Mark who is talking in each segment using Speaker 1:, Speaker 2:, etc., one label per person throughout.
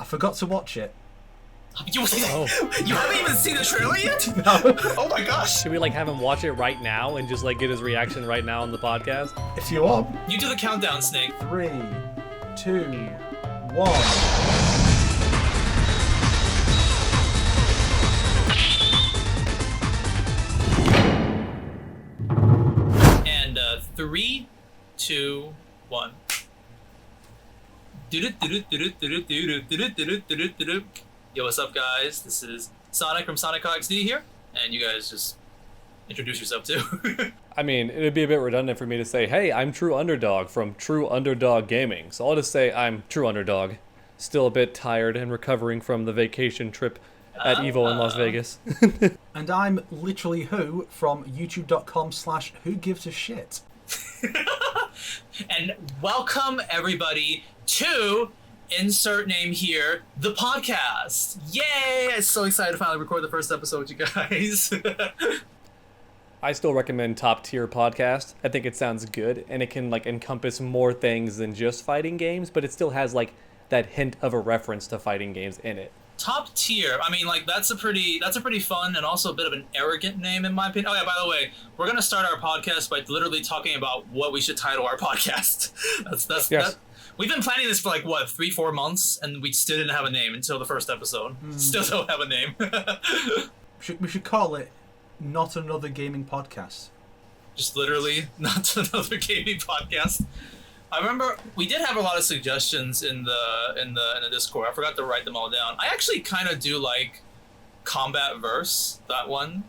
Speaker 1: forgot to watch it.
Speaker 2: You haven't even seen the trailer yet?
Speaker 1: No.
Speaker 2: Oh my gosh.
Speaker 3: Should we like have him watch it right now and just like get his reaction right now on the podcast?
Speaker 1: If you want.
Speaker 2: You do the countdown, Snake.
Speaker 1: 3, 2, 1.
Speaker 2: And 3, 2, 1. Yo, what's up, guys? This is Sonic from Sonic XD here, and you guys just introduce yourself too.
Speaker 3: I mean, it would be a bit redundant for me to say, hey, I'm True Underdog from True Underdog Gaming. So I'll just say I'm True Underdog. Still a bit tired and recovering from the vacation trip at EVO in Las Vegas.
Speaker 1: And I'm literally Who from youtube.com/whogivesashit.
Speaker 2: And welcome everybody to insert name here, the podcast. Yay! I'm so excited to finally record the first episode with you guys.
Speaker 3: I still recommend Top Tier Podcast. I think it sounds good, and it can like encompass more things than just fighting games, but it still has like that hint of a reference to fighting games in it.
Speaker 2: Top Tier. I mean, like that's a pretty fun and also a bit of an arrogant name in my opinion. Oh yeah, by the way, we're gonna start our podcast by literally talking about what we should title our podcast. That's we've been planning this for like what 3-4 months, and we still didn't have a name until the first episode. Still don't have a name.
Speaker 1: We should call it Not Another Gaming Podcast.
Speaker 2: Just literally Not Another Gaming Podcast. I remember we did have a lot of suggestions in the Discord. I forgot to write them all down. I actually kind of do like Kombat Verse, that one.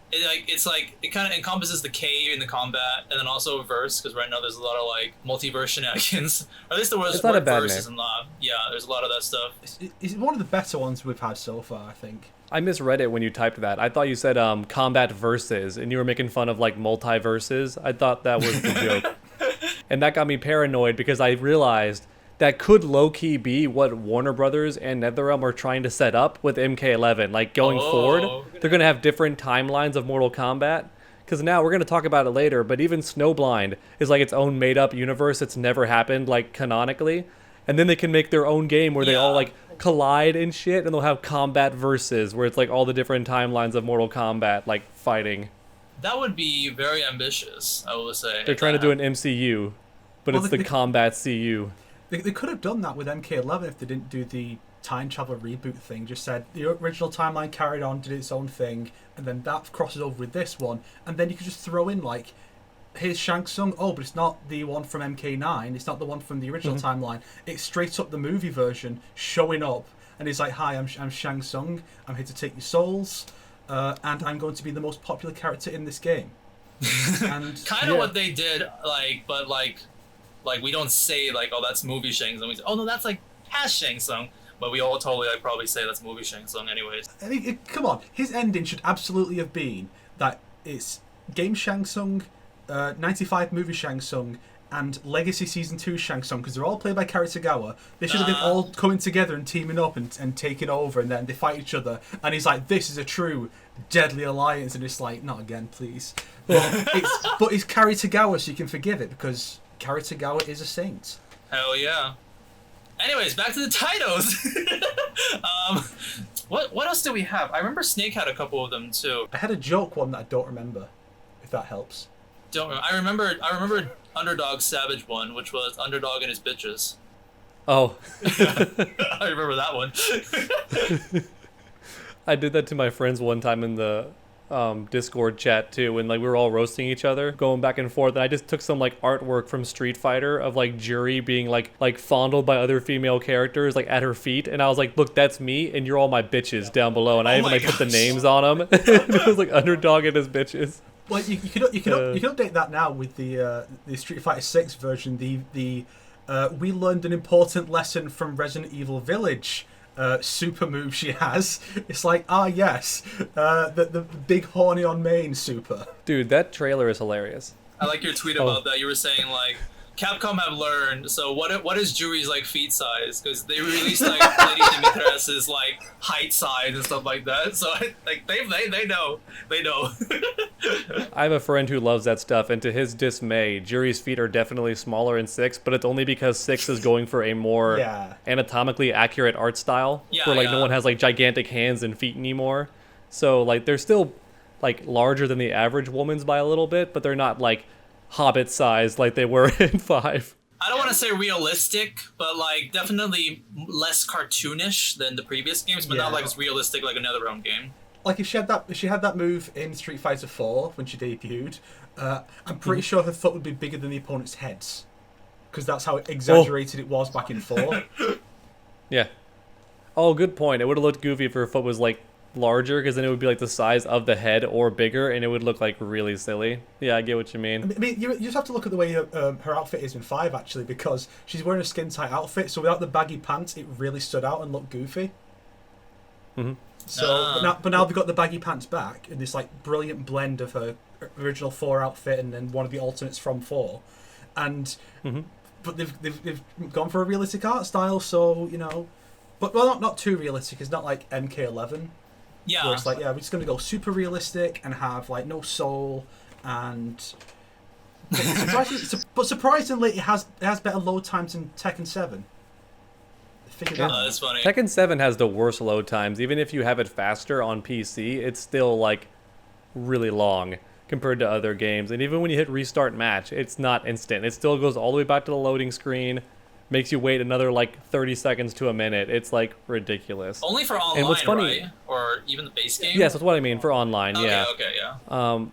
Speaker 2: It kind of encompasses the K in the combat, and then also verse, because right now there's a lot of like multiverse shenanigans. Or at least there was
Speaker 3: it's not a bad
Speaker 2: verse
Speaker 3: name.
Speaker 2: isn't lot. Yeah, there's a lot of that stuff.
Speaker 1: It's one of the better ones we've had so far, I think.
Speaker 3: I misread it when you typed that. I thought you said Combat Verses, and you were making fun of like multiverses. I thought that was the joke. And that got me paranoid because I realized that could low-key be what Warner Brothers and NetherRealm are trying to set up with MK11. Like, going forward, they're going to have different timelines of Mortal Kombat. Because now, we're going to talk about it later, but even Snow Blind is like its own made-up universe. It's never happened, like, canonically. And then they can make their own game where they all, like, collide and shit, and they'll have Combat Versus, where it's, like, all the different timelines of Mortal Kombat, like, fighting.
Speaker 2: That would be very ambitious, I will say.
Speaker 3: They're trying to do an MCU, but it's the Combat CU.
Speaker 1: They could have done that with MK11 if they didn't do the time travel reboot thing. Just said the original timeline carried on, did its own thing, and then that crosses over with this one. And then you could just throw in, like, here's Shang Tsung. Oh, but it's not the one from MK9. It's not the one from the original timeline. It's straight up the movie version showing up. And he's like, hi, I'm Shang Tsung. I'm here to take your souls. And I'm going to be the most popular character in this game. And
Speaker 2: kind of what they did, but we don't say like, oh, that's movie Shang Tsung. We say, oh no, that's like past Shang Tsung. But we all totally like probably say that's movie Shang Tsung anyways.
Speaker 1: I mean, come on, his ending should absolutely have been that it's game Shang Tsung, 95 movie Shang Tsung, and Legacy Season 2 Shang Tsung, because they're all played by Karitagawa. They should have been all coming together and teaming up and taking over, and then they fight each other. And he's like, this is a true deadly alliance, and it's like, not again, please. But it's Karitagawa, so you can forgive it, because Karitagawa is a saint.
Speaker 2: Hell yeah. Anyways, back to the titles. What else do we have? I remember Snake had a couple of them too.
Speaker 1: I had a joke one that I don't remember, if that helps.
Speaker 2: Don't remember. I remember Underdog Savage one, which was Underdog and his bitches.
Speaker 3: Oh.
Speaker 2: I remember that one.
Speaker 3: I did that to my friends one time in the Discord chat too, when like we were all roasting each other, going back and forth, and I just took some like artwork from Street Fighter of like Juri being like fondled by other female characters like at her feet, and I was like, look, that's me, and you're all my bitches down below, and I even like put the names on them. It was like Underdog and his bitches.
Speaker 1: Well, you can update that now with the Street Fighter 6 version. The we learned an important lesson from Resident Evil Village super move she has. It's like, yes, the big horny on main super.
Speaker 3: Dude, that trailer is hilarious.
Speaker 2: I like your tweet about that. You were saying like, Capcom have learned. So what is Juri's like feet size? Because they released like Lady Dimitrescu guess his like height, size, and stuff like that. So like they know.
Speaker 3: I have a friend who loves that stuff, and to his dismay, Juri's feet are definitely smaller in 6, but it's only because 6 is going for a more anatomically accurate art style, where like no one has like gigantic hands and feet anymore. So like they're still like larger than the average woman's by a little bit, but they're not like Hobbit size like they were in 5.
Speaker 2: I don't want to say realistic, but like definitely less cartoonish than the previous games, but not like it's realistic like another realm game.
Speaker 1: Like if she had that move in Street Fighter 4 when she debuted, I'm pretty sure her foot would be bigger than the opponent's heads, because that's how exaggerated it was back in 4.
Speaker 3: Yeah. Oh, good point. It would have looked goofy if her foot was like larger, because then it would be like the size of the head or bigger, and it would look like really silly. Yeah, I get what you mean.
Speaker 1: I mean, you just have to look at the way her outfit is in 5 actually, because she's wearing a skin tight outfit, so without the baggy pants, it really stood out and looked goofy.
Speaker 3: Mm-hmm.
Speaker 1: So, but now they've got the baggy pants back in this like brilliant blend of her original 4 outfit and then one of the alternates from 4, and but they've gone for a realistic art style, so you know, but well not too realistic. It's not like MK11.
Speaker 2: Yeah.
Speaker 1: Where it's like, we're just going to go super realistic and have, like, no soul, and... But surprisingly, it has better load times than Tekken 7. Figured that out.
Speaker 2: That's funny.
Speaker 3: Tekken 7 has the worst load times. Even if you have it faster on PC, it's still, like, really long compared to other games. And even when you hit restart match, it's not instant. It still goes all the way back to the loading screen, makes you wait another like 30 seconds to a minute. It's like ridiculous.
Speaker 2: Only for online,
Speaker 3: and what's funny,
Speaker 2: right? Or even the base game?
Speaker 3: Yes, that's what I mean, for online,
Speaker 2: Okay,
Speaker 3: yeah.
Speaker 2: Okay, yeah.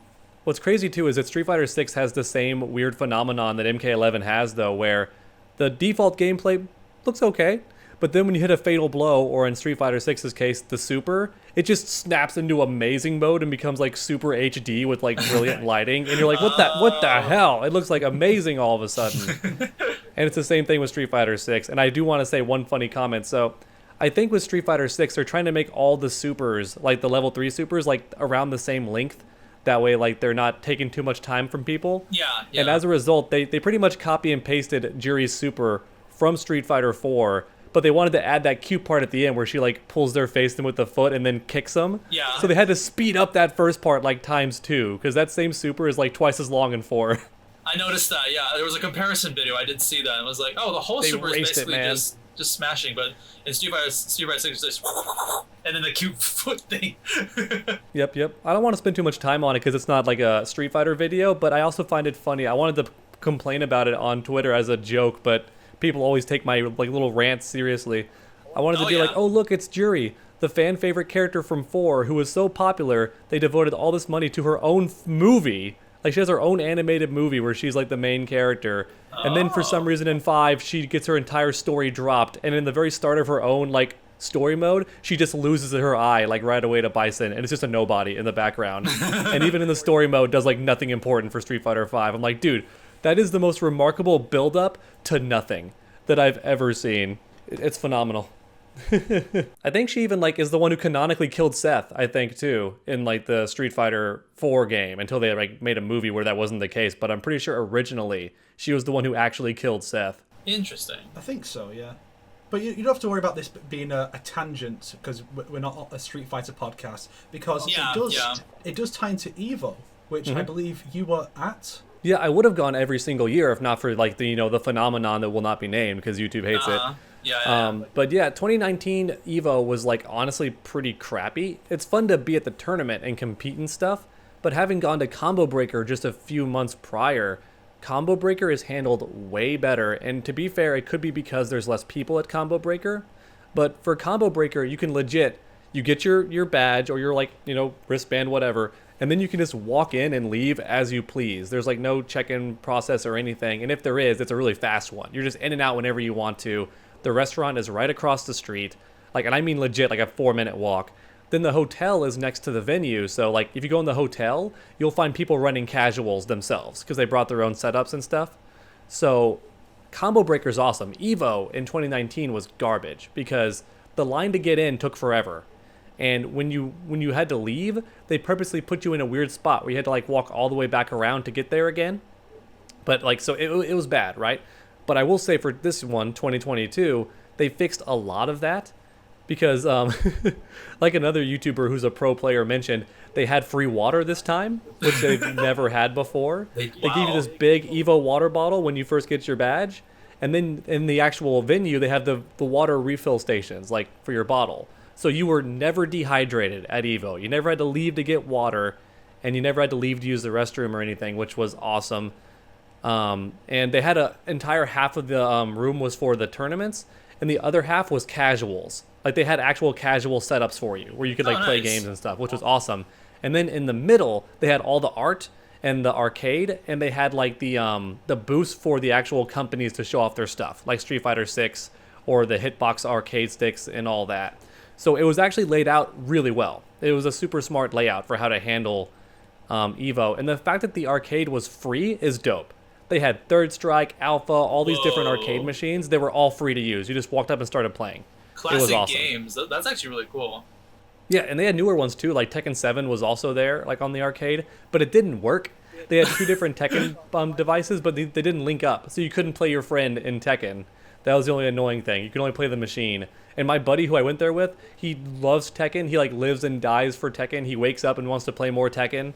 Speaker 3: What's crazy too is that Street Fighter 6 has the same weird phenomenon that MK11 has though, where the default gameplay looks okay, but then when you hit a fatal blow, or in Street Fighter 6's case, the super, it just snaps into amazing mode and becomes like super HD with like brilliant lighting, and you're like, what the hell? It looks like amazing all of a sudden. And it's the same thing with Street Fighter 6. And I do want to say one funny comment. So I think with Street Fighter 6, they're trying to make all the supers, like the level 3 supers, like around the same length. That way, like, they're not taking too much time from people.
Speaker 2: Yeah.
Speaker 3: And as a result, they pretty much copy and pasted Juri's super from Street Fighter 4, but they wanted to add that cute part at the end where she, like, pulls their face in with the foot and then kicks them.
Speaker 2: Yeah.
Speaker 3: So they had to speed up that first part, like, ×2, because that same super is, like, twice as long in 4.
Speaker 2: I noticed that, yeah. There was a comparison video. I did see that. It was like, oh, the whole super is basically just smashing, but in Street Fighter 6 is just and then the cute foot thing.
Speaker 3: Yep. I don't want to spend too much time on it because it's not like a Street Fighter video, but I also find it funny. I wanted to complain about it on Twitter as a joke, but people always take my like little rants seriously. I wanted to be like, oh look, it's Juri, the fan favorite character from 4, who was so popular they devoted all this money to her own movie. Like, she has her own animated movie where she's, like, the main character. And then for some reason in 5, she gets her entire story dropped. And in the very start of her own, like, story mode, she just loses her eye, like, right away to Bison. And it's just a nobody in the background. And even in the story mode, does, like, nothing important for Street Fighter 5. I'm like, dude, that is the most remarkable build-up to nothing that I've ever seen. It's phenomenal. I think she even like is the one who canonically killed Seth, I think, too, in like the Street Fighter 4 game, until they like made a movie where that wasn't the case. But I'm pretty sure originally she was the one who actually killed Seth.
Speaker 2: Interesting.
Speaker 1: I think so, yeah. But you don't have to worry about this being a tangent, because we're not a Street Fighter podcast, because it does tie into EVO, which I believe you were at.
Speaker 3: Yeah, I would have gone every single year if not for like the the phenomenon that will not be named because YouTube hates it. But yeah, 2019 EVO was like honestly pretty crappy. It's fun to be at the tournament and compete and stuff, but having gone to Combo Breaker just a few months prior, Combo Breaker is handled way better. And to be fair, it could be because there's less people at Combo Breaker. But for Combo Breaker, you can legit, you get your badge or your like, wristband, whatever, and then you can just walk in and leave as you please. There's like no check-in process or anything. And if there is, it's a really fast one. You're just in and out whenever you want to. The restaurant is right across the street. Like, and I mean legit, like a 4-minute walk. Then the hotel is next to the venue. So like if you go in the hotel, you'll find people running casuals themselves because they brought their own setups and stuff. So Combo Breaker's awesome. EVO in 2019 was garbage because the line to get in took forever. And when you had to leave, they purposely put you in a weird spot where you had to like walk all the way back around to get there again. But like, so it was bad, right? But I will say for this one, 2022, they fixed a lot of that. because like another YouTuber who's a pro player mentioned, they had free water this time, which they've never had before. They give you this big EVO water bottle when you first get your badge, and then in the actual venue they have the water refill stations like for your bottle. So you were never dehydrated at EVO. You never had to leave to get water, and you never had to leave to use the restroom or anything, which was awesome. And they had an entire half of the room was for the tournaments, and the other half was casuals. Like they had actual casual setups for you, where you could like play games and stuff, which was awesome. And then in the middle, they had all the art and the arcade, and they had like the boost for the actual companies to show off their stuff, like Street Fighter 6 or the Hitbox arcade sticks and all that. So it was actually laid out really well. It was a super smart layout for how to handle EVO, and the fact that the arcade was free is dope. They had Third Strike, Alpha, all these different arcade machines. They were all free to use. You just walked up and started playing.
Speaker 2: Classic
Speaker 3: it was awesome.
Speaker 2: games. That's actually really cool.
Speaker 3: Yeah, and they had newer ones too, like Tekken 7 was also there, like on the arcade, but it didn't work. They had two different Tekken devices, but they didn't link up, so you couldn't play your friend in Tekken. That was the only annoying thing. You could only play the machine. And my buddy who I went there with, he loves Tekken. He like lives and dies for Tekken. He wakes up and wants to play more Tekken.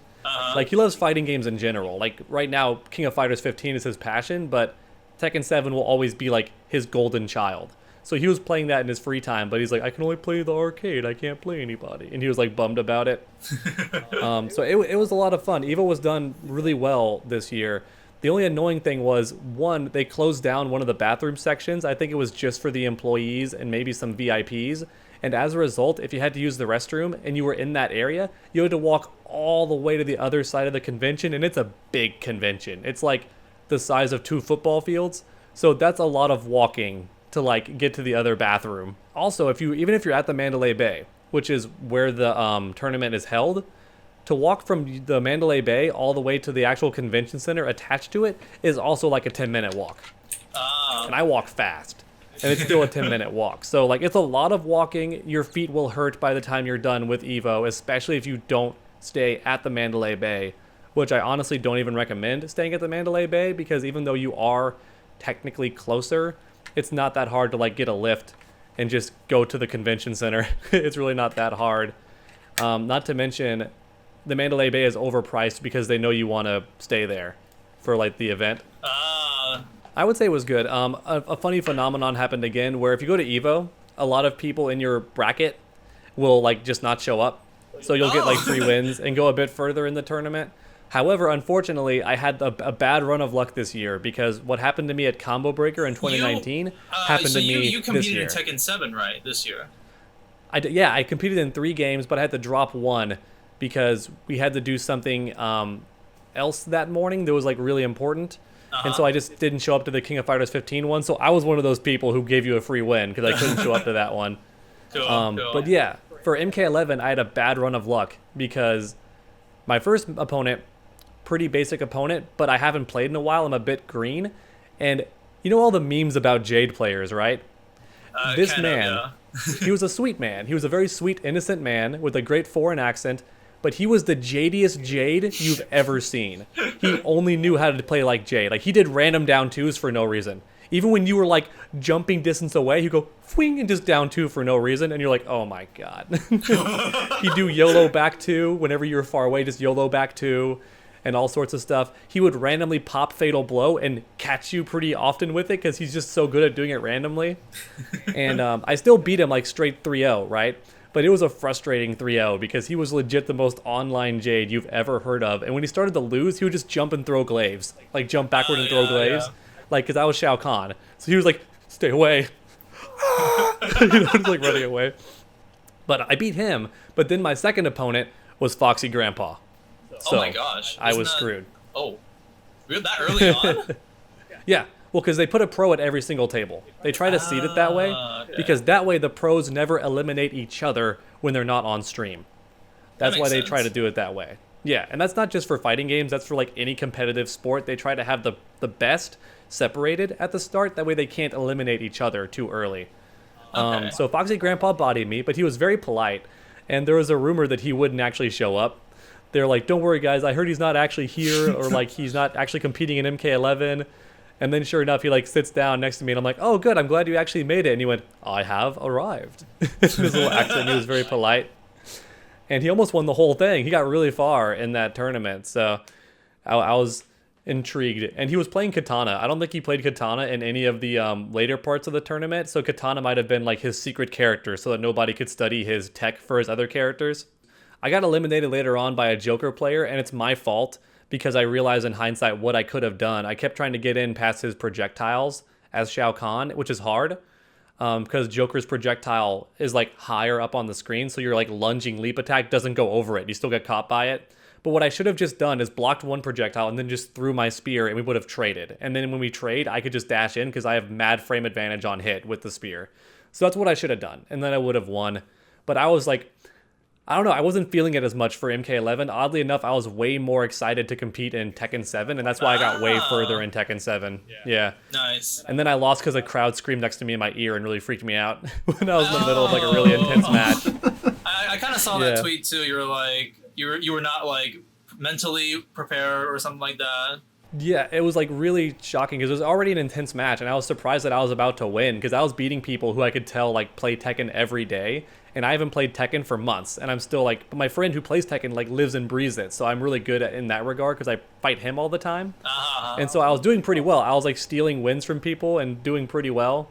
Speaker 3: Like he loves fighting games in general. Like right now, King of Fighters 15 is his passion, but Tekken 7 will always be like his golden child. So he was playing that in his free time, but he's like, I can only play the arcade. I can't play anybody. And he was like bummed about it. So it was a lot of fun. EVO was done really well this year. The only annoying thing was, one, they closed down one of the bathroom sections. I think it was just for the employees and maybe some VIPs. And as a result, if you had to use the restroom and you were in that area, you had to walk all the way to the other side of the convention. And it's a big convention. It's like the size of 2 football fields. So that's a lot of walking to like get to the other bathroom. Also, even if you're at the Mandalay Bay, which is where the tournament is held, to walk from the Mandalay Bay all the way to the actual convention center attached to it is also like a 10-minute walk. And I walk fast, and it's still a 10-minute walk. So like it's a lot of walking. Your feet will hurt by the time you're done with EVO, especially if you don't stay at the Mandalay Bay, which I honestly don't even recommend staying at the Mandalay Bay, because even though you are technically closer, it's not that hard to like get a lift and just go to the convention center. It's really not that hard. Not to mention, the Mandalay Bay is overpriced because they know you want to stay there for like the event. I would say it was good. A funny phenomenon happened again, where if you go to EVO, a lot of people in your bracket will like just not show up. So you'll get like 3 wins and go a bit further in the tournament. However, unfortunately, I had a bad run of luck this year, because what happened to me at Combo Breaker in 2019 happened to me this year.
Speaker 2: You competed in Tekken 7, right, this year?
Speaker 3: I competed in 3 games, but I had to drop 1 because we had to do something else that morning that was like really important. And so I just didn't show up to the King of Fighters 15 one. So I was one of those people who gave you a free win because I couldn't show up to that one.
Speaker 2: Cool.
Speaker 3: But yeah, for MK11, I had a bad run of luck because my first opponent, pretty basic opponent, but I haven't played in a while. I'm a bit green. And you know all the memes about Jade players, right? This man, he was a sweet man. He was a very sweet, innocent man with a great foreign accent, but he was the jadiest Jade you've ever seen. He only knew how to play like Jade. Like, he did random down 2s for no reason. Even when you were, like, jumping distance away, he'd go, fwing, and just down 2 for no reason, and you're like, oh my god. He'd do YOLO back 2 whenever you were far away, just YOLO back 2, and all sorts of stuff. He would randomly pop Fatal Blow and catch you pretty often with it, because he's just so good at doing it randomly. And I still beat him, like, straight 3-0, right? But it was a frustrating 3-0 because he was legit the most online Jade you've ever heard of. And when he started to lose, he would just jump and throw glaives. Like, jump backward and throw glaives. Yeah. Like, because I was Shao Kahn. So he was like, stay away. Just like running away. But I beat him. But then my second opponent was Foxy Grandpa. So
Speaker 2: oh my gosh.
Speaker 3: I was screwed.
Speaker 2: Oh, we're that early on?
Speaker 3: Yeah. Well, because they put a pro at every single table. They try to seed it that way, because that way the pros never eliminate each other when they're not on stream. That's why they try to do it that way. Yeah, and that's not just for fighting games. That's for like any competitive sport. They try to have the best separated at the start. That way they can't eliminate each other too early. Okay. So Foxy Grandpa bodied me, but he was very polite. And there was a rumor that he wouldn't actually show up. They're like, don't worry, guys. I heard he's not actually here, or like he's not actually competing in MK11. And then sure enough, he like sits down next to me and I'm like, oh, good. I'm glad you actually made it. And he went, I have arrived. His little accent, he was very polite. And he almost won the whole thing. He got really far in that tournament. So I was intrigued. And he was playing Katana. I don't think he played Katana in any of the later parts of the tournament. So Katana might have been like his secret character so that nobody could study his tech for his other characters. I got eliminated later on by a Joker player, and it's my fault because I realized in hindsight what I could have done. I kept trying to get in past his projectiles as Shao Kahn, which is hard because Joker's projectile is like higher up on the screen, so your like lunging leap attack doesn't go over it. You still get caught by it. But what I should have just done is blocked one projectile and then just threw my spear, and we would have traded. And then when we trade, I could just dash in because I have mad frame advantage on hit with the spear. So that's what I should have done, and then I would have won. But I was like, I don't know, I wasn't feeling it as much for MK11. Oddly enough, I was way more excited to compete in Tekken 7, and that's why I got way further in Tekken 7. Yeah.
Speaker 2: Nice.
Speaker 3: And then I lost because a crowd screamed next to me in my ear and really freaked me out when I was in the middle of like a really intense match.
Speaker 2: I kind of saw that tweet too. You were like, you were not like mentally prepared or something like that.
Speaker 3: Yeah, it was like really shocking because it was already an intense match, and I was surprised that I was about to win because I was beating people who I could tell like play Tekken every day, and I haven't played Tekken for months, and I'm still like, but my friend who plays Tekken like lives and breathes it, so I'm really good in that regard because I fight him all the time. And so I was doing pretty well. I was like stealing wins from people and doing pretty well.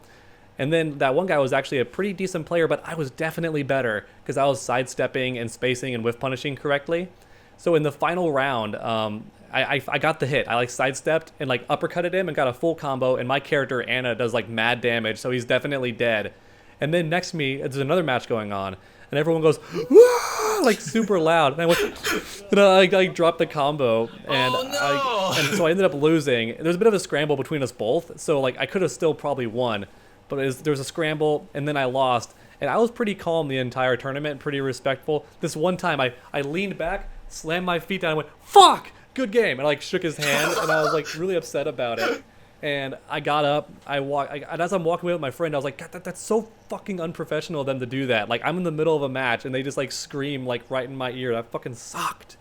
Speaker 3: And then that one guy was actually a pretty decent player, but I was definitely better because I was sidestepping and spacing and whiff punishing correctly. So in the final round, I got the hit. I like sidestepped and like uppercutted him and got a full combo, and my character Anna does like mad damage, so he's definitely dead. And then next to me, there's another match going on, and everyone goes, "Wah!" like super loud. And I went, and I dropped the combo, and and so I ended up losing. There's a bit of a scramble between us both, so like I could have still probably won, but there was a scramble, and then I lost. And I was pretty calm the entire tournament, pretty respectful. This one time, I leaned back, slammed my feet down, and went, "Fuck! Good game!" And I like shook his hand, and I was like really upset about it. And I got up, and as I'm walking away with my friend, I was like, God, that's so fucking unprofessional of them to do that. Like, I'm in the middle of a match, and they just like scream like right in my ear. That fucking sucked.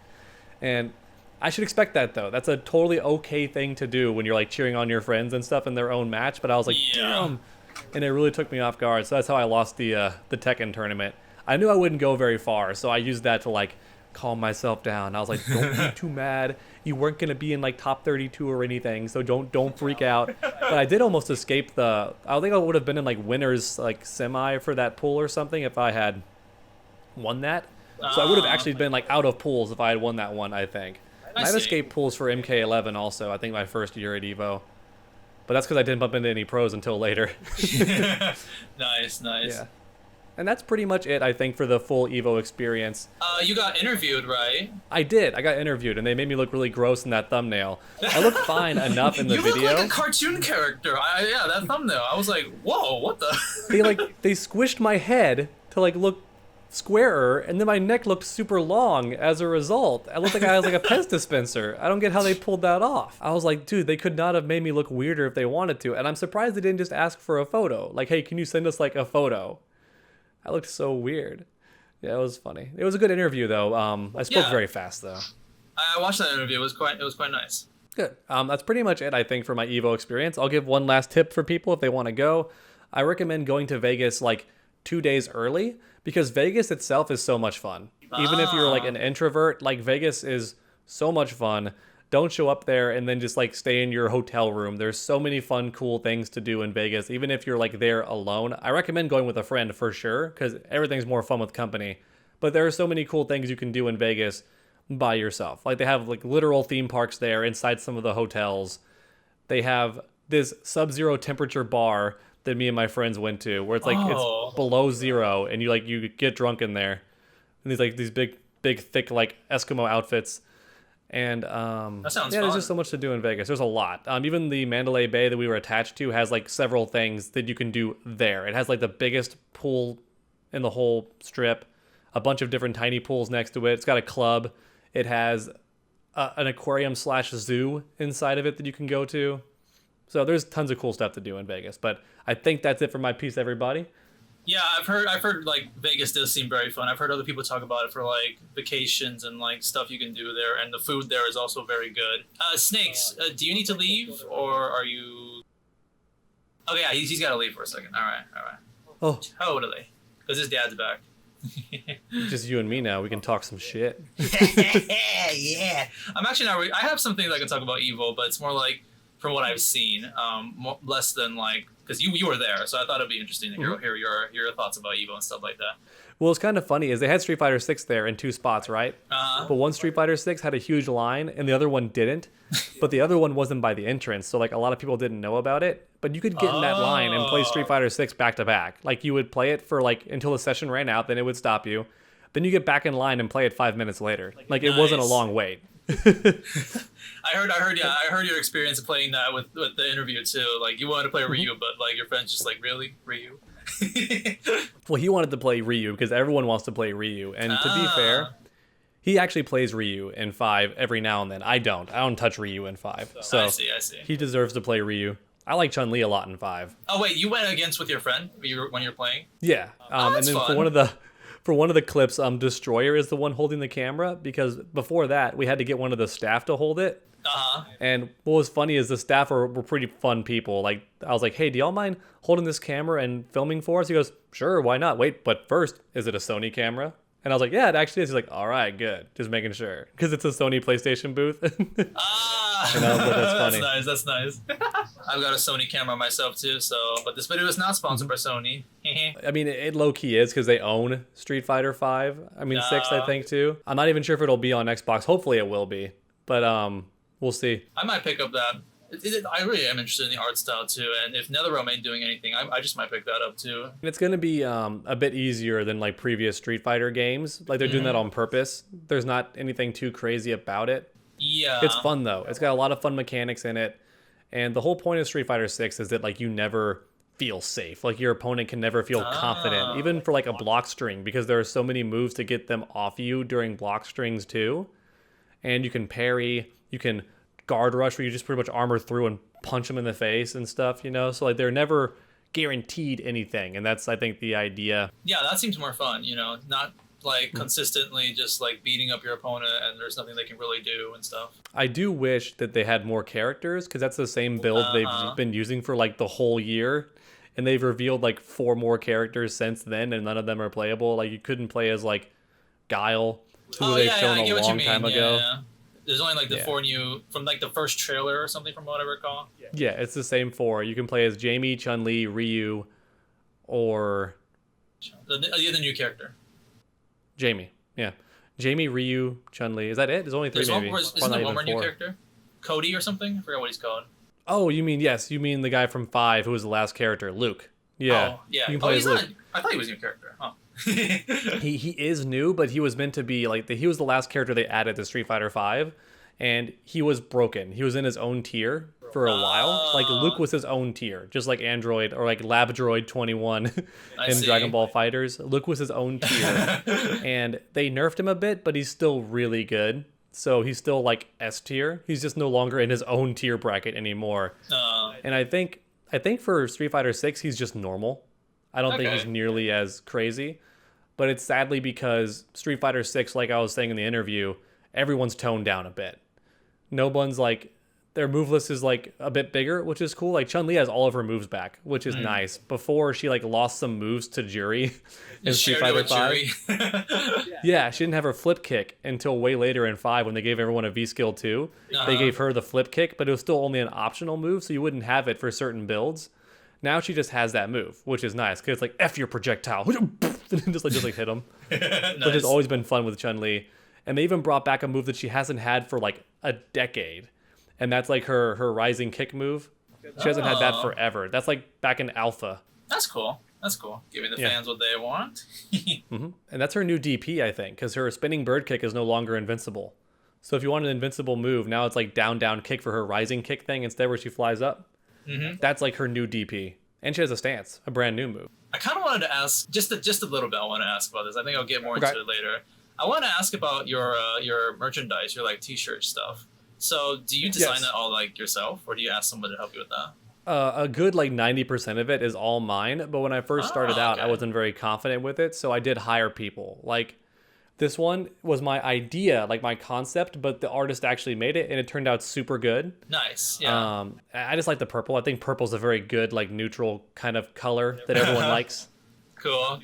Speaker 3: And I should expect that though. That's a totally okay thing to do when you're like cheering on your friends and stuff in their own match. But I was like, damn. And it really took me off guard. So that's how I lost the Tekken tournament. I knew I wouldn't go very far, so I used that to like calm myself down. I was like, don't be too mad. You weren't gonna be in like top 32 or anything, so don't freak out. But I did almost escape I think I would have been in like winners like semi for that pool or something if I had won that. So I would have actually been like out of pools if I had won that one, I think. I've escaped pools for MK11 also, I think my first year at EVO. But that's because I didn't bump into any pros until later.
Speaker 2: Nice.
Speaker 3: Yeah. And that's pretty much it, I think, for the full EVO experience.
Speaker 2: You got interviewed, right?
Speaker 3: I did. I got interviewed, and they made me look really gross in that thumbnail. I look fine enough in the video.
Speaker 2: You look like a cartoon character. Yeah, that thumbnail. I was like, whoa, what the?
Speaker 3: They squished my head to like look squarer, and then my neck looked super long as a result. I looked like I was like a Pez dispenser. I don't get how they pulled that off. I was like, dude, they could not have made me look weirder if they wanted to, and I'm surprised they didn't just ask for a photo. Like, hey, can you send us like a photo? I looked so weird. Yeah, it was funny. It was a good interview though. I spoke very fast though.
Speaker 2: I watched that interview. It was quite nice.
Speaker 3: Good. That's pretty much it, I think, for my EVO experience. I'll give one last tip for people if they want to go. I recommend going to Vegas like 2 days early because Vegas itself is so much fun. Even if you're like an introvert, like Vegas is so much fun. Don't show up there and then just like stay in your hotel room. There's so many fun, cool things to do in Vegas, even if you're like there alone. I recommend going with a friend for sure because everything's more fun with company. But there are so many cool things you can do in Vegas by yourself. Like they have like literal theme parks there inside some of the hotels. They have this sub-zero temperature bar that me and my friends went to where it's like it's below zero and you get drunk in there. And these big thick like Eskimo outfits. And
Speaker 2: that sounds
Speaker 3: there's
Speaker 2: fun.
Speaker 3: just so much to do in Vegas. There's a lot. Even the Mandalay Bay that we were attached to has like several things that you can do there. It has like the biggest pool in the whole strip, a bunch of different tiny pools next to it. It's got a club. It has an aquarium/zoo inside of it that you can go to. So there's tons of cool stuff to do in Vegas. But I think that's it for my piece, everybody.
Speaker 2: Yeah, I've heard like Vegas does seem very fun. I've heard other people talk about it for like vacations and like stuff you can do there, and the food there is also very good. Snakes, do you need to leave or are you? Oh yeah, he's got to leave for a second. All right.
Speaker 3: Oh,
Speaker 2: Totally, because his dad's back.
Speaker 3: just you and me now. We can talk some shit.
Speaker 2: Yeah. I'm actually not. I have something that I can talk about EVO, but it's more like from what I've seen, less than like because you were there, so I thought it'd be interesting to hear your thoughts about EVO and stuff like that.
Speaker 3: Well, it's kind of funny is they had Street Fighter 6 there in 2 spots, right?
Speaker 2: Uh-huh.
Speaker 3: But one Street Fighter 6 had a huge line, and the other one didn't. But the other one wasn't by the entrance, so like a lot of people didn't know about it. But you could get in that line and play Street Fighter 6 back to back. Like you would play it for like until the session ran out, then it would stop you. Then you get back in line and play it 5 minutes later. Like it wasn't a long wait.
Speaker 2: I heard your experience of playing that with the interview too. Like you wanted to play Ryu, but like your friend's just like, really, Ryu?
Speaker 3: Well, he wanted to play Ryu because everyone wants to play Ryu. And to be fair, he actually plays Ryu in 5 every now and then. I don't touch Ryu in 5. So
Speaker 2: I see.
Speaker 3: He deserves to play Ryu. I like Chun-Li a lot in 5.
Speaker 2: Oh wait, you went against with your friend when you're playing?
Speaker 3: Yeah. And
Speaker 2: that's
Speaker 3: then
Speaker 2: fun.
Speaker 3: for one of the clips, Destroyer is the one holding the camera because before that we had to get one of the staff to hold it.
Speaker 2: Uh-huh.
Speaker 3: And what was funny is the staff were pretty fun people. Like I was like, hey, do y'all mind holding this camera and filming for us? He goes, sure, why not? Wait, but first, is it a Sony camera? And I was like, yeah, it actually is. He's like, all right, good. Just making sure. Because it's a Sony PlayStation booth.
Speaker 2: Ah,
Speaker 3: And I was like, that's funny.
Speaker 2: That's nice. I've got a Sony camera myself too, but this video is not sponsored by Sony.
Speaker 3: I mean, it low-key is because they own Street Fighter 5. I mean, 6, I think, too. I'm not even sure if it'll be on Xbox. Hopefully it will be. But we'll see.
Speaker 2: I might pick up that. I really am interested in the art style too, and if NetherRealm ain't doing anything, I just might pick that up too.
Speaker 3: It's going to be a bit easier than like previous Street Fighter games. Like they're doing that on purpose. There's not anything too crazy about it.
Speaker 2: Yeah.
Speaker 3: It's fun though. It's got a lot of fun mechanics in it. And the whole point of Street Fighter 6 is that like you never feel safe. Like your opponent can never feel confident, even for like a block string, because there are so many moves to get them off you during block strings too. And you can parry, you can guard rush where you just pretty much armor through and punch them in the face and stuff, you know? So like they're never guaranteed anything. And that's, I think, the idea.
Speaker 2: Yeah, that seems more fun, not like consistently just like beating up your opponent and there's nothing they can really do and stuff.
Speaker 3: I do wish that they had more characters because that's the same build they've been using for like the whole year. And they've revealed like 4 more characters since then and none of them are playable. Like you couldn't play as like Guile, who they've shown a long time ago.
Speaker 2: Yeah. There's only like the 4 new from like the first trailer or something from what I recall.
Speaker 3: Yeah, it's the same 4. You can play as Jamie, Chun-Li, Ryu, or
Speaker 2: The other new character.
Speaker 3: Jamie. Yeah, Jamie, Ryu, Chun-Li. Is that it? There's only 3 maybe.
Speaker 2: Isn't there one more new character? Cody or something? I forgot what he's called.
Speaker 3: Oh, you mean the guy from 5 who was the last character, Luke. Yeah.
Speaker 2: Oh, yeah.
Speaker 3: You can play as Luke.
Speaker 2: I thought he was a new character. Oh.
Speaker 3: He is new, but he was meant to be like he was the last character they added to Street Fighter 5, and he was broken. He was in his own tier for a while. Like Luke was his own tier, just like Android or like Lab Droid 21 in Dragon Ball Fighters. Luke was his own tier, and they nerfed him a bit, but he's still really good. So he's still like S tier. He's just no longer in his own tier bracket anymore. And I think for Street Fighter 6, he's just normal. I don't think he's nearly as crazy. But it's sadly because Street Fighter 6, like I was saying in the interview, everyone's toned down a bit. No one's like, their move list is like a bit bigger, which is cool. Like Chun-Li has all of her moves back, which is nice. Before she like lost some moves to Juri in Street Fighter 5. Yeah, she didn't have her flip kick until way later in 5 when they gave everyone a V-Skill too. They gave her the flip kick, but it was still only an optional move, so you wouldn't have it for certain builds. Now she just has that move, which is nice because it's like F your projectile, just like hit him,
Speaker 2: Nice.
Speaker 3: which has always been fun with Chun-Li. And they even brought back a move that she hasn't had for like a decade, and that's like her rising kick move. She hasn't had that forever. That's like back in Alpha.
Speaker 2: That's cool. Giving the fans what they want.
Speaker 3: And that's her new DP, I think, because her spinning bird kick is no longer invincible. So if you want an invincible move, now it's like down kick for her rising kick thing instead, where she flies up. That's like her new DP. And she has a stance, a brand new move.
Speaker 2: I kind of wanted to ask, just a little bit I want to ask about this. I think I'll get more into it later. I want to ask about your merchandise, your like t-shirt stuff. So do you design that all like yourself, or do you ask someone to help you with that?
Speaker 3: A good like 90% of it is all mine, but when I first started out, I wasn't very confident with it, so I did hire people. Like this one was my idea, like my concept, but the artist actually made it, and it turned out super good.
Speaker 2: Nice, yeah.
Speaker 3: I just like the purple. I think purple's a very good like neutral kind of color that everyone likes.
Speaker 2: Cool.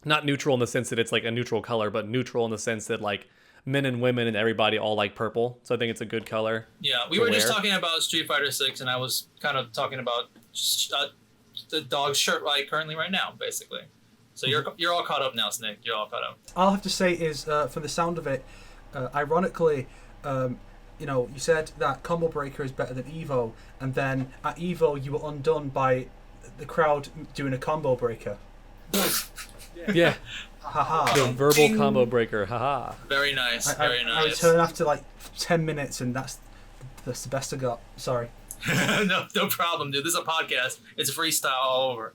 Speaker 3: Not neutral in the sense that it's like a neutral color, but neutral in the sense that like men and women and everybody all like purple. So I think it's a good color.
Speaker 2: Yeah, we were just talking about Street Fighter 6, and I was kind of talking about the Dawg shirt like currently right now, basically. So you're all caught up now, Snake. You're all caught up.
Speaker 1: All I have to say is, from the sound of it, ironically, you said that Combo Breaker is better than EVO, and then at EVO you were undone by the crowd doing a Combo Breaker.
Speaker 3: Yeah.
Speaker 1: Haha.
Speaker 3: The verbal combo breaker. Haha.
Speaker 2: Very nice. Very nice.
Speaker 1: I return after like 10 minutes, and that's the best I got. Sorry.
Speaker 2: No problem, dude. This is a podcast. It's freestyle all over.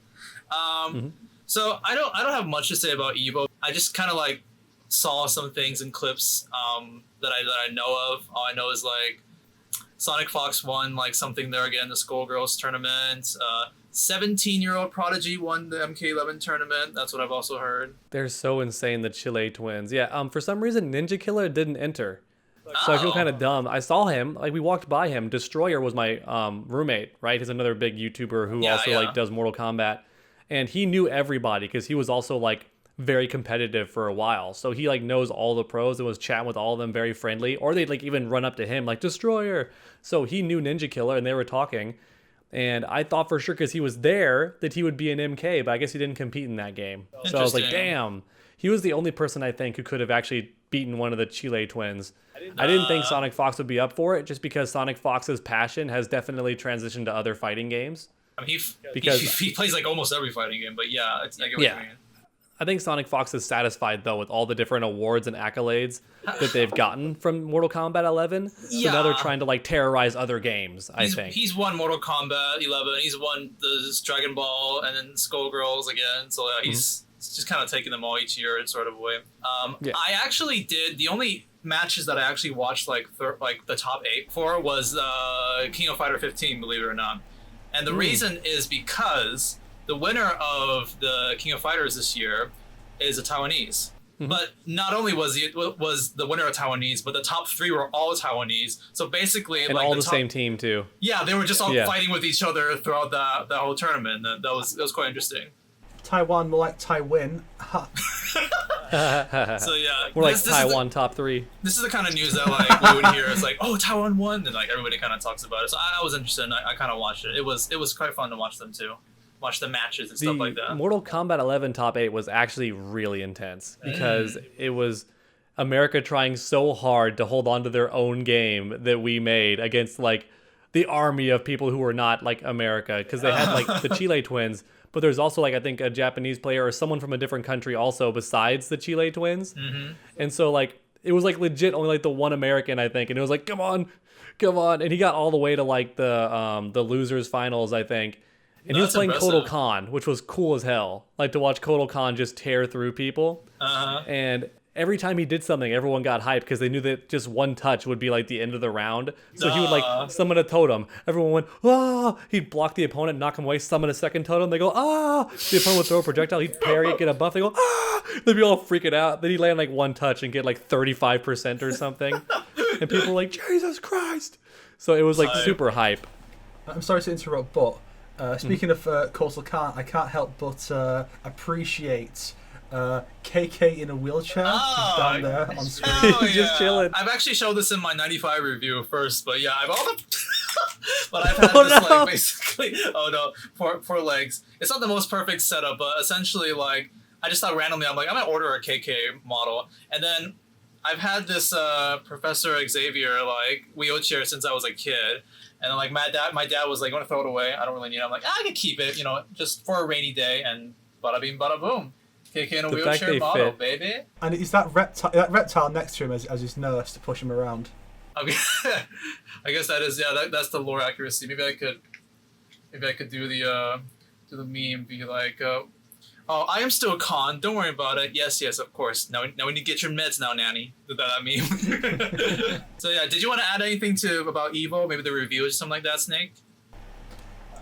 Speaker 2: So I don't have much to say about EVO. I just kind of like saw some things in clips that I know of. All I know is like Sonic Fox won like something there again, the Skullgirls tournament. 17-year-old Prodigy won the MK11 tournament. That's what I've also heard.
Speaker 3: They're so insane, the Chile twins. Yeah, for some reason, Ninja Killer didn't enter. So I feel kind of dumb. I saw him, like we walked by him. Destroyer was my roommate, right? He's another big YouTuber who like does Mortal Kombat. And he knew everybody because he was also like very competitive for a while. So he like knows all the pros and was chatting with all of them, very friendly. Or they'd like even run up to him like, Destroyer. So he knew Ninja Killer and they were talking. And I thought for sure because he was there that he would be an MK, but I guess he didn't compete in that game. So I was like, damn. He was the only person I think who could have actually beaten one of the Chile twins. I didn't think Sonic Fox would be up for it just because Sonic Fox's passion has definitely transitioned to other fighting games.
Speaker 2: I mean, he plays like almost every fighting game, but yeah, I get what you mean.
Speaker 3: I think Sonic Fox is satisfied, though, with all the different awards and accolades that they've gotten from Mortal Kombat 11. So now they're trying to, like, terrorize other games, I think. He's
Speaker 2: won Mortal Kombat 11. He's won the Dragon Ball and then Skullgirls again. So he's just kind of taking them all each year in sort of a way. I actually did... The only matches that I actually watched, like the top 8 for was King of Fighter 15, believe it or not. And the reason is because... The winner of the King of Fighters this year is a Taiwanese. But not only was the winner a Taiwanese, but the top 3 were all Taiwanese. So basically,
Speaker 3: and
Speaker 2: like
Speaker 3: all the same team too.
Speaker 2: Yeah, they were just all fighting with each other throughout the whole tournament. That was quite interesting.
Speaker 1: Taiwan, more like Taiwan.
Speaker 2: So yeah,
Speaker 3: we're like Taiwan top 3.
Speaker 2: This is the kind of news that like we would hear. It's like, oh, Taiwan won, and like everybody kind of talks about it. So I was interested. And I kind of watched it. It was quite fun to watch them too. Watch the matches and stuff like that.
Speaker 3: Mortal Kombat 11 top 8 was actually really intense because it was America trying so hard to hold on to their own game that we made against like the army of people who were not like America, because they had like the Chile twins, but there's also like I think a Japanese player or someone from a different country also besides the Chile twins. And so like it was like legit only like the one American, I think, and it was like come on, and he got all the way to like the losers finals, I think. And he was playing Kotal Khan, which was cool as hell. Like to watch Kotal Khan just tear through people. And every time he did something, everyone got hyped because they knew that just one touch would be like the end of the round. So he would like summon a totem. Everyone went, ah! He'd block the opponent, knock him away, summon a second totem. They go, ah! The opponent would throw a projectile. He'd parry it, get a buff. They go, ah! They'd be all freaking out. Then he'd land like one touch and get like 35% or something. And people were like, Jesus Christ! So it was like super hype.
Speaker 1: I'm sorry to interrupt, but speaking of Kotal Khan, I can't help but appreciate KK in a wheelchair down there on screen.
Speaker 3: Just chilling.
Speaker 2: I've actually showed this in my 95 review first, but yeah, I've but I've had this like basically four legs. It's not the most perfect setup, but essentially like I just thought randomly I'm like I'm gonna order a KK model, and then I've had this Professor Xavier like wheelchair since I was a kid. And then, like, my dad was like, "You want to throw it away? I don't really need it." I'm like, "I can keep it, just for a rainy day." And bada bing, bada boom. KK in a wheelchair model, baby.
Speaker 1: And is that reptile next to him as his nurse to push him around?
Speaker 2: Okay, I guess that is that's the lore accuracy. Maybe I could do the meme, be like, "Oh, I am still Khan. Don't worry about it. Yes, of course. Now we need to get your meds now, nanny." That meme. So yeah, did you want to add anything about EVO? Maybe the review or something like that, Snake?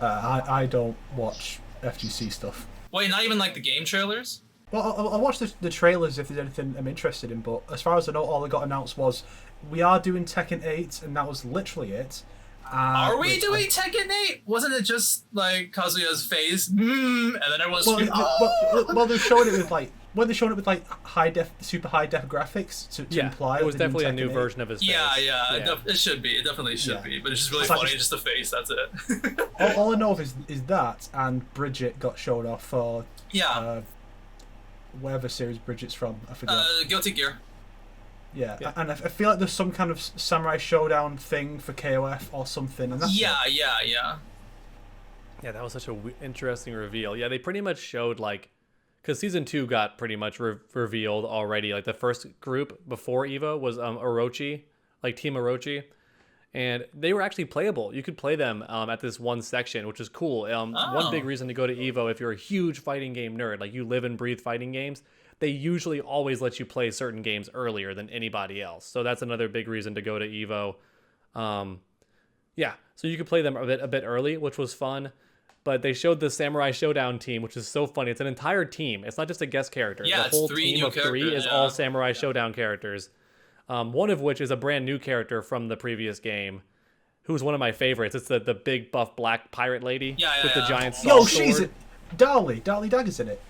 Speaker 1: I don't watch FGC stuff.
Speaker 2: Wait, not even like the game trailers?
Speaker 1: Well, I'll watch the trailers if there's anything I'm interested in, but as far as I know, all that got announced was we are doing Tekken 8, and that was literally it.
Speaker 2: Are we doing Tekken 8? Wasn't it just like Kazuya's face? And then everyone's
Speaker 1: well, they're showing it with like super high def graphics to imply
Speaker 3: it was definitely a new
Speaker 1: 8.
Speaker 3: version of his face.
Speaker 2: It should be. It definitely should be. But it's just really funny, just the face. That's it.
Speaker 1: all I know is that, and Bridget got showed off for whatever series Bridget's from. I forget.
Speaker 2: Guilty Gear.
Speaker 1: Yeah, and I feel like there's some kind of Samurai Showdown thing for KOF or something. And that's
Speaker 2: Yeah,
Speaker 3: that was such a interesting reveal. Yeah, they pretty much showed like, because season 2 got pretty much revealed already. Like the first group before EVO was Orochi, like Team Orochi, and they were actually playable. You could play them at this one section, which is cool. One big reason to go to EVO if you're a huge fighting game nerd, like you live and breathe fighting games. They usually always let you play certain games earlier than anybody else. So that's another big reason to go to EVO. So you could play them a bit early, which was fun. But they showed the Samurai Showdown team, which is so funny. It's an entire team. It's not just a guest character.
Speaker 2: Yeah,
Speaker 3: the whole
Speaker 2: it's 3
Speaker 3: team
Speaker 2: new
Speaker 3: of 3 is all Samurai Showdown characters. One of which is a brand new character from the previous game, who's one of my favorites. It's the big buff black pirate lady with the giant sword.
Speaker 1: She's it. Darlie Dagger's in it.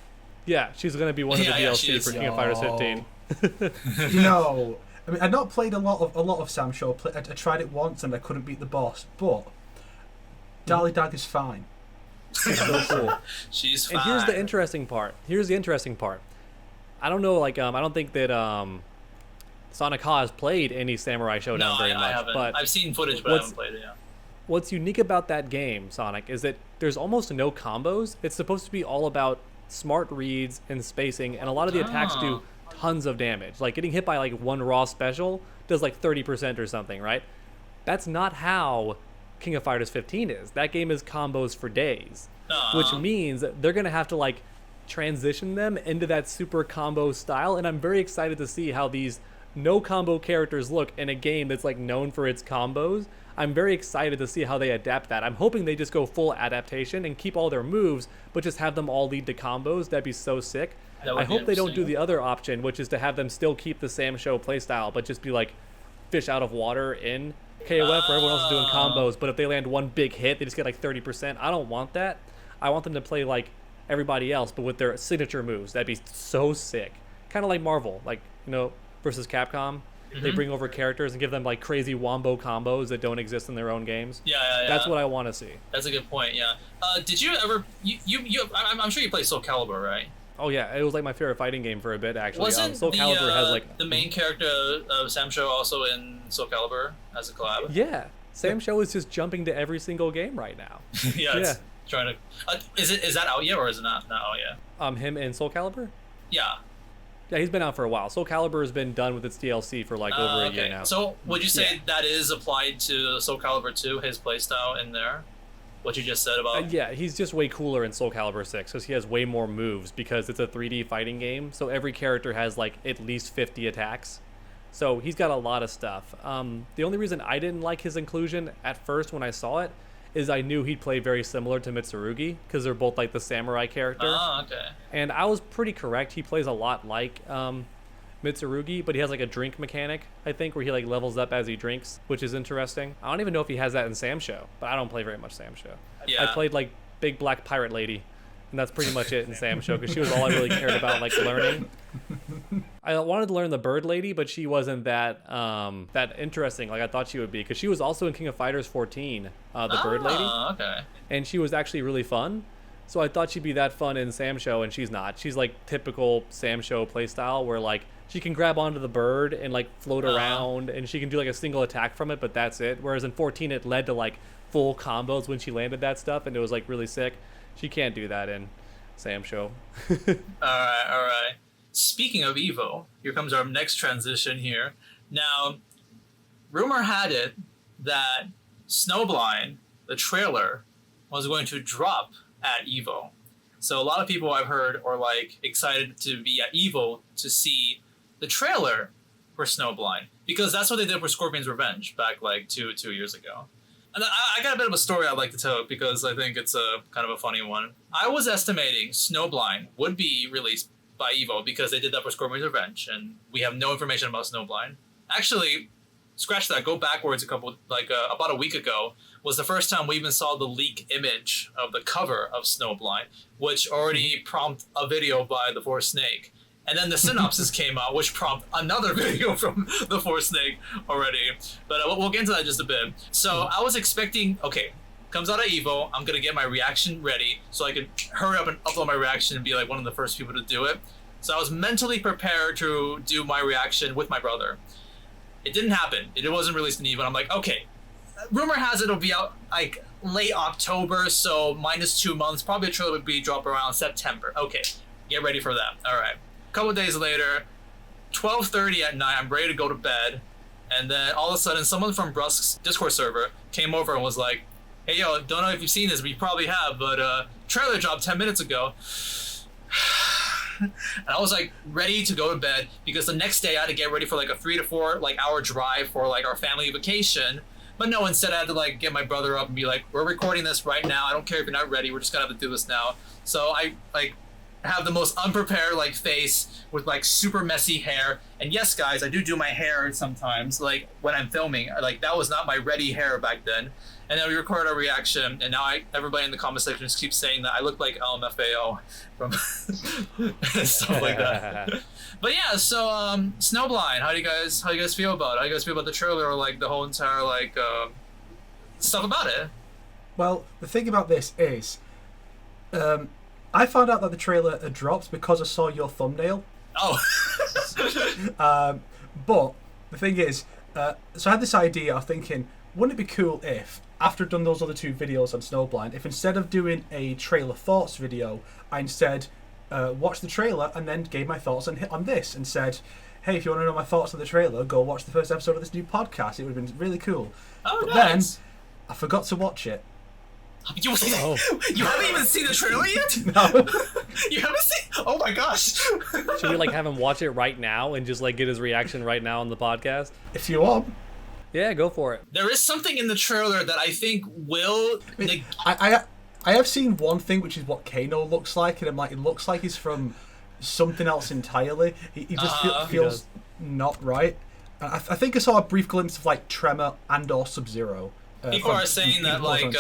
Speaker 3: Yeah, she's going to be one of the DLC for King of Fighters 15.
Speaker 1: No, I mean, I've not played a lot of Sam Show. I tried it once and I couldn't beat the boss, but Darlie Dagger's fine.
Speaker 3: It's so cool.
Speaker 2: She's fine.
Speaker 3: And here's the interesting part. I don't know, like, I don't think that Sonic has played any Samurai Showdown very much.
Speaker 2: I haven't.
Speaker 3: But
Speaker 2: I've seen footage, but I haven't played it yet.
Speaker 3: What's unique about that game, Sonic, is that there's almost no combos. It's supposed to be all about smart reads and spacing, and a lot of the attacks do tons of damage. Like getting hit by like one raw special does like 30% or something, right? That's not how King of Fighters 15 is. That game is combos for days, which means they're gonna have to like transition them into that super combo style, and I'm very excited to see how these no combo characters look in a game that's like known for its combos. I'm very excited to see how they adapt that. I'm hoping they just go full adaptation and keep all their moves, but just have them all lead to combos. That'd be so sick. I hope they don't do the other option, which is to have them still keep the Sam Show playstyle, but just be like fish out of water in KOF where everyone else is doing combos, but if they land one big hit, they just get like 30%. I don't want that. I want them to play like everybody else, but with their signature moves. That'd be so sick. Kind of like Marvel, like, you know, versus Capcom. They bring over characters and give them like crazy wombo combos that don't exist in their own games.
Speaker 2: Yeah.
Speaker 3: That's what I want to see.
Speaker 2: That's a good point. Yeah. Did you ever? I'm sure you played Soul Calibur, right?
Speaker 3: Oh yeah, it was like my favorite fighting game for a bit actually.
Speaker 2: Wasn't
Speaker 3: Soul Calibur has like
Speaker 2: the main character of Sam Show also in Soul Calibur as a collab?
Speaker 3: Yeah, Sam Show is just jumping to every single game right now.
Speaker 2: yeah. Trying to. Is that out yet or is it not out yet?
Speaker 3: Him in Soul Calibur?
Speaker 2: Yeah.
Speaker 3: Yeah, he's been out for a while. Soul Calibur has been done with its DLC for like over a year now.
Speaker 2: So would you say that is applied to Soul Calibur 2, his playstyle in there? What you just said about...
Speaker 3: yeah, he's just way cooler in Soul Calibur 6 because he has way more moves because it's a 3D fighting game. So every character has like at least 50 attacks. So he's got a lot of stuff. The only reason I didn't like his inclusion at first when I saw it is I knew he'd play very similar to Mitsurugi because they're both like the samurai character.
Speaker 2: Oh, okay.
Speaker 3: And I was pretty correct. He plays a lot like Mitsurugi, but he has like a drink mechanic, I think, where he like levels up as he drinks, which is interesting. I don't even know if he has that in Sam Show, but I don't play very much Sam Show.
Speaker 2: Yeah.
Speaker 3: I played like Big Black Pirate Lady, and that's pretty much it in Sam Show because she was all I really cared about like learning. I wanted to learn the Bird Lady, but she wasn't that interesting like I thought she would be because she was also in King of Fighters 14, the Bird Lady.
Speaker 2: Okay.
Speaker 3: And she was actually really fun. So I thought she'd be that fun in Sam Show, and she's not. She's like typical Sam Show playstyle where like she can grab onto the bird and like float around, and she can do like a single attack from it, but that's it. Whereas in 14 it led to like full combos when she landed that stuff, and it was like really sick. She can't do that in Sam Show.
Speaker 2: All right. Speaking of EVO, here comes our next transition here. Now, rumor had it that Snow Blind, the trailer, was going to drop at EVO. So a lot of people I've heard are like excited to be at EVO to see the trailer for Snow Blind because that's what they did for Scorpion's Revenge back like two years ago. And I got a bit of a story I'd like to tell because I think it's a kind of a funny one. I was estimating Snow Blind would be released by EVO because they did that for Scorpion's Revenge, and we have no information about Snow Blind. Actually, scratch that. Go backwards about a week ago was the first time we even saw the leak image of the cover of Snow Blind, which already prompted a video by the Force Snake. And then the synopsis came out, which prompted another video from the Force Snake already. But we'll get into that in just a bit. So I was expecting, okay, comes out of EVO, I'm going to get my reaction ready so I can hurry up and upload my reaction and be like one of the first people to do it. So I was mentally prepared to do my reaction with my brother. It didn't happen. It wasn't released in EVO. I'm like, okay, rumor has it it'll be out like late October, so minus 2 months. Probably a trailer would be dropped around September. Okay, get ready for that. All right. A couple of days later, 12:30 at night, I'm ready to go to bed. And then all of a sudden, someone from Brusk's Discord server came over and was like, hey, yo, don't know if you've seen this, but you probably have, but trailer dropped 10 minutes ago. And I was like ready to go to bed because the next day I had to get ready for like a 3 to 4 hour drive for like our family vacation. But no, instead I had to like get my brother up and be like, we're recording this right now. I don't care if you're not ready. We're just gonna have to do this now. So I like have the most unprepared like face with like super messy hair. And yes, guys, I do my hair sometimes like when I'm filming. Like that was not my ready hair back then. And then we recorded our reaction, and now everybody in the comment section just keeps saying that I look like LMFAO from stuff like that. But yeah, so Snow Blind, how do you guys feel about it? How do you guys feel about the trailer or like the whole entire like stuff about it?
Speaker 1: Well, the thing about this is, I found out that the trailer had dropped because I saw your thumbnail.
Speaker 2: Oh.
Speaker 1: But the thing is, so I had this idea of thinking, wouldn't it be cool if, after I'd done those other 2 videos on Snow Blind, if instead of doing a trailer thoughts video, I instead watched the trailer and then gave my thoughts on this and said, hey, if you want to know my thoughts on the trailer, go watch the first episode of this new podcast. It would have been really cool.
Speaker 2: Oh,
Speaker 1: but
Speaker 2: nice.
Speaker 1: then I forgot to watch it.
Speaker 2: You haven't even seen the trailer yet?
Speaker 1: No.
Speaker 2: You haven't seen? Oh my gosh.
Speaker 3: Should we like have him watch it right now and just like get his reaction right now on the podcast?
Speaker 1: If you want.
Speaker 3: Yeah, go for it.
Speaker 2: There is something in the trailer that I think will...
Speaker 1: I have seen one thing, which is what Kano looks like, and I'm like, it looks like he's from something else entirely. He just feels not right. I think I saw a brief glimpse of like Tremor and or Sub-Zero.
Speaker 2: People are saying that like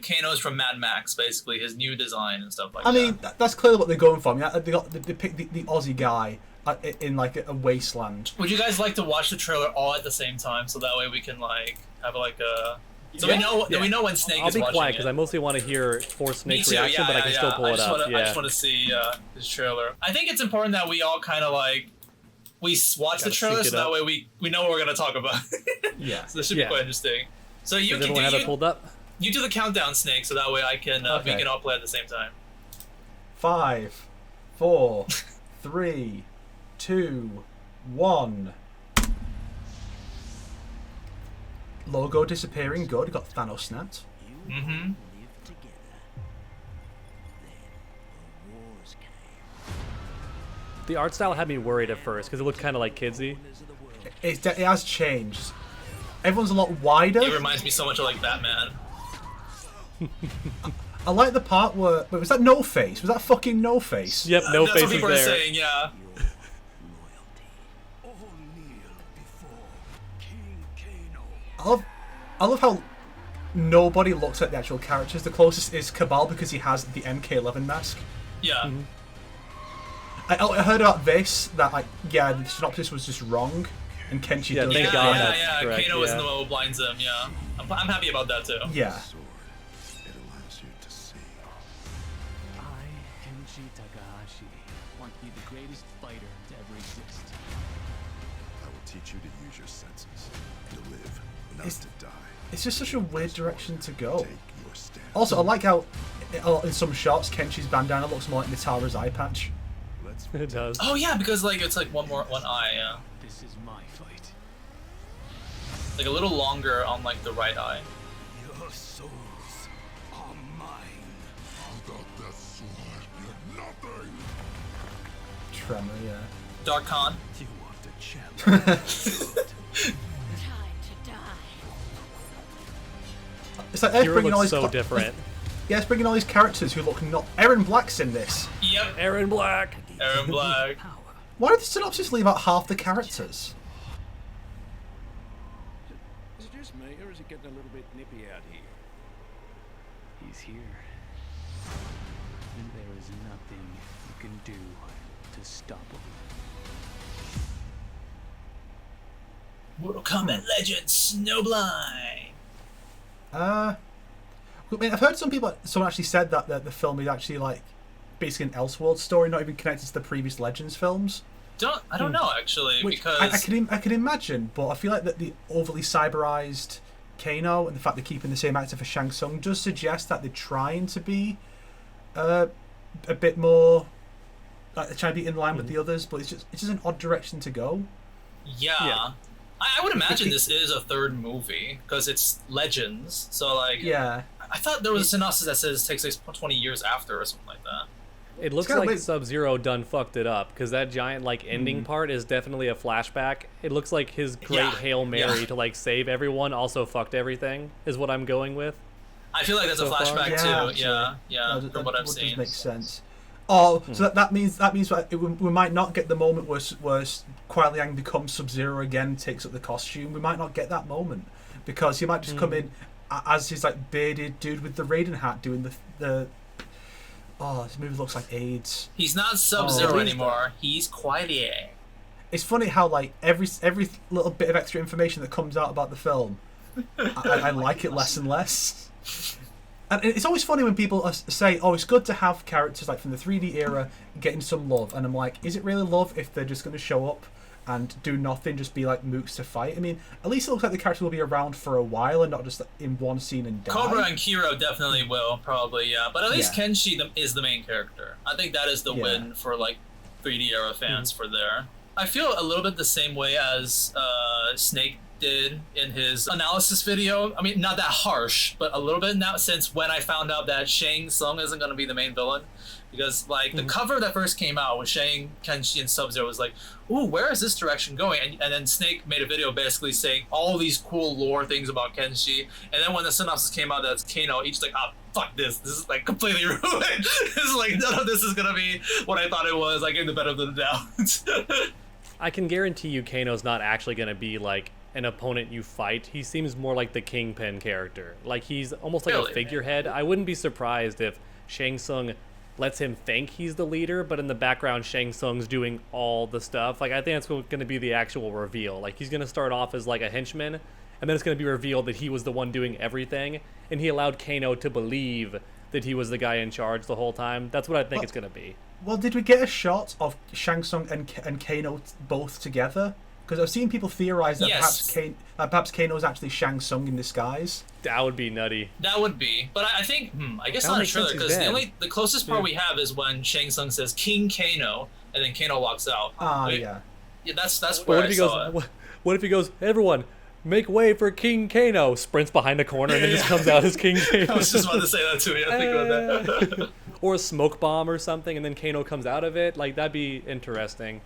Speaker 2: Kano's from Mad Max, basically his new design and stuff like that.
Speaker 1: I mean, that's clearly what they're going for. I mean, they picked the Aussie guy in like a wasteland.
Speaker 2: Would you guys like to watch the trailer all at the same time, so that way we can like have like a... So we know when Snake is watching it.
Speaker 3: I'll be quiet because I mostly want to hear Force Snake's reaction, but I can still pull it up.
Speaker 2: I just want to see this trailer. I think it's important that we all kind of like watch the trailer, so that way we know what we're gonna talk about.
Speaker 1: Yeah.
Speaker 2: So this should be quite interesting. So you
Speaker 3: Does everyone have it pulled up?
Speaker 2: You do the countdown, Snake, so that way I can we can all play at the same time.
Speaker 1: 5, 4, 3, 2, 1. Logo disappearing, good. Got Thanos snapped.
Speaker 2: Mm-hmm.
Speaker 3: The art style had me worried at first because it looked kind of like kidsy.
Speaker 1: It has changed. Everyone's a lot wider.
Speaker 2: It reminds me so much of like Batman.
Speaker 1: I like the part where... Wait, was that No Face? Was that fucking No Face?
Speaker 3: Yep, No
Speaker 2: That's
Speaker 3: Face
Speaker 2: what
Speaker 3: is
Speaker 2: people
Speaker 3: there.
Speaker 2: are saying, yeah.
Speaker 1: I love how nobody looks at the actual characters. The closest is Cabal because he has the MK11 mask.
Speaker 2: Yeah.
Speaker 3: Mm-hmm.
Speaker 1: I heard about this, that like, yeah, the synopsis was just wrong, and Kenshi does
Speaker 3: thank
Speaker 1: it.
Speaker 3: God.
Speaker 2: Yeah,
Speaker 3: that's correct,
Speaker 2: Kano was in
Speaker 3: yeah.
Speaker 2: the one who blinds him, yeah. I'm happy about that too.
Speaker 1: Yeah.
Speaker 4: It allows you to see.
Speaker 5: I, Kenshi Takahashi, want to be the greatest fighter to ever exist.
Speaker 4: I will teach you to use your senses, to live, not
Speaker 1: It's-
Speaker 4: to die.
Speaker 1: It's just such a weird direction to go.
Speaker 4: Take your stand.
Speaker 1: Also, I like how in some shots Kenshi's bandana looks more like Nitara's eye patch.
Speaker 4: Let's
Speaker 3: It does.
Speaker 2: Oh yeah, because like it's like one eye, yeah.
Speaker 5: This is my fight.
Speaker 2: Like a little longer on like the right eye.
Speaker 4: Your souls are mine. Without that sword, you're nothing.
Speaker 1: Tremor, yeah.
Speaker 2: Dark Khan.
Speaker 4: You want to challenge?
Speaker 6: Time to die.
Speaker 1: like let's
Speaker 3: Kira
Speaker 1: bring in all
Speaker 3: looks
Speaker 1: these
Speaker 3: so different.
Speaker 1: Yeah, let's bring in all these characters who look not. Aaron Black's in this.
Speaker 2: Yep.
Speaker 3: Aaron Black.
Speaker 2: Aaron Black.
Speaker 5: Power.
Speaker 1: Why did the synopsis leave out half the characters?
Speaker 6: Is it just me, or is it getting a little bit nippy out here?
Speaker 5: He's here. And there is nothing you can do to stop him.
Speaker 2: Mortal Kombat Legends Snow Blind.
Speaker 1: I mean, I've heard someone actually said that the film is actually like basically an Elseworld story, not even connected to the previous Legends films.
Speaker 2: I don't know actually,
Speaker 1: Which
Speaker 2: because
Speaker 1: I can imagine, but I feel like that the overly cyberized Kano and the fact they're keeping the same actor for Shang Tsung does suggest that they're trying to be a bit more like they're trying to be in line with the others, but it's just an odd direction to go.
Speaker 2: yeah. I would imagine this is a third movie because it's Legends. So like,
Speaker 1: Yeah.
Speaker 2: I thought there was a synopsis that says it takes place 20 years after or something like that.
Speaker 3: It looks
Speaker 1: kinda
Speaker 3: like
Speaker 1: weird.
Speaker 3: Sub-Zero done fucked it up because that giant like ending part is definitely a flashback. It looks like his great
Speaker 2: Yeah,
Speaker 3: Hail Mary
Speaker 2: yeah.
Speaker 3: to like save everyone also fucked everything is what I'm going with.
Speaker 2: I feel like that's
Speaker 3: So
Speaker 2: a
Speaker 3: far?
Speaker 2: flashback
Speaker 1: Yeah,
Speaker 2: too.
Speaker 1: actually.
Speaker 2: Yeah,
Speaker 1: That-
Speaker 2: from what I've
Speaker 1: does
Speaker 2: seen.
Speaker 1: make sense. Oh, so that means that we might not get the moment where Kuai Liang becomes Sub-Zero again, takes up the costume. We might not get that moment because he might just come in as his like bearded dude with the Raiden hat doing the. Oh, this movie looks like AIDS.
Speaker 2: He's not Sub-Zero
Speaker 1: Oh.
Speaker 2: anymore. He's Kuai Liang.
Speaker 1: It's funny how like every little bit of extra information that comes out about the film, I like it less and less. And it's always funny when people say, "Oh, it's good to have characters like from the 3D era getting some love," and I'm like, "Is it really love if they're just going to show up and do nothing, just be like mooks to fight?" I mean, at least it looks like the characters will be around for a while and not just in one scene and die.
Speaker 2: Cobra and Kiro definitely will, probably, yeah. But at least
Speaker 1: Yeah.
Speaker 2: Kenshi is the main character. I think that is the
Speaker 1: Yeah.
Speaker 2: win for like 3D era fans for there. I feel a little bit the same way as Snake did in his analysis video. I mean, not that harsh, but a little bit now since when I found out that Shang Tsung isn't going to be the main villain. Because, like, the cover that first came out with Shang, Kenshi, and Sub-Zero was like, ooh, where is this direction going? And then Snake made a video basically saying all these cool lore things about Kenshi. And then when the synopsis came out that's Kano, each like, fuck this. This is, like, completely ruined. This is like, none of this is going to be what I thought it was. I gave the benefit of the doubt.
Speaker 3: I can guarantee you Kano's not actually going to be like an opponent you fight. He seems more like the Kingpin character. Like he's almost like
Speaker 2: Really?
Speaker 3: a figurehead. I wouldn't be surprised if Shang Tsung lets him think he's the leader, but in the background Shang Tsung's doing all the stuff. Like I think that's going to be the actual reveal. Like he's going to start off as like a henchman, and then it's going to be revealed that he was the one doing everything, and he allowed Kano to believe that he was the guy in charge the whole time. That's what I think it's going to be.
Speaker 1: Well, did we get a shot of Shang Tsung and Kano both together? Because I've seen people theorize that
Speaker 2: Yes.
Speaker 1: perhaps Kano is actually Shang Tsung in disguise.
Speaker 3: That would be nutty.
Speaker 2: That would be, but I think I guess
Speaker 3: That
Speaker 2: not a
Speaker 3: makes sense,
Speaker 2: trailer
Speaker 3: he's
Speaker 2: because
Speaker 3: dead.
Speaker 2: the closest part we have is when Shang Tsung says King Kano, and then Kano walks out.
Speaker 1: Yeah.
Speaker 2: Yeah, that's
Speaker 3: But
Speaker 2: where
Speaker 3: what
Speaker 2: I
Speaker 3: if he
Speaker 2: saw
Speaker 3: goes?
Speaker 2: it.
Speaker 3: What if he goes? Everyone, make way for King Kano! Sprints behind a corner and then just comes out as King
Speaker 2: I
Speaker 3: Kano.
Speaker 2: was just about to say that too. Yeah, think about that.
Speaker 3: Or a smoke bomb or something, and then Kano comes out of it. Like that'd be interesting.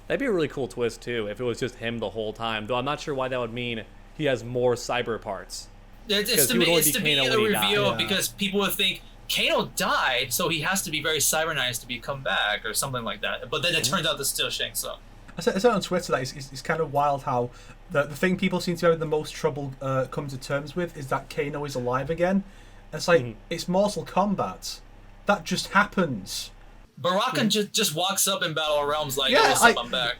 Speaker 3: That'd be a really cool twist too if it was just him the whole time. Though I'm not sure why that would mean he has more cyber parts.
Speaker 2: It's
Speaker 3: Because
Speaker 2: to
Speaker 3: he would
Speaker 2: be,
Speaker 3: only
Speaker 2: it's
Speaker 3: be
Speaker 2: to be
Speaker 3: Kano
Speaker 2: the
Speaker 3: when he died.
Speaker 2: reveal
Speaker 1: Yeah.
Speaker 2: because people would think Kano died, so he has to be very cybernized to be come back or something like that. But then it turns out it's still Shang Tsung.
Speaker 1: I said on Twitter that it's kind of wild how the thing people seem to have the most trouble come to terms with is that Kano is alive again. And it's like, it's Mortal Kombat. That just happens.
Speaker 2: Baraka just walks up in Battle of Realms like,
Speaker 1: Yeah,
Speaker 2: "Hey, what's up? I'm back."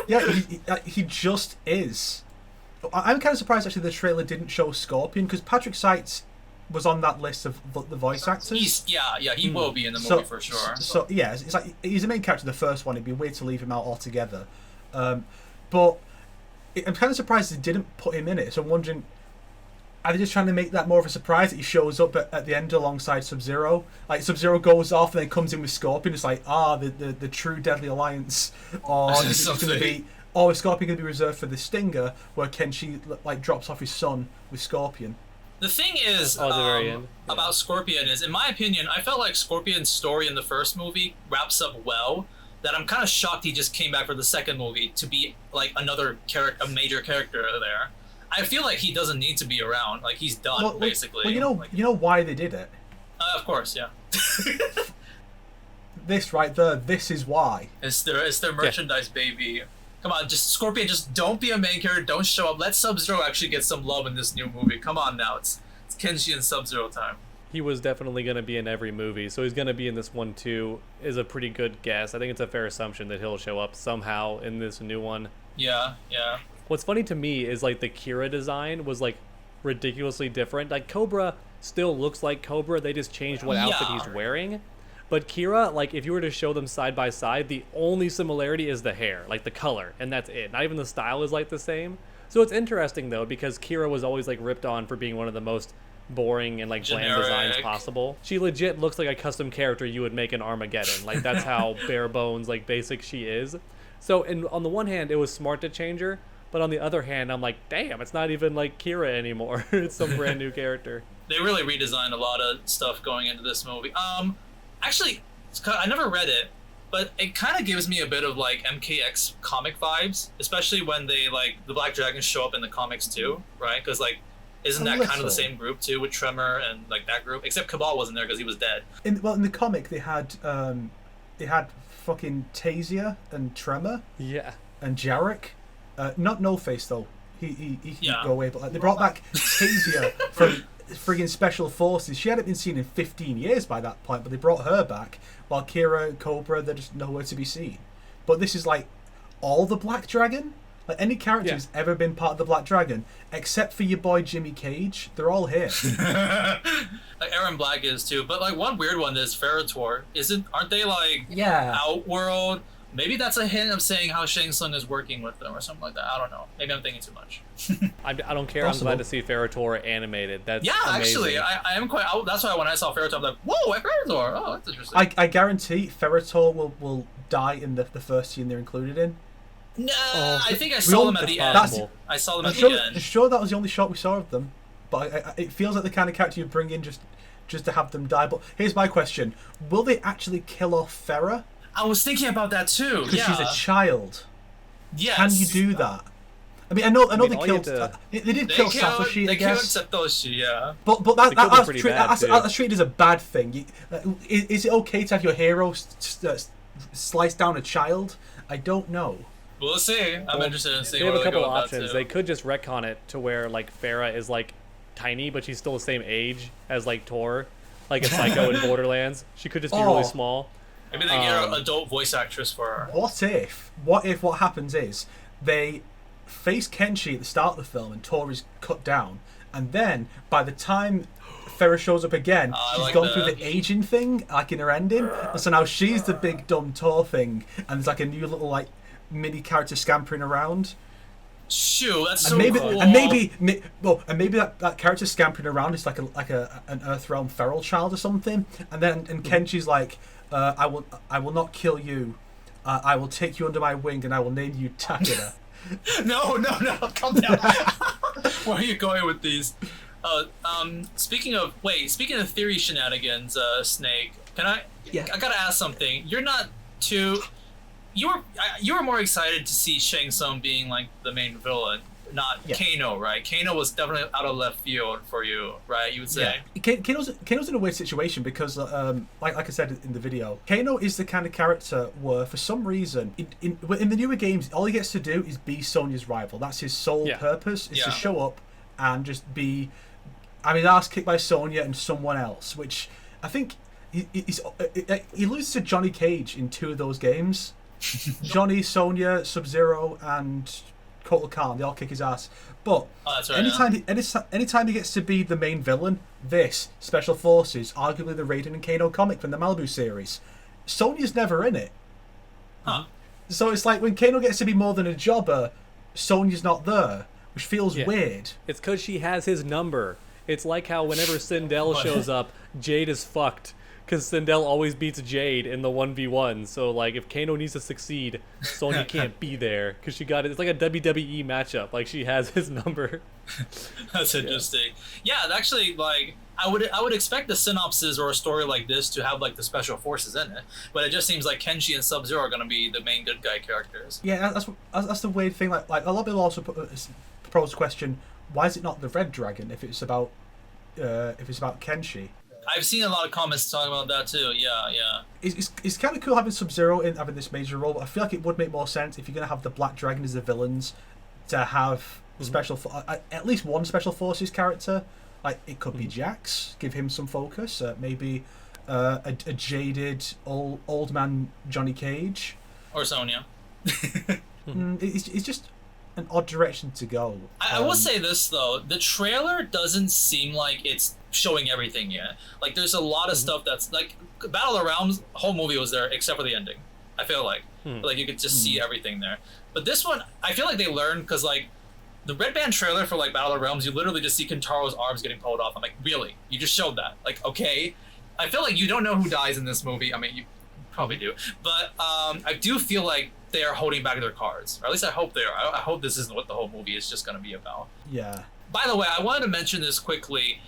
Speaker 1: Yeah, he just is. I'm kind of surprised actually the trailer didn't show Scorpion because Patrick Seitz was on that list of the voice actors.
Speaker 2: He will be in the movie for sure.
Speaker 1: So yeah, it's like he's the main character of the first one. It'd be weird to leave him out altogether. But I'm kind of surprised they didn't put him in it. So I'm wondering, are they just trying to make that more of a surprise that he shows up at the end alongside Sub-Zero? Like Sub-Zero goes off and then comes in with Scorpion. It's like the true deadly alliance, or is it going to be? Oh, is Scorpion going to be reserved for the Stinger, where Kenshi like drops off his son with Scorpion?
Speaker 2: The thing is
Speaker 3: Oh, at the very end. Yeah.
Speaker 2: about Scorpion is, in my opinion, I felt like Scorpion's story in the first movie wraps up well. That I'm kind of shocked he just came back for the second movie to be like another character, a major character there. I feel like he doesn't need to be around. Like he's done basically.
Speaker 1: Well, you know why they did it.
Speaker 2: Of course, yeah.
Speaker 1: This right there, this is why.
Speaker 2: It's their merchandise, baby. Come on, just Scorpion, just don't be a main character, don't show up. Let Sub-Zero actually get some love in this new movie. Come on now, it's Kenshi and Sub-Zero time.
Speaker 3: He was definitely going to be in every movie, so he's going to be in this one too, is a pretty good guess. I think it's a fair assumption that he'll show up somehow in this new one.
Speaker 2: Yeah.
Speaker 3: What's funny to me is like the Kira design was like ridiculously different. Like Cobra still looks like Cobra, they just changed what outfit he's wearing. But Kira, like if you were to show them side by side, the only similarity is the hair, like the color, and that's it. Not even the style is like the same. So it's interesting though, because Kira was always like ripped on for being one of the most boring and like bland designs possible. She legit looks like a custom character you would make in Armageddon. Like that's how bare bones, like basic she is. So on the one hand, it was smart to change her, but on the other hand, I'm like, damn, it's not even like Kira anymore. It's some brand new character.
Speaker 2: They really redesigned a lot of stuff going into this movie. Actually, I never read it, but it kind of gives me a bit of like MKX comic vibes, especially when they like the Black Dragons show up in the comics too, right? Because like, isn't that kind of the same group too with Tremor and like that group? Except Cabal wasn't there because he was dead.
Speaker 1: In the comic, they had fucking Tasia and Tremor.
Speaker 3: Yeah.
Speaker 1: And Jarek. Not No Face though. He can go away, but like, they brought back Tasia from friggin' Special Forces. She hadn't been seen in 15 years by that point, but they brought her back, while Kira and Cobra, they're just nowhere to be seen. But this is like all the Black Dragon? Like any character who's ever been part of the Black Dragon, except for your boy Jimmy Cage, they're all here.
Speaker 2: Like Aaron Black is too, but like one weird one is Ferritor. Aren't they like Outworld? Maybe that's a hint of saying how Shang Tsung is working with them or something like that. I don't know. Maybe I'm thinking too much.
Speaker 3: I don't care. Possible. I'm glad to see Ferritor animated. That's amazing.
Speaker 2: Actually, I am quite. that's why when I saw Ferritor, I'm like, whoa, Ferritor! Oh, that's interesting.
Speaker 1: I guarantee Ferritor will die in the first scene they're included in.
Speaker 2: No, I think I saw them at the end. I saw them at the end.
Speaker 1: I'm sure that was the only shot we saw of them, but it feels like the kind of character you bring in just to have them die. But here's my question: will they actually kill off Farah?
Speaker 2: I was thinking about that too.
Speaker 1: Because she's a child.
Speaker 2: Yes.
Speaker 1: Can you do that? I mean, I know they killed. They did kill Satoshi.
Speaker 2: They
Speaker 1: I guess.
Speaker 2: killed Satoshi, yeah.
Speaker 1: But that's treated as a bad thing. Is it okay to have your hero slice down a child? I don't know.
Speaker 2: We'll see. I'm interested in seeing.
Speaker 3: They have
Speaker 2: where
Speaker 3: a couple
Speaker 2: go
Speaker 3: of options.
Speaker 2: With that
Speaker 3: They could just retcon it to where like Farah is like tiny, but she's still the same age as like Thor, like a Psycho in Borderlands. She could just be really small.
Speaker 2: Maybe they get an adult voice actress for her.
Speaker 1: What if what happens is they face Kenshi at the start of the film and Thor is cut down, and then by the time Farah shows up again, she's gone through the aging thing, like in her ending, and so now she's the big dumb Thor thing, and there's like a new little like mini character scampering around.
Speaker 2: Shoo, that's so
Speaker 1: cool. And maybe that character scampering around is like an Earthrealm feral child or something, and Kenshi's like, I will not kill you. I will take you under my wing and I will name you Takeda.
Speaker 2: No, calm down. Where are you going with these? Speaking of theory shenanigans, Snake, I gotta ask something. You're not too. You were more excited to see Shang Tsung being like the main villain, not Kano, right? Kano was definitely out of left field for you, right? You would say.
Speaker 1: Yeah. Kano's in a weird situation because, like I said in the video, Kano is the kind of character where, for some reason, in the newer games, all he gets to do is be Sonya's rival. That's his sole purpose, is to show up and just be, ass kicked by Sonya and someone else, which I think he loses to Johnny Cage in 2 of those games. Johnny, Sonya, Sub-Zero, and Kotal Khan, they all kick his ass. But anytime he gets to be the main villain, this Special Forces, arguably the Raiden and Kano comic from the Malibu series, Sonya's never in it. So it's like when Kano gets to be more than a jobber, Sonya's not there, which feels weird.
Speaker 3: It's because she has his number. It's like how whenever Sindel shows up, Jade is fucked. Because Sindel always beats Jade in the 1v1. So, like, if Kano needs to succeed, Sonya can't be there. Because she got it. It's like a WWE matchup. Like, she has his number.
Speaker 2: That's interesting. Yeah, actually, like, I would expect the synopsis or a story like this to have, like, the Special Forces in it. But it just seems like Kenshi and Sub-Zero are going to be the main good guy characters.
Speaker 1: Yeah, that's the weird thing. Like a lot of people also propose the question, why is it not the red dragon if it's about Kenshi?
Speaker 2: I've seen a lot of comments talking about that too. Yeah.
Speaker 1: It's kind of cool having Sub-Zero in having this major role, but I feel like it would make more sense if you're going to have the Black Dragon as the villains to have at least one Special Forces character. Like, it could be Jax, give him some focus. Maybe a jaded old man Johnny Cage.
Speaker 2: Or Sonya.
Speaker 1: It's just an odd direction to go.
Speaker 2: I will say this though, the trailer doesn't seem like it's showing everything yet. Like, there's a lot of stuff that's like Battle of the Realms. Whole movie was there except for the ending. I feel like you could just see everything there. But this one, I feel like they learned, because like the Red Band trailer for like Battle of the Realms, you literally just see Kentaro's arms getting pulled off. I'm like, really? You just showed that? Like, okay. I feel like you don't know who dies in this movie. I mean, you probably do, but I do feel like they are holding back their cards, or at least I hope they are. I hope this isn't what the whole movie is just going to be about.
Speaker 1: Yeah.
Speaker 2: By the way, I wanted to mention this quickly.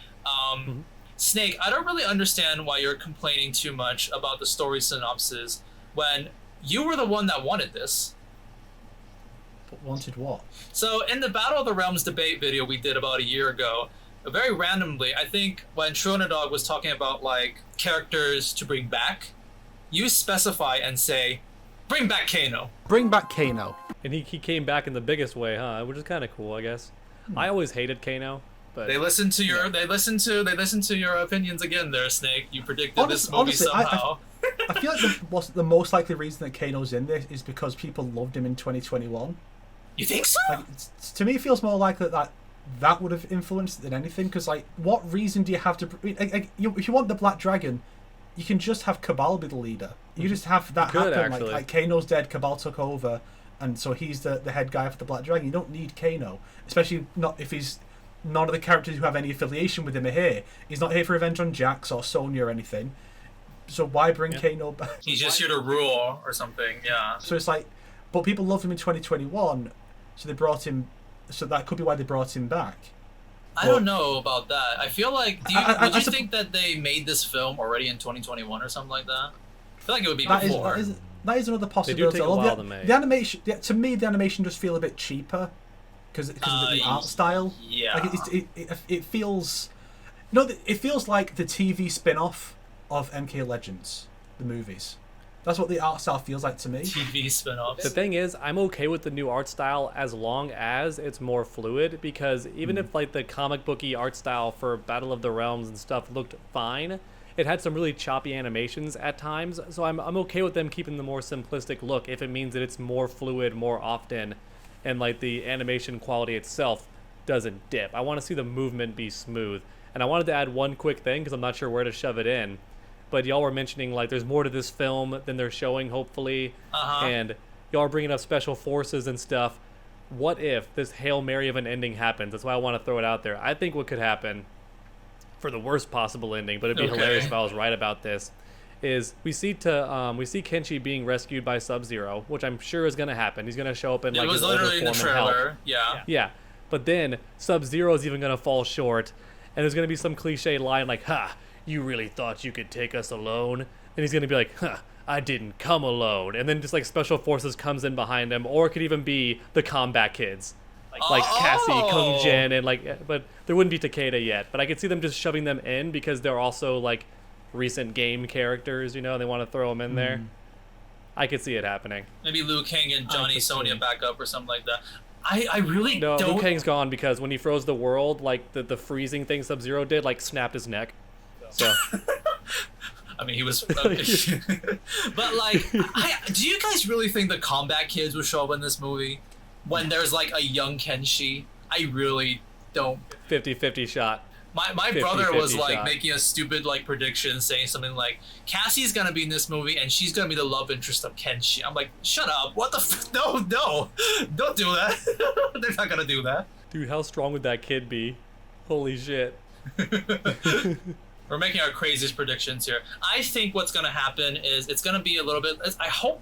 Speaker 2: Snake, I don't really understand why you're complaining too much about the story synopsis when you were the one that wanted this.
Speaker 1: But wanted what?
Speaker 2: So in the Battle of the Realms debate video we did about a year ago, very randomly, I think when Dawg was talking about like characters to bring back, you specify and say, bring back Kano.
Speaker 1: Bring back Kano.
Speaker 3: And he came back in the biggest way, huh? Which is kind of cool, I guess. I always hated Kano, but
Speaker 2: they listened to your they listened to your opinions again there, Snake. You predicted this movie
Speaker 1: honestly,
Speaker 2: somehow.
Speaker 1: I feel like the most likely reason that Kano's in this is because people loved him in 2021.
Speaker 2: You think so?
Speaker 1: Like, to me, it feels more likely that would have influenced it than anything. Because like, what reason do you have to? If you want the Black Dragon, you can just have Cabal be the leader. You just have that happen.
Speaker 3: Actually.
Speaker 1: Like Kano's dead, Cabal took over, and so he's the head guy for the Black Dragon. You don't need Kano, especially not if he's none of the characters who have any affiliation with him are here. He's not here for revenge on Jax or Sonya or anything. So why bring Kano back?
Speaker 2: He's just here to rule or something. Yeah.
Speaker 1: So it's like, but people loved him in 2021, so they brought him. So that could be why they brought him back.
Speaker 2: I don't know about that. I feel like, would you think that they made this film already in 2021 or something like that? I feel like it would be before.
Speaker 1: That is another possibility.
Speaker 3: They do take a while to make.
Speaker 1: The animation, to me, the animation just feel a bit cheaper because of the art style.
Speaker 2: Yeah.
Speaker 1: Like it feels, it feels like the TV spin-off of MK Legends, the movies. That's what the art style feels like to me.
Speaker 2: TV spin-offs.
Speaker 3: The thing is, I'm okay with the new art style as long as it's more fluid, because even if like the comic booky art style for Battle of the Realms and stuff looked fine, it had some really choppy animations at times, so I'm okay with them keeping the more simplistic look if it means that it's more fluid more often and like the animation quality itself doesn't dip. I want to see the movement be smooth. And I wanted to add one quick thing because I'm not sure where to shove it in. But y'all were mentioning like there's more to this film than they're showing, hopefully. And y'all are bringing up special forces and stuff. What if this Hail Mary of an ending happens? That's why I want to throw it out there. I think what could happen, for the worst possible ending, but it'd be hilarious if I was right about this, is we see Kenshi being rescued by Sub-Zero, which I'm sure is going to happen. He's going to show up in like his older form and help. Yeah. But then Sub-Zero is even going to fall short, and there's going to be some cliche line like, "Ha, you really thought you could take us alone?" And he's going to be like, "Huh, I didn't come alone." And then just like Special Forces comes in behind him, or it could even be the Combat Kids. Like Cassie, Kung Jin, and like, but there wouldn't be Takeda yet. But I could see them just shoving them in because they're also like recent game characters, and they want to throw them in there. I could see it happening.
Speaker 2: Maybe Liu Kang and Johnny Sonya back up or something like that. I really
Speaker 3: don't.
Speaker 2: Liu
Speaker 3: Kang's gone because when he froze the world, like the freezing thing Sub-Zero did, like snapped his neck. So.
Speaker 2: I mean, he was. But like, do you guys really think the Combat Kids will show up in this movie? When there's like a young Kenshi, I really don't.
Speaker 3: 50-50 shot.
Speaker 2: My brother was like making a stupid like prediction, saying something like Cassie's gonna be in this movie and she's gonna be the love interest of Kenshi. I'm like, shut up! What the? No, don't do that. They're not gonna do that.
Speaker 3: Dude, how strong would that kid be? Holy shit.
Speaker 2: We're making our craziest predictions here. I think what's gonna happen is it's gonna be a little bit. I hope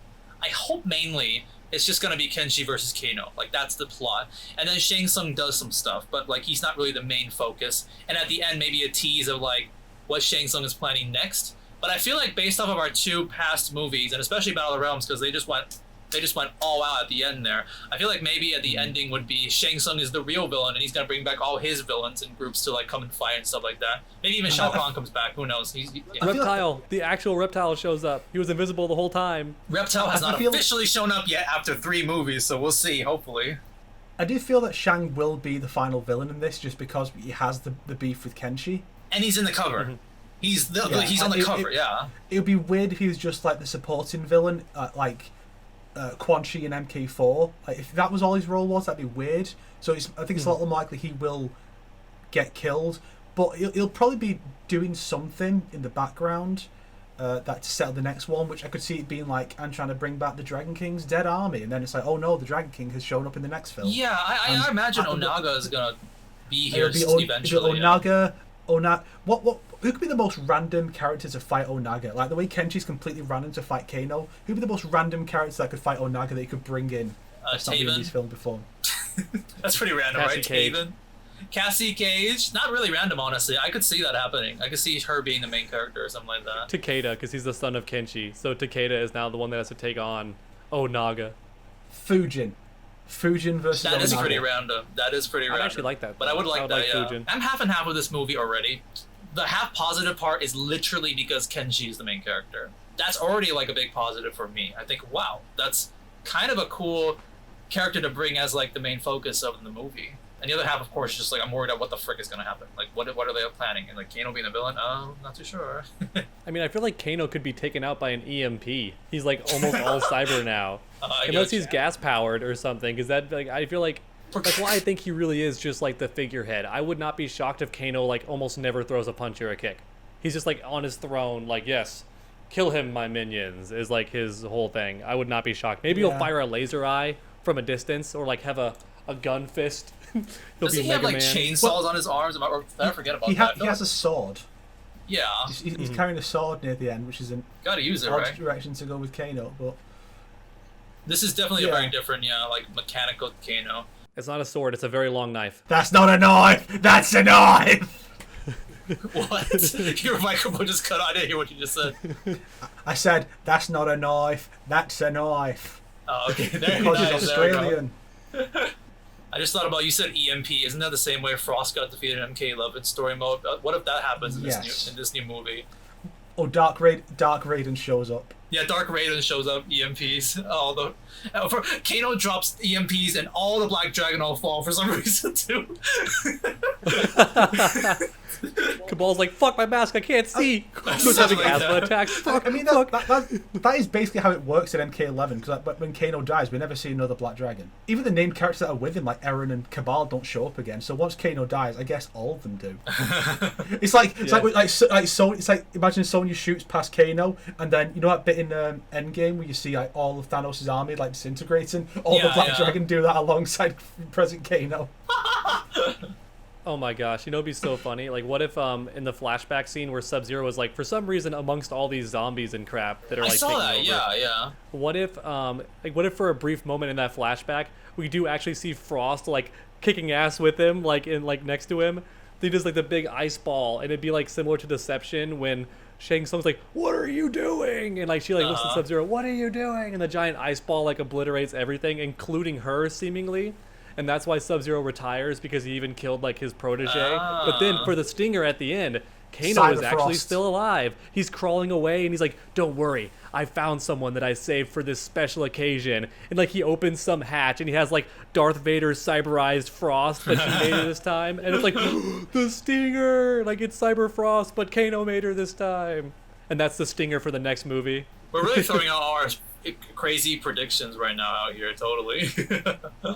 Speaker 2: mainly. It's just gonna be Kenshi versus Kano. Like, that's the plot. And then Shang Tsung does some stuff, but like he's not really the main focus. And at the end, maybe a tease of like what Shang Tsung is planning next. But I feel like based off of our two past movies, and especially Battle of the Realms, because they just went They just went all out at the end there. I feel like maybe at the ending would be Shang Tsung is the real villain, and he's gonna bring back all his villains and groups to like come and fight and stuff like that. Maybe even Shao Kahn comes back. Who knows?
Speaker 3: Reptile, the actual reptile shows up. He was invisible the whole time.
Speaker 2: Reptile has not officially shown up yet after 3 movies, so we'll see. Hopefully.
Speaker 1: I do feel that Shang will be the final villain in this, just because he has the beef with Kenshi.
Speaker 2: And he's in the cover. He's on the cover. It would be weird if he was just like the supporting villain, like Quan Chi in MK4. Like if that was all his role was, that'd be weird. So I think it's a lot unlikely he will get killed, but he'll probably be doing something in the background that to settle the next one. Which I could see it being like, I'm trying to bring back the Dragon King's dead army, and then it's like, oh no, the Dragon King has shown up in the next film. Yeah, I imagine Onaga is gonna be here eventually.
Speaker 1: Onaga. Who could be the most random character to fight Onaga? Like the way Kenshi's completely random to fight Kano. Who'd be the most random character that could fight Onaga that you could bring in? That's not been in these films before.
Speaker 2: That's pretty random,
Speaker 3: Cassie
Speaker 2: right?
Speaker 3: Cage.
Speaker 2: Taven. Cassie Cage. Not really random, honestly. I could see that happening. I could see her being the main character or something like that.
Speaker 3: Takeda, because he's the son of Kenshi. So Takeda is now the one that has to take on Onaga.
Speaker 1: Fujin versus
Speaker 2: That is
Speaker 1: Onaga.
Speaker 2: pretty random. That is pretty random.
Speaker 3: I actually like that.
Speaker 2: But I would like that, yeah.
Speaker 3: Fujin.
Speaker 2: I'm half and half with this movie already. The half positive part is literally because Kenshi is the main character. That's already like a big positive for me. I think, wow, that's kind of a cool character to bring as like the main focus of the movie. And the other half, of course, just like I'm worried about what the frick is gonna happen. Like, what are they planning? And like Kano being the villain? Oh, not too sure.
Speaker 3: I mean, I feel like Kano could be taken out by an EMP. He's like almost all cyber now, unless he's gas powered or something. Because that, like, I feel like that's why I think he really is just like the figurehead. I would not be shocked if Kano like almost never throws a punch or a kick. He's just like on his throne, like, yes, kill him, my minions, is like his whole thing. I would not be shocked. Maybe he'll fire a laser eye from a distance, or like have a gun fist.
Speaker 2: Doesn't he have like chainsaws on his arms? I forget about that.
Speaker 1: He has a sword.
Speaker 2: Yeah.
Speaker 1: He's carrying a sword near the end, which is an
Speaker 2: gotta use it,
Speaker 1: odd
Speaker 2: right?
Speaker 1: direction to go with Kano. But
Speaker 2: this is definitely a very different, like mechanical Kano.
Speaker 3: It's not a sword. It's a very long knife.
Speaker 1: That's not a knife. That's a knife.
Speaker 2: What? Your microphone just cut out. I didn't hear what you just said.
Speaker 1: I said that's not a knife. That's a knife.
Speaker 2: Oh, okay. There,
Speaker 1: Because
Speaker 2: nice.
Speaker 1: it's
Speaker 2: There we go.
Speaker 1: Australian.
Speaker 2: I just thought about, you said EMP. Isn't that the same way Frost got defeated in MK11 story mode? What if that happens in this new movie?
Speaker 1: Oh, Dark Raiden shows up.
Speaker 2: Yeah, Dark Raiden shows up, EMPs. Kano drops EMPs and all the Black Dragon all fall for some reason too.
Speaker 3: Cabal's like, fuck my mask, I can't see. Who's
Speaker 2: Something
Speaker 3: having
Speaker 2: like
Speaker 3: asthma
Speaker 2: that.
Speaker 3: attacks? Fuck,
Speaker 1: I mean, that is basically how it works in MK11, because when Kano dies, we never see another Black Dragon. Even the named characters that are with him, like Eren and Cabal, don't show up again. So once Kano dies, I guess all of them do. It's like imagine Sonya shoots past Kano, and then you know that bit in Endgame where you see like all of Thanos' army like disintegrating. All the Black Dragon do that alongside present Kano.
Speaker 3: Oh my gosh, you know, it'd be so funny. Like, what if in the flashback scene where Sub-Zero was like, for some reason, amongst all these zombies and crap that are like taking over.
Speaker 2: Yeah.
Speaker 3: What if for a brief moment in that flashback, we do actually see Frost like kicking ass with him, like next to him. They just like the big ice ball, and it'd be like similar to Deception when Shang Tsung's like, "What are you doing?" And like she like looks at Sub-Zero, "What are you doing?" And the giant ice ball like obliterates everything, including her seemingly. And that's why Sub-Zero retires, because he even killed like his protege. But then for the stinger at the end, Kano is actually still alive. He's crawling away and he's like, "Don't worry, I found someone that I saved for this special occasion." And like he opens some hatch and he has like Darth Vader's cyberized Frost that she made her this time. And it's like, the stinger! Like it's Cyber Frost, but Kano made her this time. And that's the stinger for the next movie.
Speaker 2: We're really throwing out our crazy predictions right now out here, totally.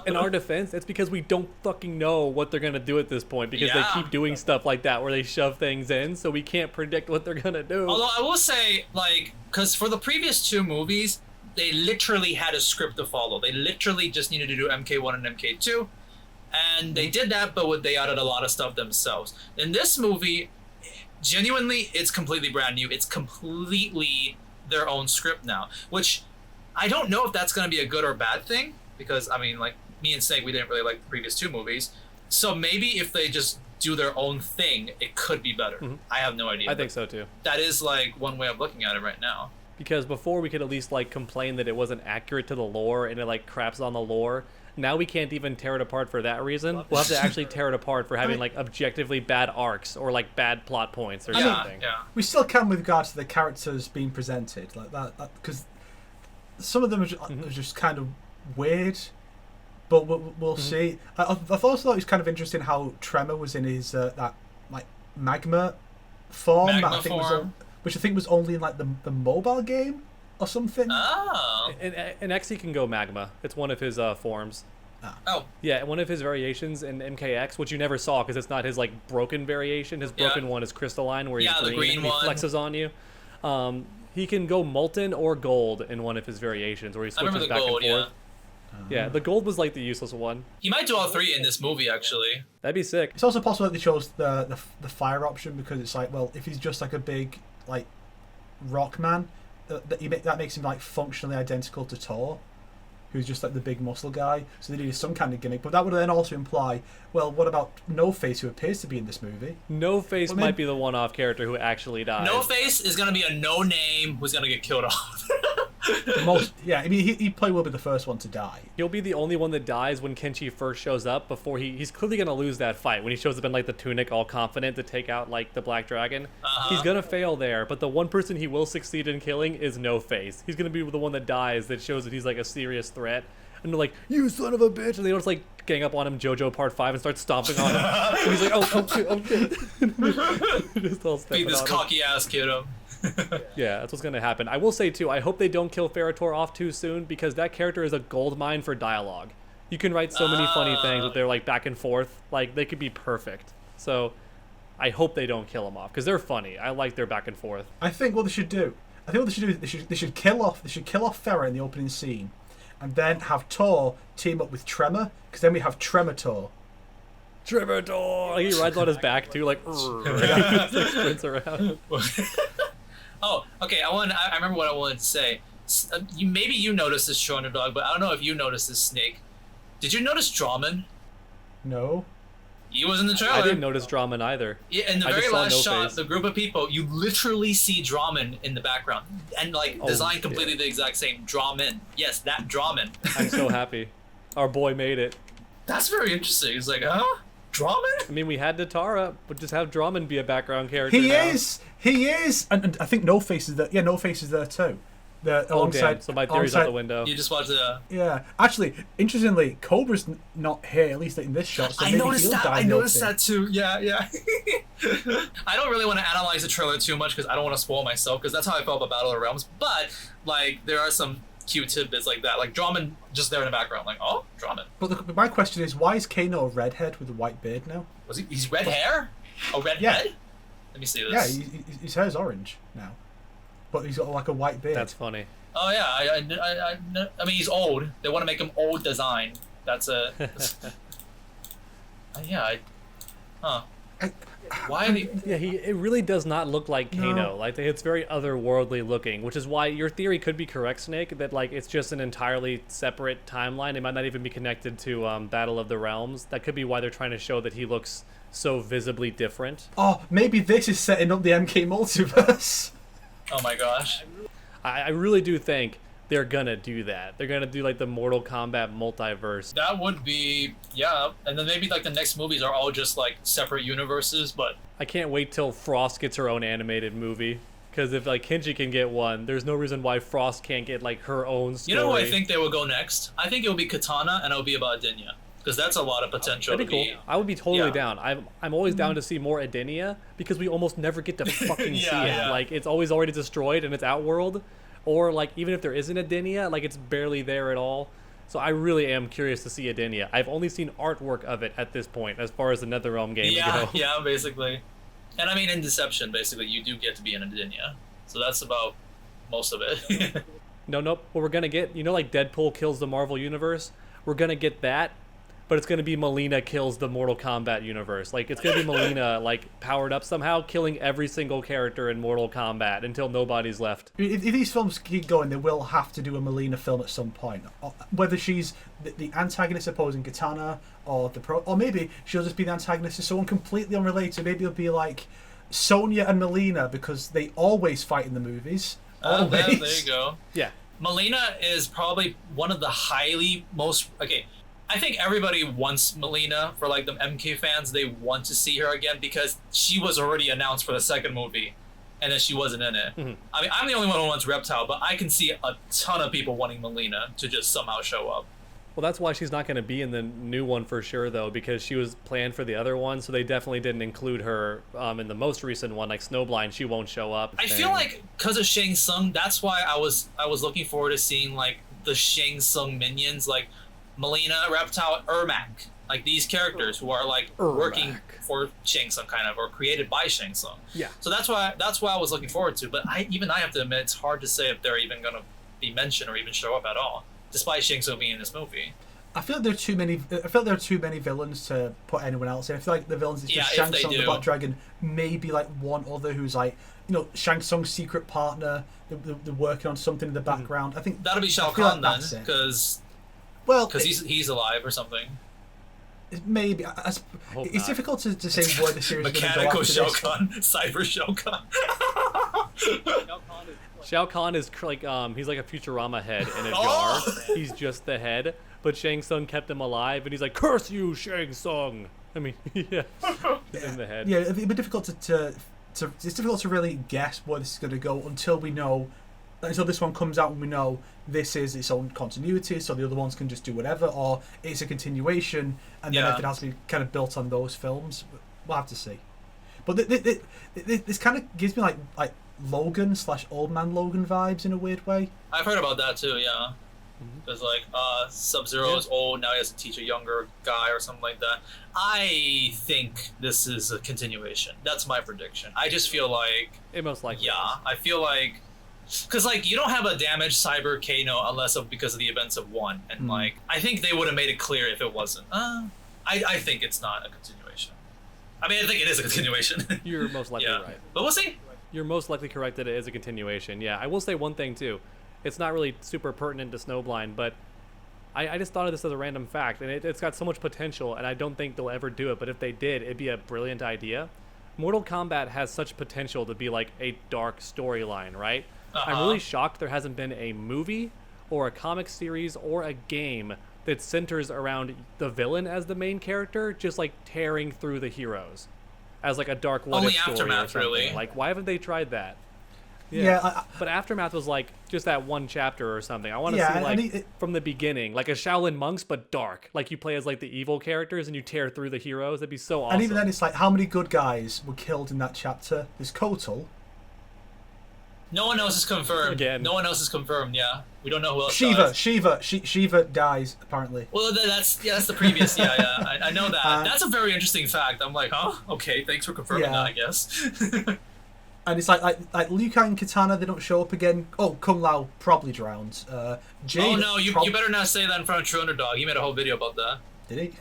Speaker 3: In our defense, it's because we don't fucking know what they're gonna do at this point, because they keep doing stuff like that where they shove things in, so we can't predict what they're gonna do.
Speaker 2: Although I will say, like, because for the previous 2 movies, they literally had a script to follow. They literally just needed to do MK1 and MK2, and they did that, but they added a lot of stuff themselves. In this movie, genuinely, it's completely brand new. It's completely their own script now, which I don't know if that's going to be a good or bad thing, because, I mean, like, me and Snake, we didn't really like the previous 2 movies. So maybe if they just do their own thing, it could be better. I have no idea.
Speaker 3: I think so, too.
Speaker 2: That is, like, one way of looking at it right now.
Speaker 3: because before we could at least like complain that it wasn't accurate to the lore and it like craps on the lore. Now we can't even tear it apart for that reason. We'll have to actually tear it apart for having like objectively bad arcs or like bad plot points or something.
Speaker 2: Yeah.
Speaker 1: We still can with regards to the characters being presented like that, because some of them are just kind of weird. But we'll see. I've also thought it was kind of interesting how Tremor was in his that like magma form, which I think was only in like the mobile game or something.
Speaker 2: Oh.
Speaker 3: And Xe can go magma. It's one of his forms.
Speaker 2: Oh.
Speaker 3: Yeah, one of his variations in MKX, which you never saw because it's not his like broken variation. His broken one is crystalline, where he's green and he flexes on you. He can go molten or gold in one of his variations, where he switches back and forth. Yeah, the gold was like the useless one.
Speaker 2: He might do all three in this movie, actually.
Speaker 3: That'd be sick.
Speaker 1: It's also possible that they chose the fire option because it's like, well, if he's just like a big like rock man, that makes him like functionally identical to Thor, who's just like the big muscle guy. So they needed some kind of gimmick, but that would then also imply, well, what about No Face, who appears to be in this movie?
Speaker 3: No Face might be the one-off character who actually dies.
Speaker 2: No Face is gonna be a no name who's gonna get killed off.
Speaker 1: I mean, he probably will be the first one to die.
Speaker 3: He'll be the only one that dies when Kenshi first shows up. Before he's clearly gonna lose that fight when he shows up in like the tunic, all confident to take out like the Black Dragon. He's gonna fail there, but the one person he will succeed in killing is No Face. He's gonna be the one that dies that shows that he's like a serious threat. And they're like, "You son of a bitch!" And they just like gang up on him, JoJo Part 5, and start stomping on him. And he's like, "Oh shit!" Just all
Speaker 2: beat this
Speaker 3: on
Speaker 2: cocky ass kid up.
Speaker 3: Yeah, that's what's gonna happen. I will say too, I hope they don't kill Ferritor off too soon, because that character is a gold mine for dialogue. You can write so many funny things with their like back and forth, like they could be perfect. So I hope they don't kill him off because they're funny. I like their back and forth.
Speaker 1: I think what they should do is they should kill off Ferra in the opening scene, and then have Thor team up with Tremor, because then we have Tremator.
Speaker 3: Tremator! He rides on his back too, like, like sprints around.
Speaker 2: Oh, okay. I remember what I wanted to say. Maybe you noticed this, Shonen Dog, but I don't know if you noticed this, Snake. Did you notice Drawman?
Speaker 1: No.
Speaker 2: He was in the trailer.
Speaker 3: I didn't notice Drawman either.
Speaker 2: Yeah, in the very last shot, the group of people, you literally see Drawman in the background, and like designed completely the exact same. Drawman, yes, that Drawman.
Speaker 3: I'm so happy. Our boy made it.
Speaker 2: That's very interesting. He's like, huh? Drawman?
Speaker 3: I mean, we had Natara, but just have Drawman be a background character.
Speaker 1: He is, and I think No Face is there. Yeah, No Face is there too.
Speaker 3: Damn. So my theory's out the window.
Speaker 2: You just watched the.
Speaker 1: Yeah, actually, interestingly, Cobra's not here, at least in this shot. So
Speaker 2: I noticed that. I noticed that too. Yeah. I don't really want to analyze the trailer too much because I don't want to spoil myself, because that's how I felt about Battle of the Realms. But like, there are some cute tidbits like that, like Drawman just there in the background, like, oh, Drawman.
Speaker 1: But my question is, why is Kano a redhead with a white beard now?
Speaker 2: Was he's red hair? Oh, red head? Let me see this.
Speaker 1: Yeah, his hair's orange now, but he's got like a white beard.
Speaker 3: That's funny.
Speaker 2: Oh yeah, I mean, he's old. They want to make him old design. That's a. Why?
Speaker 3: Yeah, it really does not look like Kano.
Speaker 1: No.
Speaker 3: Like, it's very otherworldly looking, which is why your theory could be correct, Snake. That like it's just an entirely separate timeline. It might not even be connected to Battle of the Realms. That could be why they're trying to show that he looks so visibly different.
Speaker 1: Oh, maybe this is setting up the MK multiverse.
Speaker 2: Oh my gosh.
Speaker 3: I really do think they're gonna do that. They're gonna do like the Mortal Kombat multiverse.
Speaker 2: That would be, yeah. And then maybe like the next movies are all just like separate universes, but.
Speaker 3: I can't wait till Frost gets her own animated movie. Because if like Kenji can get one, there's no reason why Frost can't get like her own story.
Speaker 2: You know who I think they will go next? I think it will be Katana, and it'll be about Adenia. Because that's a lot of potential.
Speaker 3: That'd be cool. I would be totally down. I'm always down to see more Adenia, because we almost never get to fucking see it. Like, it's always already destroyed and it's Outworld. Or like, even if there isn't Adenia, like it's barely there at all. So I really am curious to see Adenia. I've only seen artwork of it at this point, as far as the NetherRealm game go.
Speaker 2: Yeah, basically. And I mean, in Deception, basically, you do get to be in Adenia. So that's about most of it.
Speaker 3: Nope. What we're gonna get, like Deadpool kills the Marvel Universe? We're gonna get that, but it's gonna be Melina kills the Mortal Kombat universe. Like, it's gonna be Melina, like, powered up somehow, killing every single character in Mortal Kombat until nobody's left.
Speaker 1: If these films keep going, they will have to do a Melina film at some point. Whether she's the antagonist opposing Katana, or maybe she'll just be the antagonist to someone completely unrelated. Maybe it'll be like Sonya and Melina, because they always fight in the movies.
Speaker 2: There
Speaker 1: Always.
Speaker 2: you go.
Speaker 3: Yeah.
Speaker 2: Melina is probably one of the I think everybody wants Melina. For like the MK fans, they want to see her again because she was already announced for the second movie, and then she wasn't in it.
Speaker 3: Mm-hmm.
Speaker 2: I mean, I'm the only one who wants Reptile, but I can see a ton of people wanting Melina to just somehow show up.
Speaker 3: Well, that's why she's not going to be in the new one for sure, though, because she was planned for the other one, so they definitely didn't include her in the most recent one, like Snow Blind. She won't show up.
Speaker 2: I feel like because of Shang Tsung, that's why I was looking forward to seeing like the Shang Tsung minions, like Melina, Reptile, Ermac, like these characters who are like working for Shang Tsung kind of, or created by Shang Tsung.
Speaker 3: Yeah.
Speaker 2: So that's why I was looking forward to. But I have to admit, it's hard to say if they're even gonna be mentioned or even show up at all, despite Shang Tsung being in this movie.
Speaker 1: I feel like there are too many. I feel like there are too many villains to put anyone else in. I feel like the villains, it's just Shang Tsung, the Black Dragon, maybe like one other who's like, you know, Shang Tsung's secret partner. They're working on something in the background. I think
Speaker 2: that'll be Shao Kahn then, because he's alive or something.
Speaker 1: Maybe it's difficult to say where the series is going to go
Speaker 2: Mechanical
Speaker 1: after
Speaker 2: Shao
Speaker 1: this.
Speaker 2: Kahn, Cyber Shao Kahn.
Speaker 3: Shao Kahn is like he's like a Futurama head in a jar.
Speaker 2: Oh!
Speaker 3: He's just the head, but Shang Tsung kept him alive, and he's like, "Curse you, Shang Tsung!" I mean, yeah, in the head.
Speaker 1: Yeah, it'd be difficult to it's difficult to really guess where this is going to go until this one comes out and we know this is its own continuity, so the other ones can just do whatever, or it's a continuation, and then everything has to be kind of built on those films. We'll have to see. But this kind of gives me like Logan / Old Man Logan vibes in a weird way.
Speaker 2: I've heard about that too, yeah. There's like Sub-Zero is old, now he has to teach a younger guy or something like that. I think this is a continuation. That's my prediction. I just feel like
Speaker 3: It most likely.
Speaker 2: yeah, I feel like because like you don't have a damaged Cyber Kano unless because of the events of 1, and like I think they would have made it clear if it wasn't. I think it's not a continuation. I mean, I think it is a continuation.
Speaker 3: You're most likely right.
Speaker 2: But we'll see.
Speaker 3: You're most likely correct that it is a continuation. Yeah, I will say one thing too. It's not really super pertinent to Snow Blind, but I just thought of this as a random fact, and it's got so much potential, and I don't think they'll ever do it, but if they did, it'd be a brilliant idea. Mortal Kombat has such potential to be like a dark storyline, right? I'm really shocked there hasn't been a movie or a comic series or a game that centers around the villain as the main character, just like tearing through the heroes as like a dark what
Speaker 2: Only
Speaker 3: if story
Speaker 2: Aftermath,
Speaker 3: or something.
Speaker 2: really.
Speaker 3: Like, why haven't they tried that? But Aftermath was like just that one chapter or something. I want to see like from the beginning, like a Shaolin Monks, but dark. Like you play as like the evil characters and you tear through the heroes. That'd be so awesome.
Speaker 1: And even then, it's like how many good guys were killed in that chapter? There's Kotal.
Speaker 2: No one else is confirmed.
Speaker 3: Again.
Speaker 2: No one else is confirmed. Yeah, we don't know who else.
Speaker 1: Shiva dies apparently.
Speaker 2: Well, that's the previous. I know that. That's a very interesting fact. I'm like, huh? Okay, thanks for confirming that. I guess.
Speaker 1: And it's like Liu Kang and Katana, they don't show up again. Oh, Kung Lao probably drowns. Jade.
Speaker 2: Oh no, you better not say that in front of True Underdog. He made a whole video about that.
Speaker 1: Did he?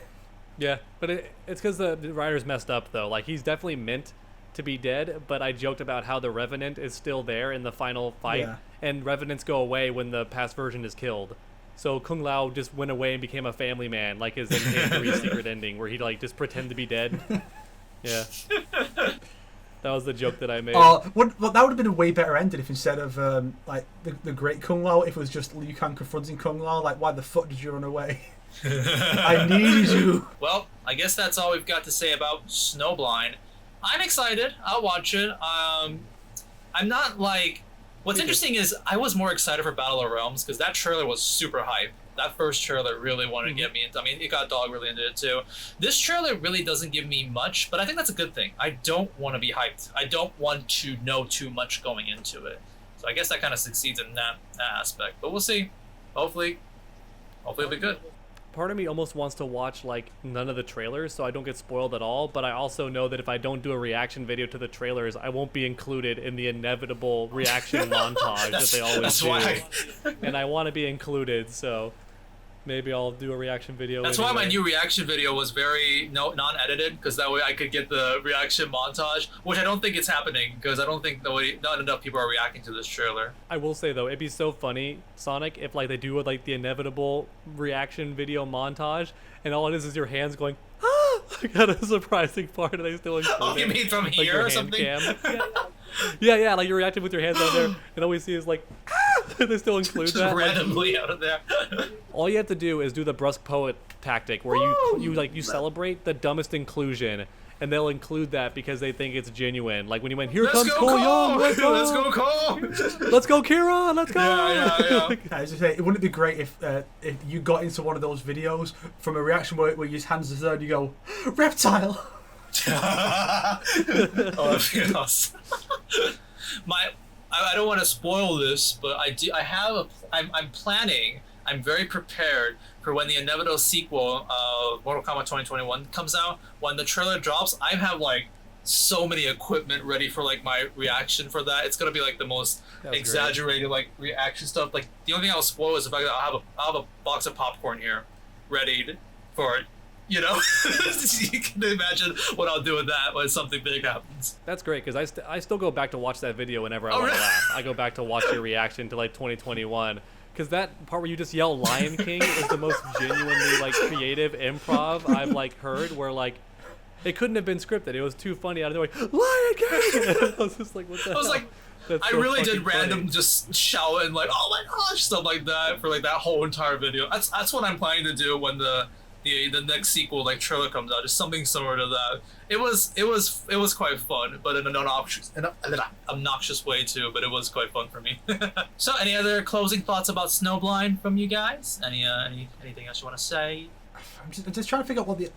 Speaker 3: Yeah, but it's because the writers messed up though. Like he's definitely meant to be dead, but I joked about how the Revenant is still there in the final fight, and Revenants go away when the past version is killed. So Kung Lao just went away and became a family man, like his MK3 secret ending, where he like just pretend to be dead. Yeah, that was the joke that I made.
Speaker 1: Well, that would have been a way better ending if instead of like the great Kung Lao, if it was just Liu Kang confronting Kung Lao, like why the fuck did you run away? I needed you.
Speaker 2: Well, I guess that's all we've got to say about Snow Blind. I'm excited. I'll watch it. I'm not like... What's interesting is I was more excited for Battle of Realms because that trailer was super hype. That first trailer really wanted to get me into... I mean, it got Dawg really into it too. This trailer really doesn't give me much, but I think that's a good thing. I don't want to be hyped. I don't want to know too much going into it. So I guess that kind of succeeds in that aspect. But we'll see. Hopefully it'll be good.
Speaker 3: Part of me almost wants to watch like none of the trailers so I don't get spoiled at all, but I also know that if I don't do a reaction video to the trailers, I won't be included in the inevitable reaction montage that they always do. And I want to be included, so maybe I'll do a reaction video.
Speaker 2: That's why my new reaction video was very non-edited, because that way I could get the reaction montage, which I don't think it's happening, because I don't think not enough people are reacting to this trailer.
Speaker 3: I will say though, it'd be so funny, Sonic, if like they do like the inevitable reaction video montage, and all it is your hands going, ah! Like, at a surprising part, and they still include
Speaker 2: Oh, you mean from
Speaker 3: like
Speaker 2: here
Speaker 3: your
Speaker 2: or
Speaker 3: hand
Speaker 2: something?
Speaker 3: cam. Yeah, like you're reacting with your hands on there, and all we see is like, they still include
Speaker 2: Just
Speaker 3: that.
Speaker 2: randomly out of there.
Speaker 3: All you have to do is do the brusque poet tactic, where you celebrate the dumbest inclusion, and they'll include that because they think it's genuine. Like when you went, here
Speaker 2: Let's
Speaker 3: comes
Speaker 2: go,
Speaker 3: Cole Young,
Speaker 2: Let's go, Cole!
Speaker 3: let's go, Kira, let's go.
Speaker 2: Yeah.
Speaker 1: I was just saying, wouldn't it be great if you got into one of those videos from a reaction where your hands are there and you go, reptile?
Speaker 2: Oh, that'd be awesome. I don't want to spoil this, but I'm planning, I'm very prepared for when the inevitable sequel of Mortal Kombat 2021 comes out. When the trailer drops, I have like so many equipment ready for like my reaction for that. It's gonna be like the most exaggerated like reaction stuff. Like the only thing I'll spoil is the fact that I'll have a box of popcorn here ready for it. You know, you can imagine what I'll do with that when something big happens.
Speaker 3: That's great, because I still go back to watch that video whenever I want to laugh. I go back to watch your reaction to like 2021, because that part where you just yell Lion King is the most genuinely like creative improv I've like heard, where like it couldn't have been scripted. It was too funny out of the way. Lion King! I was just like, what the hell?
Speaker 2: I was like, I really did random just shout and like, oh my gosh, stuff like that for like that whole entire video. That's what I'm planning to do when the next sequel like trailer comes out, just something similar to that. It was quite fun, but in an obnoxious way too. But it was quite fun for me. So, any other closing thoughts about Snow Blind from you guys? Anything else you want to say?
Speaker 1: I'm just trying to figure out what the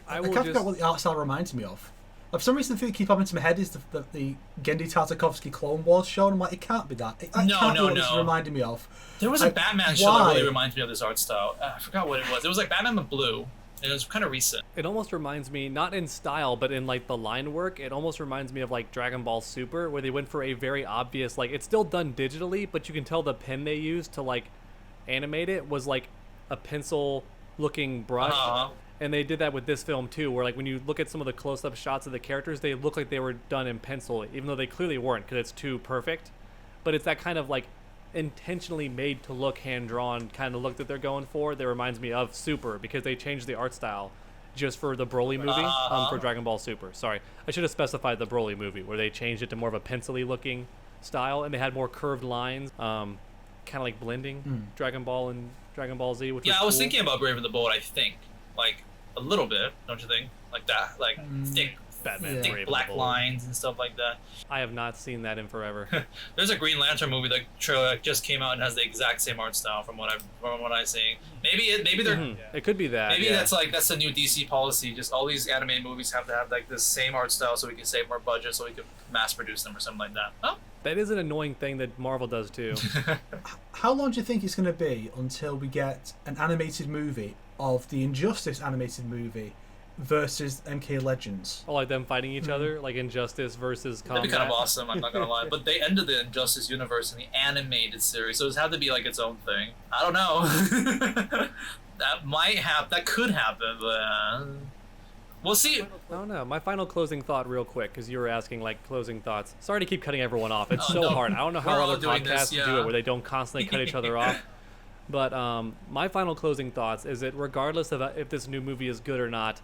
Speaker 1: art style reminds me of. For some reason, the thing that keeps popping into my head is the Gendy Tartakovsky Clone Wars show, and I'm like, it can't be that. It can't be what this is reminding me of.
Speaker 2: There was a Batman show that really reminds me of this art style. I forgot what it was. It was like Batman with blue. And it was kind of recent.
Speaker 3: It almost reminds me, not in style, but in like the line work, it almost reminds me of like Dragon Ball Super, where they went for a very obvious, like, it's still done digitally, but you can tell the pen they used to like animate it was like a pencil looking brush. And they did that with this film too, where like when you look at some of the close-up shots of the characters, they look like they were done in pencil, even though they clearly weren't, because it's too perfect. But it's that kind of like intentionally made to look hand-drawn kind of look that they're going for. That reminds me of Super, because they changed the art style just for the Broly movie, for Dragon Ball Super. Sorry, I should have specified the Broly movie, where they changed it to more of a pencil-y looking style, and they had more curved lines, kind of like blending Dragon Ball and Dragon Ball Z, which was
Speaker 2: I was
Speaker 3: cool.
Speaker 2: thinking about Brave of the Bold, I think. Like, a little bit, don't you think? Like that, like thick
Speaker 3: Batman,
Speaker 2: thick black lines and stuff like that.
Speaker 3: I have not seen that in forever.
Speaker 2: There's a Green Lantern movie that trailer that just came out and has the exact same art style from what I'm seeing. Maybe they're
Speaker 3: it could be that.
Speaker 2: maybe that's the new DC policy. Just all these animated movies have to have like the same art style so we can save more budget, so we can mass produce them or something like that. Oh.
Speaker 3: That is an annoying thing that Marvel does too.
Speaker 1: How long do you think it's going to be until we get an animated movie of the Injustice animated movie versus MK Legends?
Speaker 3: Or like them fighting each other, like Injustice versus Kombat.
Speaker 2: That'd be kind of awesome, I'm not gonna lie. But they ended the Injustice universe in the animated series, so it's had to be like its own thing. I don't know. That could happen, but we'll see.
Speaker 3: I don't know. My final closing thought real quick, because you were asking like closing thoughts. Sorry to keep cutting everyone off. It's so hard. I don't know how other podcasts do it where they don't constantly cut each other off. But my final closing thoughts is that regardless of if this new movie is good or not,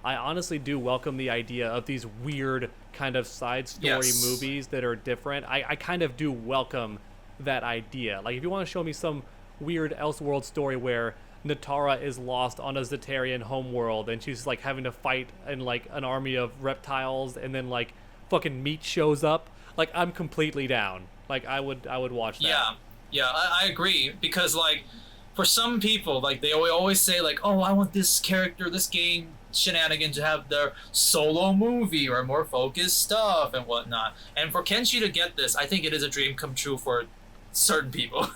Speaker 3: I honestly do welcome the idea of these weird kind of side story movies that are different. I kind of do welcome that idea. Like if you want to show me some weird Elseworld story where Natara is lost on a Zetarian homeworld and she's like having to fight in like an army of reptiles, and then like fucking meat shows up, like I'm completely down. Like I would watch that.
Speaker 2: Yeah, I agree, because like for some people, like they always say like, oh, I want this character, this game shenanigan to have their solo movie or more focused stuff and whatnot. And for Kenshi to get this, I think it is a dream come true for certain people.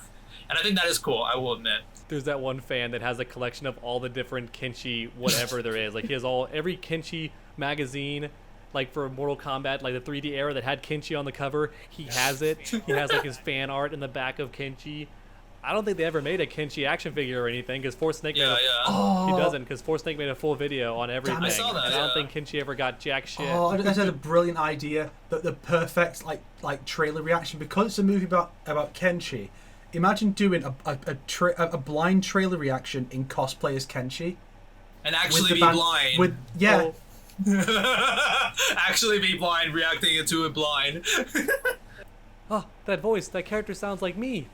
Speaker 2: And I think that is cool, I will admit.
Speaker 3: There's that one fan that has a collection of all the different Kenshi whatever there is. Like he has every Kenshi magazine, like for Mortal Kombat, like the 3D era that had Kenshi on the cover. He has it. He has like his fan art in the back of Kenshi. I don't think they ever made a Kenshi action figure or anything, because Force Snake he doesn't, because Force Snake made a full video on everything.
Speaker 2: I saw that,
Speaker 3: and I don't think Kenshi ever got jack shit.
Speaker 1: Oh, I had a brilliant idea, the perfect like trailer reaction, because it's a movie about Kenshi. Imagine doing a blind trailer reaction in cosplay as Kenshi,
Speaker 2: and actually be blind.
Speaker 1: Oh.
Speaker 2: Actually be blind, reacting to it blind.
Speaker 3: oh, that voice, that character sounds like me.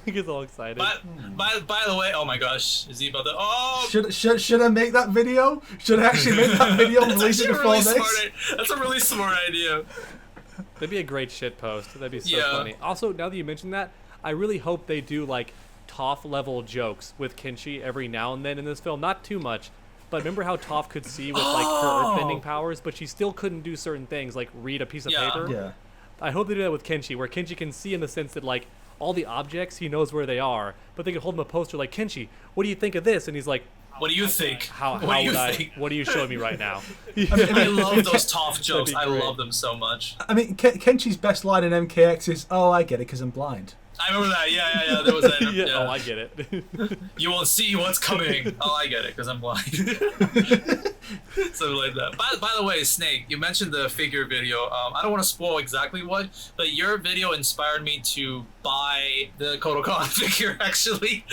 Speaker 3: He gets all excited.
Speaker 2: By the way, oh my gosh, is he about to? Oh,
Speaker 1: Should I make that video? Should I actually make that video and release it before this?
Speaker 2: That's a really smart idea.
Speaker 3: That'd be a great shit post. That'd be so
Speaker 2: Yeah.
Speaker 3: funny. Also, now that you mentioned that, I really hope they do like Toph level jokes with Kenshi every now and then in this film. Not too much, but remember how Toph could see with like her earthbending powers, but she still couldn't do certain things like read a piece of paper.
Speaker 1: Yeah.
Speaker 3: I hope they do that with Kenshi, where Kenshi can see in the sense that like all the objects he knows where they are, but they can hold him a poster like, Kenshi, what do you think of this? And he's like,
Speaker 2: what do you think?
Speaker 3: What are you showing me right now?
Speaker 2: I love those Toph jokes. I love them so much.
Speaker 1: I mean, Kenshi's best line in MKX is, "Oh, I get it, because I'm blind."
Speaker 2: I remember that. Yeah. There was that.
Speaker 3: Yeah.
Speaker 2: Yeah.
Speaker 3: Oh, I get it.
Speaker 2: You won't see what's coming. Oh, I get it, because I'm blind. Something like that. By the way, Snake, you mentioned the figure video. I don't want to spoil exactly what, but your video inspired me to buy the Kodokan figure, actually.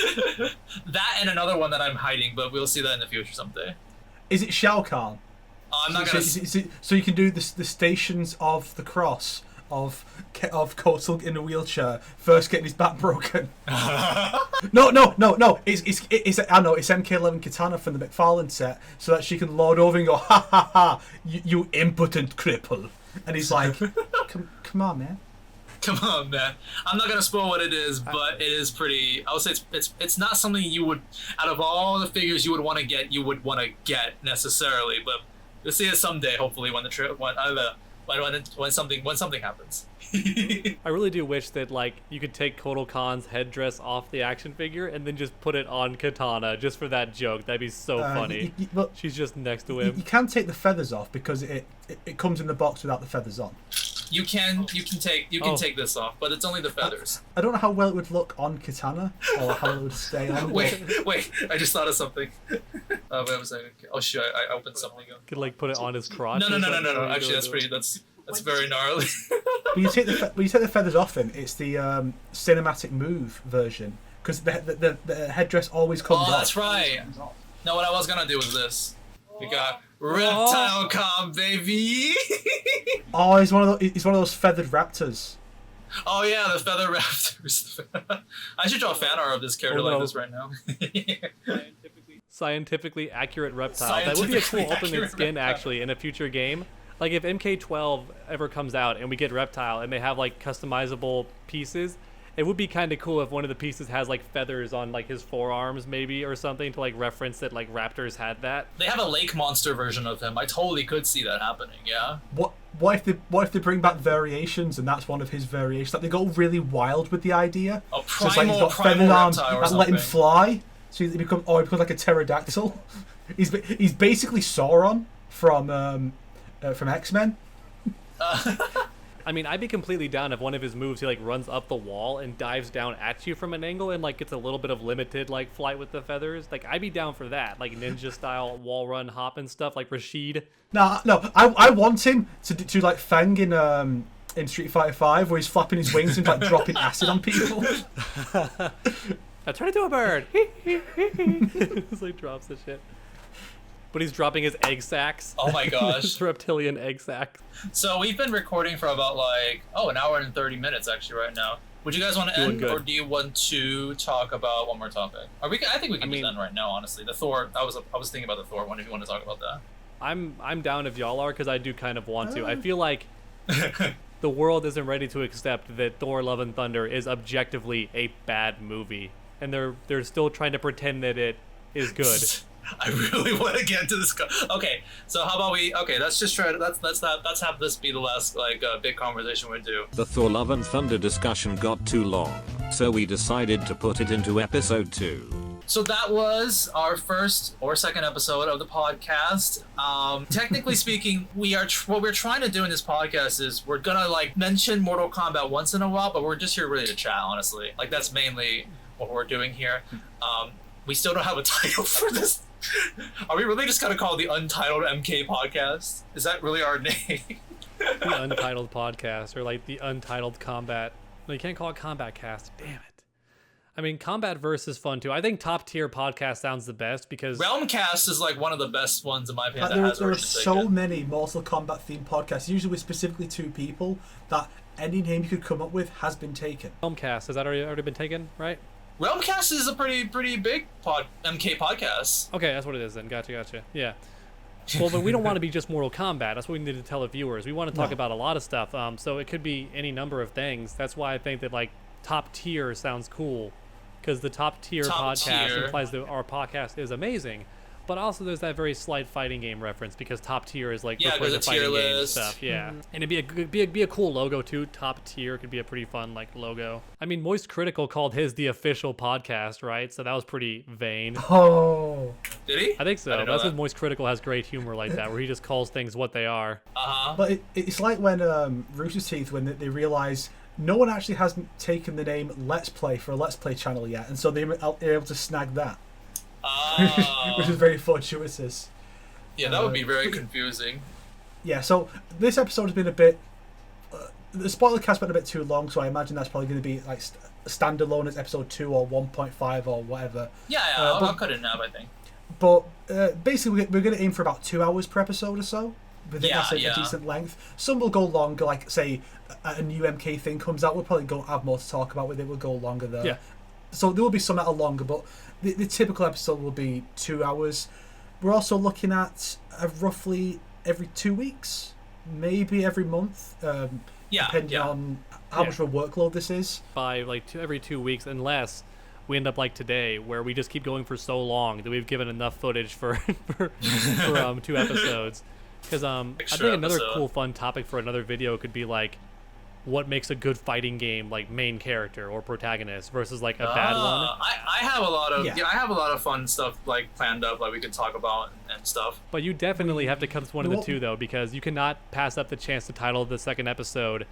Speaker 2: That and another one that I'm hiding, but we'll see that in the future someday.
Speaker 1: Is it Shao Kahn?
Speaker 2: I'm not going to...
Speaker 1: So you can do the Stations of the Cross of Kotal in a wheelchair, first getting his back broken. No. It's I know it's MK11 Katana from the McFarlane set, so that she can lord over and go, ha ha ha, you impotent cripple, and he's like, come on, man.
Speaker 2: Come on, man. I'm not gonna spoil what it is, but it is pretty. I would say it's not something you would, out of all the figures you would want to get necessarily. But you'll see it someday, hopefully, when the trip when something happens.
Speaker 3: I really do wish that like you could take Kotal Khan's headdress off the action figure and then just put it on Katana just for that joke. That'd be so funny.
Speaker 1: But
Speaker 3: she's just next to him.
Speaker 1: You can take the feathers off because it comes in the box without the feathers on.
Speaker 2: You can take this off, but it's only the feathers.
Speaker 1: I don't know how well it would look on Katana or how it would stay on.
Speaker 2: Wait! I just thought of something. Wait a second. Oh shit! I opened something up.
Speaker 3: Could like put it on his crotch.
Speaker 2: No. Actually, that's very gnarly.
Speaker 1: When you take the feathers off him, it's the cinematic move version because the headdress always comes off.
Speaker 2: Oh, that's right. No, what I was gonna do was this. We got Reptile Com, baby.
Speaker 1: Oh, he's one of those feathered raptors.
Speaker 2: Oh yeah, the feather raptors. I should draw fan art of this character like this right now.
Speaker 3: Scientifically accurate reptile. That would be a cool alternate skin actually in a future game. Like if MK12 ever comes out and we get Reptile and they have like customizable pieces, it would be kind of cool if one of the pieces has like feathers on like his forearms maybe or something to like reference that like raptors had that.
Speaker 2: They have a lake monster version of him. I totally could see that happening. Yeah.
Speaker 1: What if they bring back variations and that's one of his variations? Like they go really wild with the idea.
Speaker 2: A
Speaker 1: so it's like he's got feathered arms that let him fly. So he becomes like a pterodactyl. He's basically Sauron from X-Men.
Speaker 3: I mean, I'd be completely down if one of his moves he like runs up the wall and dives down at you from an angle and like gets a little bit of limited like flight with the feathers. Like I'd be down for that, like ninja style wall run hop and stuff like Rashid.
Speaker 1: No, I want him to like Fang in Street Fighter 5 where he's flapping his wings and like dropping acid on people.
Speaker 3: I turn into a bird. Just like drops the shit. But he's dropping his egg sacs.
Speaker 2: Oh my gosh.
Speaker 3: His reptilian egg sacs.
Speaker 2: So we've been recording for about like, an hour and 30 minutes actually right now. Would you guys want to end, or do you want to talk about one more topic? I think we can just end right now, honestly. The Thor, I was thinking about the Thor one if you want to talk about that.
Speaker 3: I'm down if y'all are, because I do kind of want to. I feel like the world isn't ready to accept that Thor Love and Thunder is objectively a bad movie. And they're still trying to pretend that it is good.
Speaker 2: I really want to get into this. Okay, so how about let's just try to let's have this be the last big conversation we do.
Speaker 7: The Thor Love and Thunder discussion got too long, so we decided to put it into episode 2.
Speaker 2: So that was our first or second episode of the podcast. Technically speaking, what we're trying to do in this podcast is we're gonna mention Mortal Kombat once in a while, but we're just here really to chat, honestly. That's mainly what we're doing here. We still don't have a title for this. Are we really just gonna call it the Untitled MK Podcast? Is that really our name?
Speaker 3: The Untitled Podcast, or the Untitled Combat. No, you can't call it Combat Cast. Damn it. I mean, Combat Verse is fun too. I think Top Tier Podcast sounds the best because
Speaker 2: Realmcast is like one of the best ones in my opinion.
Speaker 1: Like,
Speaker 2: that has
Speaker 1: there are
Speaker 2: already been
Speaker 1: so
Speaker 2: taken.
Speaker 1: many Mortal Kombat themed podcasts, usually with specifically 2 people, that any name you could come up with has been taken.
Speaker 3: Filmcast has that already been taken, right?
Speaker 2: Realmcast is a pretty big MK podcast.
Speaker 3: Okay, that's what it is then. Gotcha. Yeah. Well, but we don't want to be just Mortal Kombat. That's what we need to tell the viewers. We want to talk about a lot of stuff. So it could be any number of things. That's why I think that like Top Tier sounds cool, because the Top Tier podcast implies that our podcast is amazing. But also there's that very slight fighting game reference because Top Tier is like referring to fighting game stuff. Yeah, and it'd be a cool logo too. Top Tier could be a pretty fun like logo. I mean, Moist Critical called his the official podcast, right? So that was pretty vain.
Speaker 1: Oh.
Speaker 2: Did he?
Speaker 3: I think so.
Speaker 2: didn't know
Speaker 3: That's
Speaker 2: that.
Speaker 3: what Moist Critical has great humor like that, where he just calls things what they are.
Speaker 1: But it's like when Rooster Teeth, when they realise no one actually has taken the name Let's Play for a Let's Play channel yet, and so they're able to snag that. Which is very fortuitous.
Speaker 2: Yeah, that would be very confusing.
Speaker 1: Yeah, so this episode has been a bit... the spoiler cast went a bit too long, so I imagine that's probably going to be like standalone as episode 2 or 1.5 or whatever.
Speaker 2: Yeah, I'll cut it in half, I think.
Speaker 1: But basically, we're going to aim for about 2 hours per episode or so. I think that's a
Speaker 2: Yeah.
Speaker 1: decent length. Some will go longer, like say a new MK thing comes out, we'll probably have more to talk about with it. We'll go longer there.
Speaker 3: Yeah.
Speaker 1: So there will be some that are longer, but the typical episode will be 2 hours. We're also looking at roughly every 2 weeks, maybe every month, depending on how much of a workload this is.
Speaker 3: By like every 2 weeks, unless we end up like today, where we just keep going for so long that we've given enough footage for 2 episodes. Because I think another cool fun topic for another video could be like, what makes a good fighting game like main character or protagonist versus like a bad one.
Speaker 2: I have a lot of I have a lot of fun stuff like planned up, like we can talk about and stuff.
Speaker 3: But you definitely have to come to one of the two though, because you cannot pass up the chance to title the second episode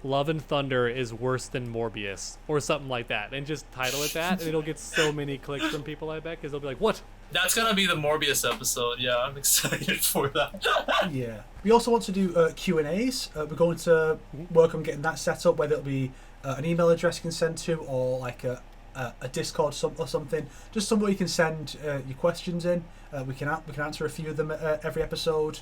Speaker 3: Love and Thunder is worse than Morbius or something like that, and just title it that, and it'll get so many clicks from people, I bet, because they'll be like, what?
Speaker 2: That's gonna be the Morbius episode. Yeah, I'm excited for that.
Speaker 1: Yeah. We also want to do Q&As. We're going to work on getting that set up, whether it'll be an email address you can send to, or like a Discord or something. Just somewhere you can send your questions in. We can answer a few of them every episode.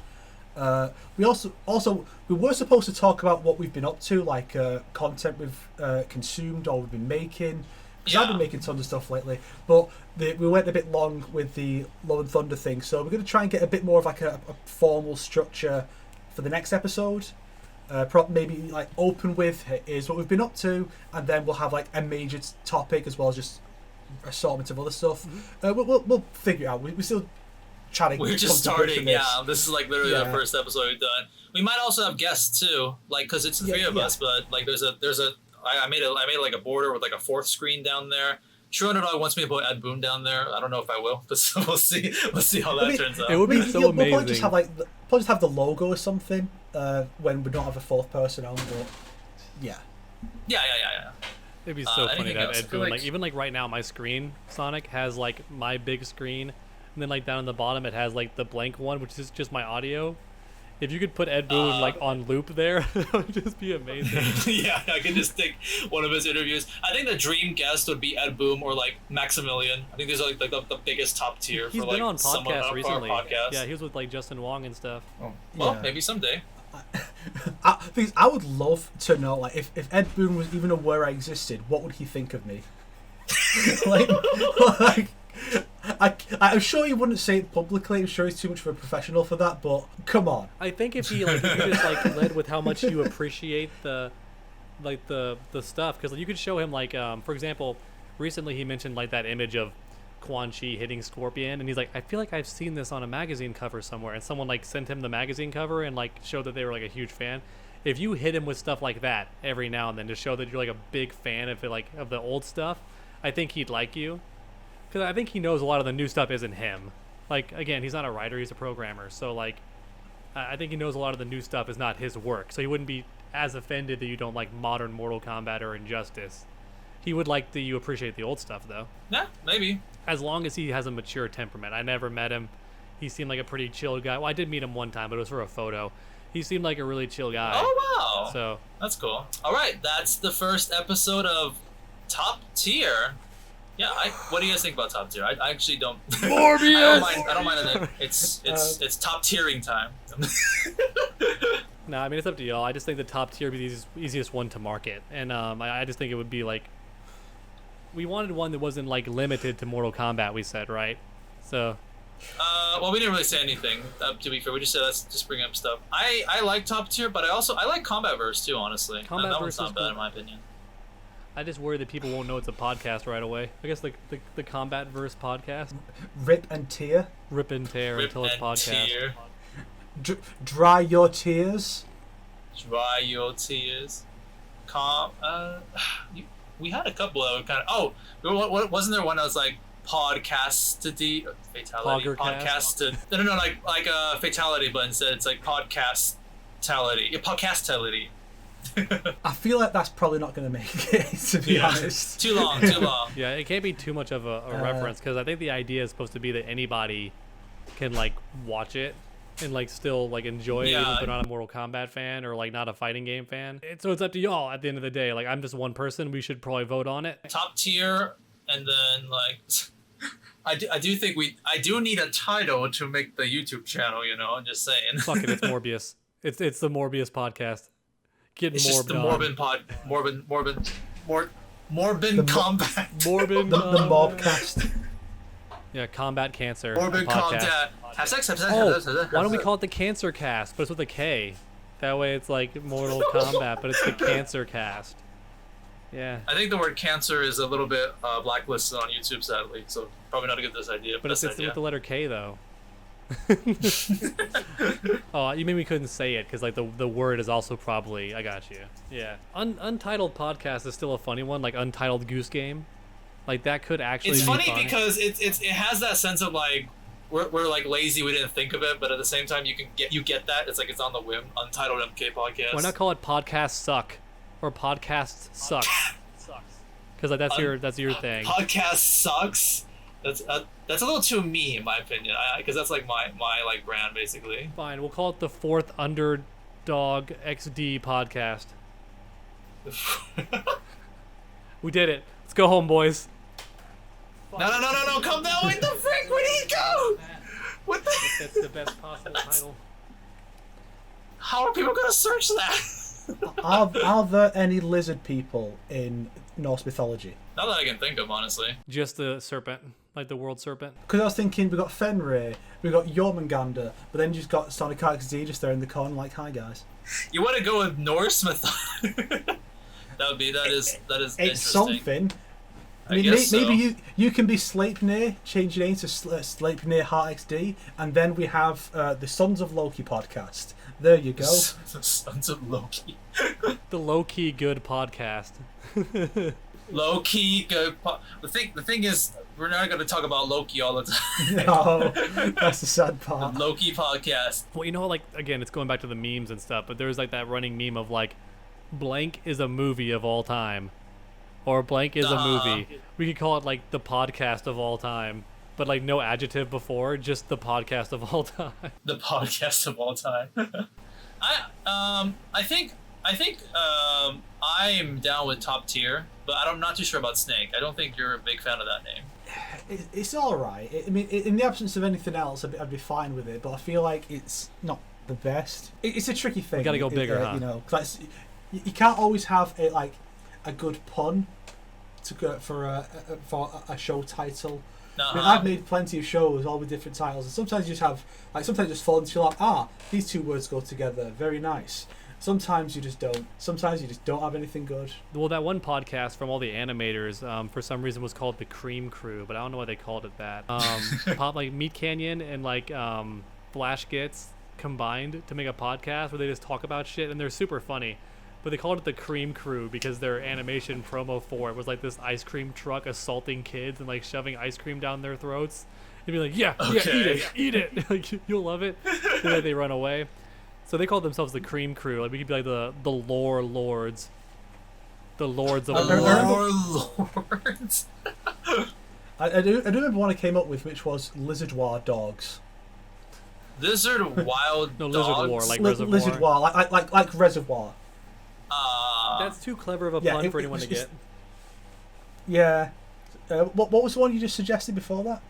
Speaker 1: We were supposed to talk about what we've been up to, like content we've consumed or we've been making. Because I've been making tons of stuff lately, but we went a bit long with the Love and Thunder thing, so we're going to try and get a bit more of like a formal structure for the next episode. Maybe like open with is what we've been up to, and then we'll have like a major topic as well as just assortment of other stuff. We'll figure it out. We're still trying to.
Speaker 2: We're just starting. Yeah, this is like literally the first episode we've done. We might also have guests too, like because it's the three of us, but like there's a. I made like a border with like a fourth screen down there. Dog wants me to put Ed Boon down there. I don't know if I will, but we'll see. We'll see how that turns out.
Speaker 3: It would be so amazing.
Speaker 1: We'll probably just have the logo or something when we don't have a fourth person on. But yeah.
Speaker 3: It'd be so funny to have Ed Boon. Like even like right now, my screen Sonic has like my big screen, and then like down on the bottom it has like the blank one, which is just my audio. If you could put Ed Boon like on loop there, that would just be amazing.
Speaker 2: Yeah, I could just take one of his interviews. I think the dream guest would be Ed Boon or like Maximilian. I think these are like the biggest top tier.
Speaker 3: He's
Speaker 2: for
Speaker 3: been
Speaker 2: like
Speaker 3: on podcasts recently.
Speaker 2: Podcast.
Speaker 3: Yeah, he was with like Justin Wong and stuff.
Speaker 2: Oh. Well, maybe someday.
Speaker 1: I would love to know, like, if Ed Boon was even aware I existed, what would he think of me? I'm sure he wouldn't say it publicly. I'm sure he's too much of a professional for that. But come on.
Speaker 3: I think if you just like led with how much you appreciate the stuff, because you could show him like for example, recently he mentioned like that image of Quan Chi hitting Scorpion, and he's like, I feel like I've seen this on a magazine cover somewhere, and someone like sent him the magazine cover and like showed that they were like a huge fan. If you hit him with stuff like that every now and then to show that you're like a big fan of it, like of the old stuff, I think he'd like you. Because I think he knows a lot of the new stuff isn't him. Like, again, he's not a writer, he's a programmer. So, like, I think he knows a lot of the new stuff is not his work. So he wouldn't be as offended that you don't like modern Mortal Kombat or Injustice. He would like that you appreciate the old stuff, though.
Speaker 2: Yeah, maybe.
Speaker 3: As long as he has a mature temperament. I never met him. He seemed like a pretty chill guy. Well, I did meet him one time, but it was for a photo. He seemed like a really chill guy.
Speaker 2: Oh, wow.
Speaker 3: So
Speaker 2: that's cool. All right, that's the first episode of Top Tier. Yeah, what do you guys think about top tier? I actually don't.
Speaker 3: Morbius!
Speaker 2: I don't mind that. It's top tiering time.
Speaker 3: No, I mean, it's up to y'all. I just think the top tier would be the easiest one to market. And I just think it would be like... We wanted one that wasn't like limited to Mortal Kombat, we said, right? So...
Speaker 2: well, we didn't really say anything, to be fair. We just said let's just bring up stuff. I like top tier, but I like Combat Verse too, honestly. That one's not bad in my opinion.
Speaker 3: I just worry that people won't know it's a podcast right away. I guess the Combat Verse podcast.
Speaker 1: Rip and tear.
Speaker 3: Rip and tear until it's podcast.
Speaker 2: Tear.
Speaker 1: Dry your tears.
Speaker 2: Dry your tears. We had a couple of kind of. Oh, wasn't there one that was like podcastity fatality?
Speaker 3: Podcasted.
Speaker 2: No, like fatality, but instead it's like podcastality. Yeah, podcastality.
Speaker 1: I feel like that's probably not going to make it, to be honest.
Speaker 2: Too long.
Speaker 3: Yeah, it can't be too much of a reference, because I think the idea is supposed to be that anybody can like watch it and like still like enjoy it, even if they're not a Mortal Kombat fan or like not a fighting game fan. So it's up to y'all at the end of the day. Like, I'm just one person. We should probably vote on it.
Speaker 2: Top tier, and then like I do think I do need a title to make the YouTube channel. You know, I'm just saying.
Speaker 3: Fuck it, it's Morbius. It's the Morbius podcast.
Speaker 2: It's just the Morbin Combat.
Speaker 3: Morbin.
Speaker 1: The Mobcast.
Speaker 3: Yeah, Combat Cancer.
Speaker 2: Morbin
Speaker 3: podcast.
Speaker 2: Combat.
Speaker 3: Why don't we call it the Cancer Cast, but it's with a K? That way it's like Mortal Kombat, but it's the Cancer Cast. Yeah.
Speaker 2: I think the word cancer is a little bit blacklisted on YouTube, sadly, so probably not a good idea.
Speaker 3: But it's with the letter K, though. Oh, you mean we couldn't say it because like the word is also probably. I got you. Yeah. Untitled podcast is still a funny one, like Untitled Goose Game. Like that could actually.
Speaker 2: It's
Speaker 3: be
Speaker 2: funny because it has that sense of like we're like lazy, we didn't think of it, but at the same time you get that it's like it's on the whim. Untitled MK podcast.
Speaker 3: Why not call it Podcast Suck or Podcast Sucks? Because like that's your thing.
Speaker 2: Podcast sucks. That's a little too me, in my opinion. Because that's like my like brand, basically.
Speaker 3: Fine, we'll call it the Fourth Underdog XD podcast. We did it. Let's go home, boys.
Speaker 2: No! Come down! What the frick? Where did he go? What the?
Speaker 3: That's the best possible title.
Speaker 2: How are people gonna search that?
Speaker 1: Are there any lizard people in Norse mythology?
Speaker 2: Not that I can think of, honestly.
Speaker 3: Just the serpent, like the world serpent.
Speaker 1: Because I was thinking we got Fenrir, we got Jormungandr, but then you just got Sonic XD just there in the corner, like, hi guys.
Speaker 2: You want to go with Norse mythology? that is
Speaker 1: It's
Speaker 2: interesting.
Speaker 1: something.
Speaker 2: I guess so.
Speaker 1: Maybe you can be Sleipnir, change your name to Sleipnir Heart XD, and then we have the Sons of Loki podcast. There you go.
Speaker 2: The Sons of Loki.
Speaker 3: The low-key good podcast.
Speaker 2: Low-key good. The thing is, we're not going to talk about Loki all the time.
Speaker 1: No, that's the sad part.
Speaker 2: The Loki podcast.
Speaker 3: Well, you know, like, again, it's going back to the memes and stuff, but there's like that running meme of like, blank is a movie of all time. Or blank is a movie. We could call it like the podcast of all time, but like no adjective before, just the podcast of all time.
Speaker 2: The podcast of all time. I think I'm down with top tier, but I'm not too sure about Snake. I don't think you're a big fan of that name.
Speaker 1: It's all right. I mean, in the absence of anything else, I'd be fine with it. But I feel like it's not the best. It's a tricky thing.
Speaker 3: You gotta go bigger, huh?
Speaker 1: You know, 'cause you can't always have a good pun to go for a show title. I mean, I've made plenty of shows, all with different titles, and sometimes you just have sometimes just fun. So you're like, these two words go together, very nice. Sometimes you just don't. Sometimes you just don't have anything good.
Speaker 3: Well, that one podcast from all the animators, for some reason, was called the Cream Crew, but I don't know why they called it that. Like Meat Canyon and like Flash Gets combined to make a podcast where they just talk about shit, and they're super funny. But they called it the Cream Crew because their animation promo for it was like this ice cream truck assaulting kids and like shoving ice cream down their throats. They'd be like, yeah, eat it. Like, you'll love it. And then they run away. So they called themselves the Cream Crew. Like, we could be like the lore lords. The lords of
Speaker 2: lore lords.
Speaker 1: I do remember one I came up with, which was Lizard War Dogs.
Speaker 2: Lizard Wild
Speaker 3: No,
Speaker 2: Dogs?
Speaker 3: Lizard War, like Reservoir.
Speaker 1: Lizard War, like Reservoir.
Speaker 3: That's too clever of a pun for anyone to get.
Speaker 1: Yeah. What was the one you just suggested before that?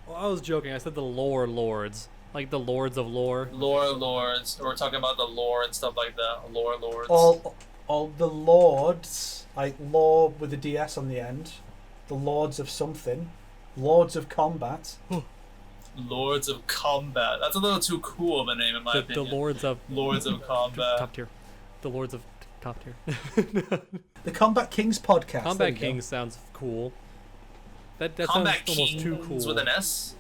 Speaker 3: Well, I was joking. I said the lore lords, like the lords of lore.
Speaker 2: Lore lords. We're talking about the lore and stuff like that. Lore lords.
Speaker 1: All the lords, like lore with a DS on the end. The lords of something. Lords of Combat.
Speaker 2: Lords of Combat. That's a little too cool of a name in my
Speaker 3: The
Speaker 2: opinion.
Speaker 3: lords of
Speaker 2: Lords of Combat.
Speaker 3: top tier. The lords of top tier.
Speaker 1: The Combat Kings podcast. There
Speaker 3: Combat
Speaker 1: you go.
Speaker 3: Kings sounds cool. That
Speaker 2: Combat
Speaker 3: sounds almost
Speaker 2: Kings
Speaker 3: too cool.
Speaker 2: with an S.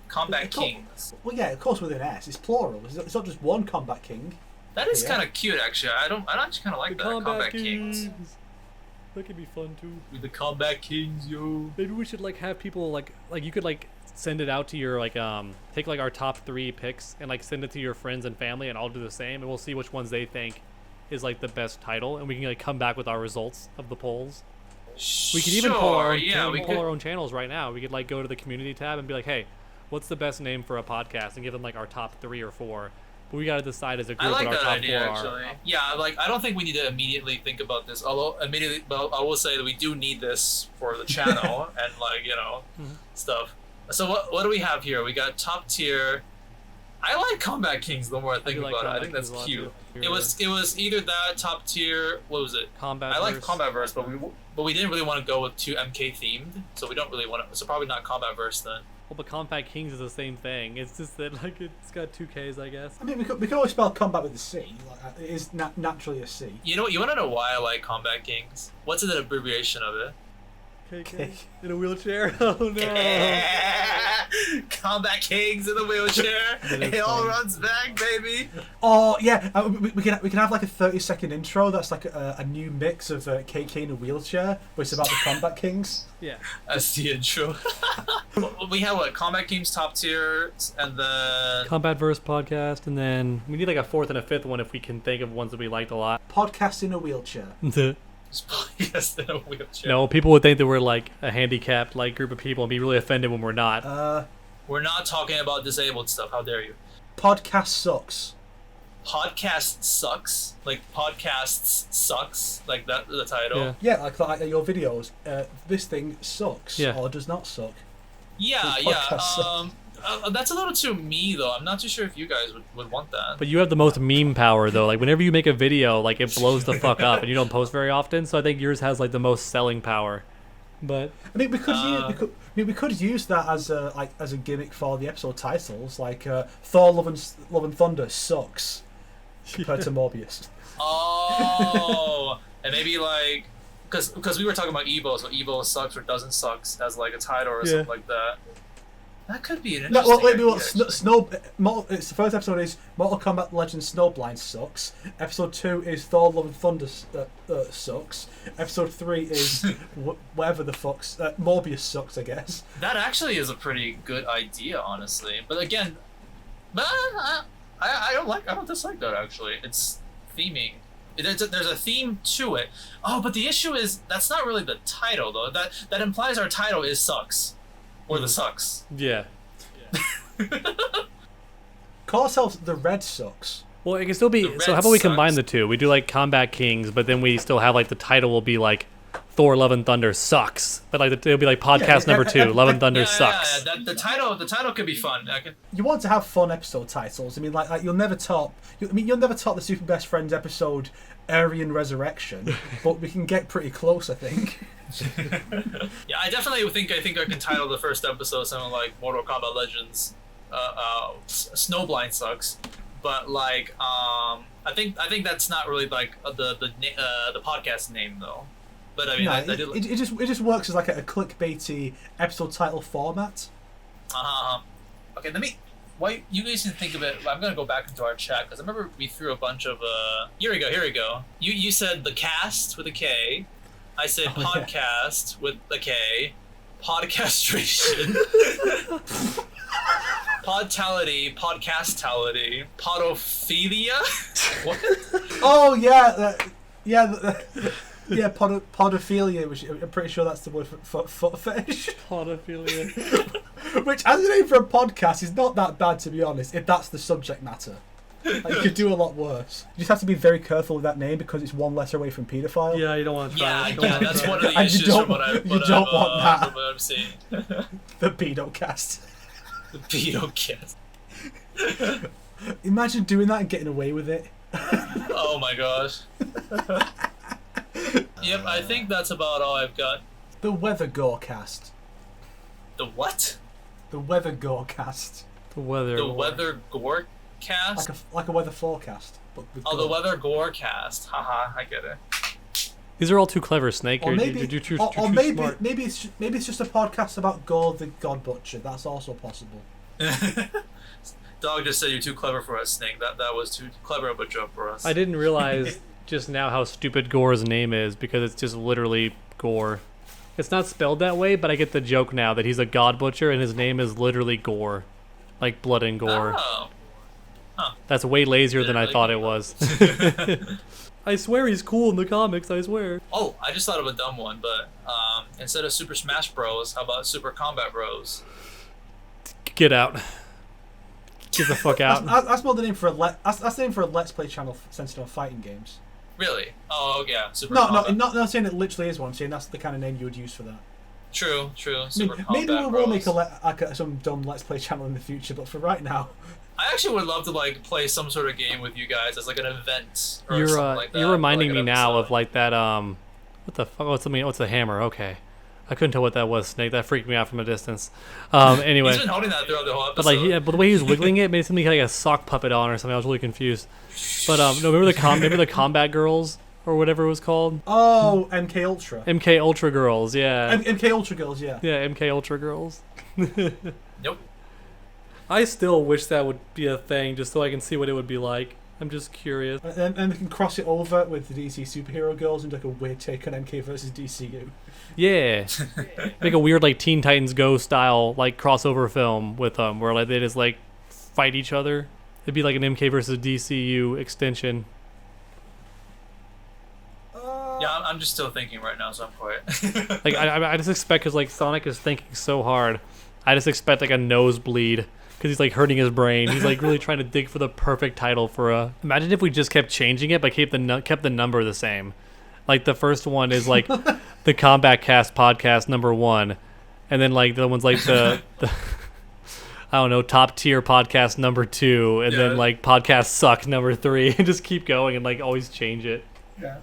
Speaker 2: Combat
Speaker 1: Of course-
Speaker 2: Kings.
Speaker 1: Well, yeah, of course with an S. It's plural. It's not just one Combat King.
Speaker 2: That is
Speaker 1: Yeah.
Speaker 2: kind of cute, actually. I actually kind of like
Speaker 3: The
Speaker 2: that.
Speaker 3: Combat
Speaker 2: Kings.
Speaker 3: Kings. That could be fun too.
Speaker 2: With the Combat Kings, yo.
Speaker 3: Maybe we should like have people like you could like send it out to your like take like our top 3 picks and like send it to your friends and family and I'll do the same and we'll see which ones they think is like the best title and we can like come back with our results of the polls. We could even pull our own our own channels right now. We could like go to the community tab and be like, hey, what's the best name for a podcast and give them like our top 3 or 4. But we gotta decide as a
Speaker 2: I
Speaker 3: group
Speaker 2: like
Speaker 3: what our
Speaker 2: that
Speaker 3: top
Speaker 2: idea,
Speaker 3: 4
Speaker 2: actually.
Speaker 3: are.
Speaker 2: Yeah, like I don't think we need to immediately think about this. Although immediately, but I will say that we do need this for the channel and like stuff. So what do we have here? We got top tier. I like Combat Kings the more I think
Speaker 3: do like
Speaker 2: about it. I
Speaker 3: Combat
Speaker 2: think that's
Speaker 3: Kings a lot,
Speaker 2: cute.
Speaker 3: too.
Speaker 2: It was either that top tier. What was it?
Speaker 3: Combat.
Speaker 2: I like Combat Verse, but we didn't really want to go with too MK themed, so we don't really want to. So probably not Combat Verse then.
Speaker 3: Well, but Combat Kings is the same thing. It's just that like it's got 2 Ks, I guess.
Speaker 1: I mean, we could always spell combat with a C. Like, it is naturally a C.
Speaker 2: You know what? You want to know why I like Combat Kings? What's an abbreviation of it?
Speaker 3: KK in a wheelchair. Oh no.
Speaker 2: Combat Kings in the wheelchair.
Speaker 3: That is
Speaker 2: It all
Speaker 3: fun.
Speaker 2: runs back, baby.
Speaker 1: Oh yeah, we can have like a 30-second intro. That's like a new mix of KK in a wheelchair, but it's about the Combat Kings.
Speaker 3: Yeah.
Speaker 2: That's the intro. We have what? Combat Kings top tier, and then
Speaker 3: Combat Verse podcast, and then we need like a 4th and a 5th one if we can think of ones that we liked a lot.
Speaker 1: Podcast in a wheelchair.
Speaker 2: podcast in a wheelchair.
Speaker 3: No, people would think that we're like a handicapped like group of people and be really offended when we're not.
Speaker 2: We're not talking about disabled stuff. How dare you?
Speaker 1: Podcast sucks.
Speaker 2: Podcast sucks. Like podcasts sucks. Like that. The title.
Speaker 3: Yeah.
Speaker 1: Yeah, like your videos. This thing sucks
Speaker 3: Yeah.
Speaker 1: or does not suck.
Speaker 2: Yeah.
Speaker 1: The
Speaker 2: Yeah.
Speaker 1: podcast
Speaker 2: That's a little too me though. I'm not too sure if you guys would want that.
Speaker 3: But you have the most meme power though. Like whenever you make a video, like it blows the fuck up, and you don't post very often. So I think yours has like the most selling power. But
Speaker 1: I mean, we could use that as a gimmick for the episode titles, like Thor: Love and Thunder sucks compared to Morbius.
Speaker 2: Oh, and maybe like, because we were talking about EVO, so EVO sucks or doesn't sucks as like a title or something like that. That could be an
Speaker 1: No,
Speaker 2: interesting.
Speaker 1: well, maybe
Speaker 2: idea,
Speaker 1: it's the first episode is Mortal Kombat Legends Snow Blind sucks. Episode 2 is Thor: Love and Thunder sucks. Episode 3 is whatever the fuck's Morbius sucks, I guess.
Speaker 2: That actually is a pretty good idea, honestly. But again, I don't dislike that actually. It's theming. There's a theme to it. Oh, but the issue is that's not really the title though. That implies our title is sucks, or the sucks.
Speaker 3: yeah.
Speaker 1: Call ourselves the Red Sucks.
Speaker 3: Well, it can still be.
Speaker 2: The
Speaker 3: So how
Speaker 2: red
Speaker 3: about we combine
Speaker 2: sucks.
Speaker 3: the two? We do like Combat Kings, but then we still have like the title will be like Thor: Love and Thunder sucks. But like it'll be like podcast number 2, Love and Thunder sucks.
Speaker 2: Yeah. The title could be fun.
Speaker 1: You want to have fun episode titles. I mean, like you'll never top. You'll never top the Super Best Friends episode, Aryan Resurrection, but we can get pretty close, I think.
Speaker 2: Yeah, I definitely think I can title the first episode something like Mortal Kombat Legends. Snow Blind sucks, but like I think that's not really like the podcast name though. But I mean,
Speaker 1: No,
Speaker 2: I did.
Speaker 1: it just works as like a clickbaity episode title format.
Speaker 2: Okay, Why you guys can think of it? I'm gonna go back into our chat because I remember we threw a bunch of. Here we go. You said the cast with a K. I said podcast with a K. Podcastration. Podtality, podcastality, podophilia. What?
Speaker 1: Oh yeah, podophilia. Which I'm pretty sure that's the word for foot fetish.
Speaker 3: Podophilia.
Speaker 1: Which, as a name for a podcast, is not that bad to be honest. If that's the subject matter. Like, you could do a lot worse. You just have to be very careful with that name because it's one letter away from paedophile.
Speaker 3: Yeah, you don't want to try.
Speaker 2: Yeah, that's one of the
Speaker 1: And you
Speaker 2: issues
Speaker 1: don't-
Speaker 2: from what
Speaker 1: you don't want that.
Speaker 2: from what I'm seeing.
Speaker 1: The pedocast.
Speaker 2: The pedo kiss.
Speaker 1: Imagine doing that and getting away with it.
Speaker 2: Oh my gosh. Yep, I think that's about all I've got.
Speaker 1: The weather gorecast.
Speaker 2: The what?
Speaker 1: The weather gorecast.
Speaker 3: The weather.
Speaker 2: The weather gore cast?
Speaker 1: Like a weather forecast. But with
Speaker 2: Oh, the
Speaker 1: gore.
Speaker 2: weather gore cast. Haha, I get it.
Speaker 3: These are all too clever, Snake.
Speaker 1: Or
Speaker 3: You're
Speaker 1: maybe,
Speaker 3: too
Speaker 1: or maybe,
Speaker 3: smart.
Speaker 1: maybe it's just a podcast about Gore the God Butcher. That's also possible.
Speaker 2: Dog just said you're too clever for us, Snake. That was too clever of a joke for us.
Speaker 3: I didn't realize just now how stupid Gore's name is because it's just literally Gore. It's not spelled that way, but I get the joke now that he's a god butcher and his name is literally Gore. Like blood and gore.
Speaker 2: Oh.
Speaker 3: That's way lazier than I
Speaker 2: Really?
Speaker 3: thought it was. I swear he's cool in the comics, I swear.
Speaker 2: Oh, I just thought of a dumb one, but instead of Super Smash Bros, how about Super Combat Bros?
Speaker 3: Get out. Get the fuck out.
Speaker 1: That's more the name for that's the name for a Let's Play channel centered on fighting games.
Speaker 2: Really? Oh, yeah. Super
Speaker 1: No,
Speaker 2: Combat.
Speaker 1: not saying it literally is one. I'm saying that's the kind of name you would use for that.
Speaker 2: True.
Speaker 1: I
Speaker 2: Super
Speaker 1: mean,
Speaker 2: Combat
Speaker 1: maybe we
Speaker 2: Bros.
Speaker 1: will make some dumb Let's Play channel in the future, but for right now,
Speaker 2: I actually would love to like play some sort of game with you guys as like an event or
Speaker 3: You're
Speaker 2: something like that.
Speaker 3: you're reminding
Speaker 2: like
Speaker 3: me
Speaker 2: an
Speaker 3: now
Speaker 2: episode.
Speaker 3: of like that what the fuck? What's the hammer? Okay, I couldn't tell what that was, Snake. That freaked me out from a distance. Anyway,
Speaker 2: He's been holding that throughout the whole episode.
Speaker 3: but like yeah, but the way he was wiggling it made something like a sock puppet on or something. I was really confused. But no, remember the Combat Girls or whatever it was called?
Speaker 1: oh, MK Ultra,
Speaker 3: MK Ultra Girls, yeah.
Speaker 1: MK Ultra Girls, yeah.
Speaker 3: Yeah, MK Ultra Girls.
Speaker 2: Nope.
Speaker 3: I still wish that would be a thing just so I can see what it would be like. I'm just curious.
Speaker 1: And we can cross it over with the DC superhero girls and do like a weird take on MK versus DCU.
Speaker 3: Yeah. Make a weird like Teen Titans Go style like crossover film with them where like they just like fight each other. It'd be like an MK versus DCU extension.
Speaker 2: Yeah, I'm just still thinking right now, so I'm quiet.
Speaker 3: Like I just expect because like Sonic is thinking so hard. I just expect like a nosebleed because he's like hurting his brain. He's like really trying to dig for the perfect title for a. Imagine if we just kept changing it but kept the number the same. Like the first one is like the Combat Cast podcast #1, and then like the one's like the I don't know, top tier podcast #2, and then
Speaker 2: Yeah.
Speaker 3: like podcast suck #3, and just keep going and like always change it.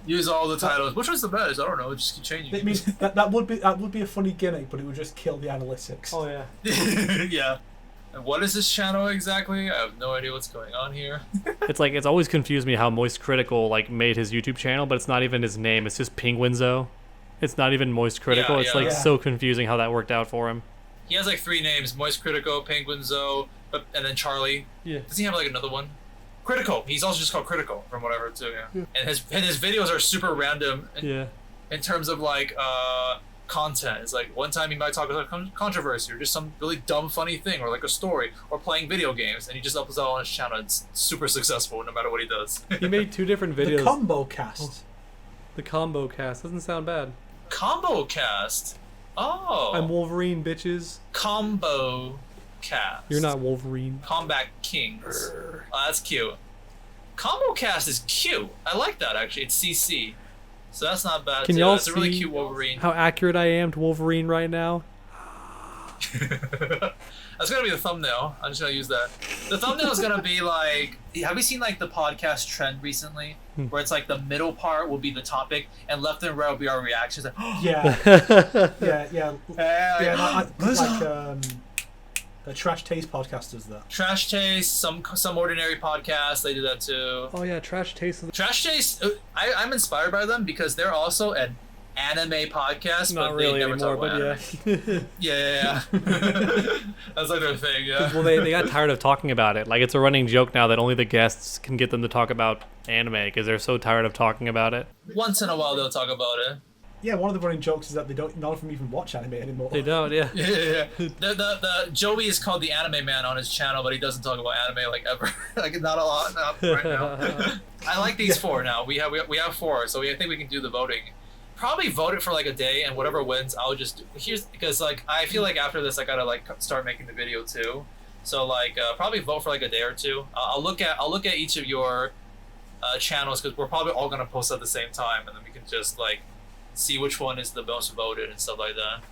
Speaker 2: Use all the titles. Which one's the best? I don't know. Just keep changing.
Speaker 1: I mean, that would be a funny gimmick, but it would just kill the analytics.
Speaker 3: Oh yeah.
Speaker 2: Yeah. And what is this channel exactly? I have no idea what's going on here.
Speaker 3: It's like it's always confused me how Moist Critical like made his YouTube channel, but it's not even his name. It's just Penguinzo. It's not even Moist Critical.
Speaker 2: Yeah,
Speaker 3: it's
Speaker 2: yeah.
Speaker 3: like
Speaker 1: Yeah.
Speaker 3: so confusing how that worked out for him.
Speaker 2: He has like 3 names: Moist Critical, Penguin Zo, and then Charlie.
Speaker 3: Yeah.
Speaker 2: Does he have like another one? Critical. He's also just called Critical from whatever too. Yeah. And his videos are super random in terms of like content. It's like one time he might talk about controversy or just some really dumb funny thing or like a story or playing video games, and he just uploads it all on his channel. It's super successful no matter what he does.
Speaker 3: He made 2 different
Speaker 1: The
Speaker 3: videos.
Speaker 1: combo cast.
Speaker 3: The combo cast doesn't sound bad.
Speaker 2: Combo cast. Oh.
Speaker 3: I'm Wolverine, bitches.
Speaker 2: Combo cast.
Speaker 3: You're not Wolverine.
Speaker 2: Combat Kings. Oh, that's cute. Combo cast is cute. I like that actually. It's CC. So that's not bad.
Speaker 3: Can
Speaker 2: too.
Speaker 3: y'all
Speaker 2: It's a really
Speaker 3: see
Speaker 2: cute Wolverine.
Speaker 3: How accurate I am to Wolverine right now?
Speaker 2: That's gonna be the thumbnail. I'm just gonna use that. The thumbnail is gonna be like. Have you seen like the podcast trend recently, where it's like the middle part will be the topic and left and right will be our reactions. Like,
Speaker 1: Yeah, yeah. The Trash Taste podcast does that.
Speaker 2: Trash Taste, some ordinary podcasts, they do that too.
Speaker 3: Oh yeah, Trash Taste.
Speaker 2: Trash Taste, I'm inspired by them because they're also an anime podcast,
Speaker 3: Not
Speaker 2: but
Speaker 3: really
Speaker 2: they never
Speaker 3: anymore,
Speaker 2: talk
Speaker 3: but
Speaker 2: about
Speaker 3: yeah.
Speaker 2: anime. Yeah. That's like their thing, yeah.
Speaker 3: Well, they got tired of talking about it. Like it's a running joke now that only the guests can get them to talk about anime because they're so tired of talking about it.
Speaker 2: Once in a while they'll talk about it.
Speaker 1: Yeah, one of the running jokes is that none of them even watch anime anymore.
Speaker 3: They don't, yeah.
Speaker 2: Yeah. The Joey is called the Anime Man on his channel, but he doesn't talk about anime like ever. Like not a lot right now. I like these 4 now. We have 4, so I think we can do the voting. Probably vote it for like a day, and whatever wins, I'll just because like I feel like after this I gotta like start making the video too. So like probably vote for like a day or two. I'll look at each of your channels because we're probably all gonna post at the same time, and then we can just like see which one is the most voted and stuff like that.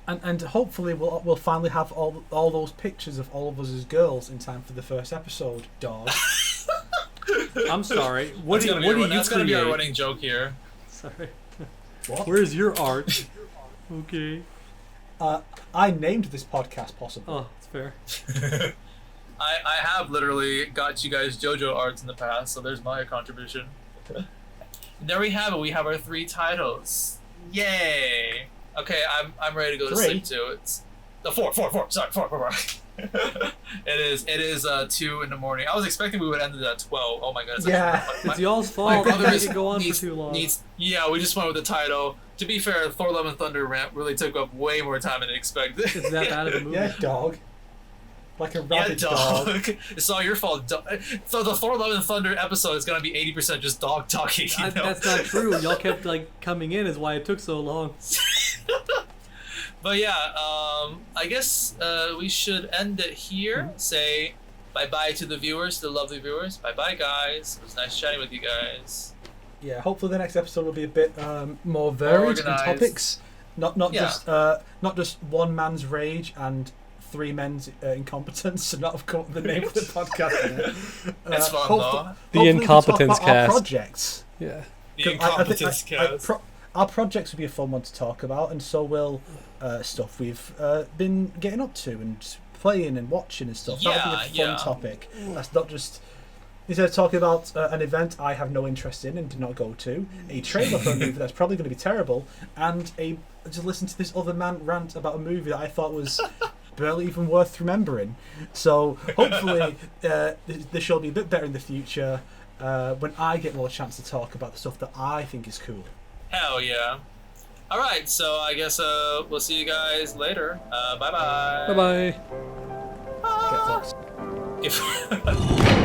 Speaker 1: And hopefully we'll finally have all those pictures of all of us as girls in time for the first episode, Dawg.
Speaker 3: I'm sorry. What do you
Speaker 2: That's gonna be our
Speaker 3: create?
Speaker 2: running joke here.
Speaker 3: Sorry.
Speaker 1: What?
Speaker 3: Where's your art? Okay.
Speaker 1: I named this podcast possibly.
Speaker 3: Oh, that's fair.
Speaker 2: I have literally got you guys JoJo arts in the past, so there's my contribution. There we have it. We have our 3 titles. Yay! Okay, I'm ready to go to
Speaker 1: 3?
Speaker 2: sleep too. It's the 4. Sorry, 4. It is 2 in the morning. I was expecting we would end it at 12. Oh my goodness.
Speaker 1: Yeah.
Speaker 3: It's y'all's
Speaker 2: My
Speaker 3: fault.
Speaker 2: brother
Speaker 3: They
Speaker 2: is-
Speaker 3: could go on
Speaker 2: needs,
Speaker 3: for too long.
Speaker 2: Yeah, we just went with the title. To be fair, Thor: Love and Thunder rant really took up way more time than expected.
Speaker 3: It's that bad of a movie.
Speaker 1: Yeah, Dawg. Like a
Speaker 2: Yeah,
Speaker 1: rabid dog.
Speaker 2: Dawg. It's all your fault. So the Thor: Love and Thunder episode is gonna be 80% just Dawg talking. You know?
Speaker 3: That's not true. Y'all kept like coming in, is why it took so long.
Speaker 2: But yeah, I guess we should end it here. Say bye-bye to the viewers, the lovely viewers. Bye-bye, guys. It was nice chatting with you guys.
Speaker 1: Yeah, hopefully the next episode will be a bit more varied in
Speaker 2: Organised.
Speaker 1: topics. Not
Speaker 2: Yeah.
Speaker 1: just one man's rage and 3 men's incompetence, and not have come up with the name of the podcast.
Speaker 2: It's fun,
Speaker 1: hopefully-
Speaker 2: though.
Speaker 3: The
Speaker 1: hopefully we can talk
Speaker 3: Incompetence
Speaker 1: about our
Speaker 3: Cast.
Speaker 1: projects.
Speaker 3: Yeah.
Speaker 2: The
Speaker 1: 'Cause
Speaker 2: incompetence cast.
Speaker 1: Our projects would be a fun one to talk about, and so will stuff we've been getting up to and playing and watching and stuff. That would be a fun topic. That's not just instead of talking about an event I have no interest in and did not go to, a trailer for a movie that's probably going to be terrible, and just listen to this other man rant about a movie that I thought was barely even worth remembering. So hopefully this show will be a bit better in the future when I get more chance to talk about the stuff that I think is cool.
Speaker 2: Hell yeah. Alright, so I guess we'll see you guys later. Bye-bye.
Speaker 3: Bye bye.
Speaker 1: Get fucked.
Speaker 2: If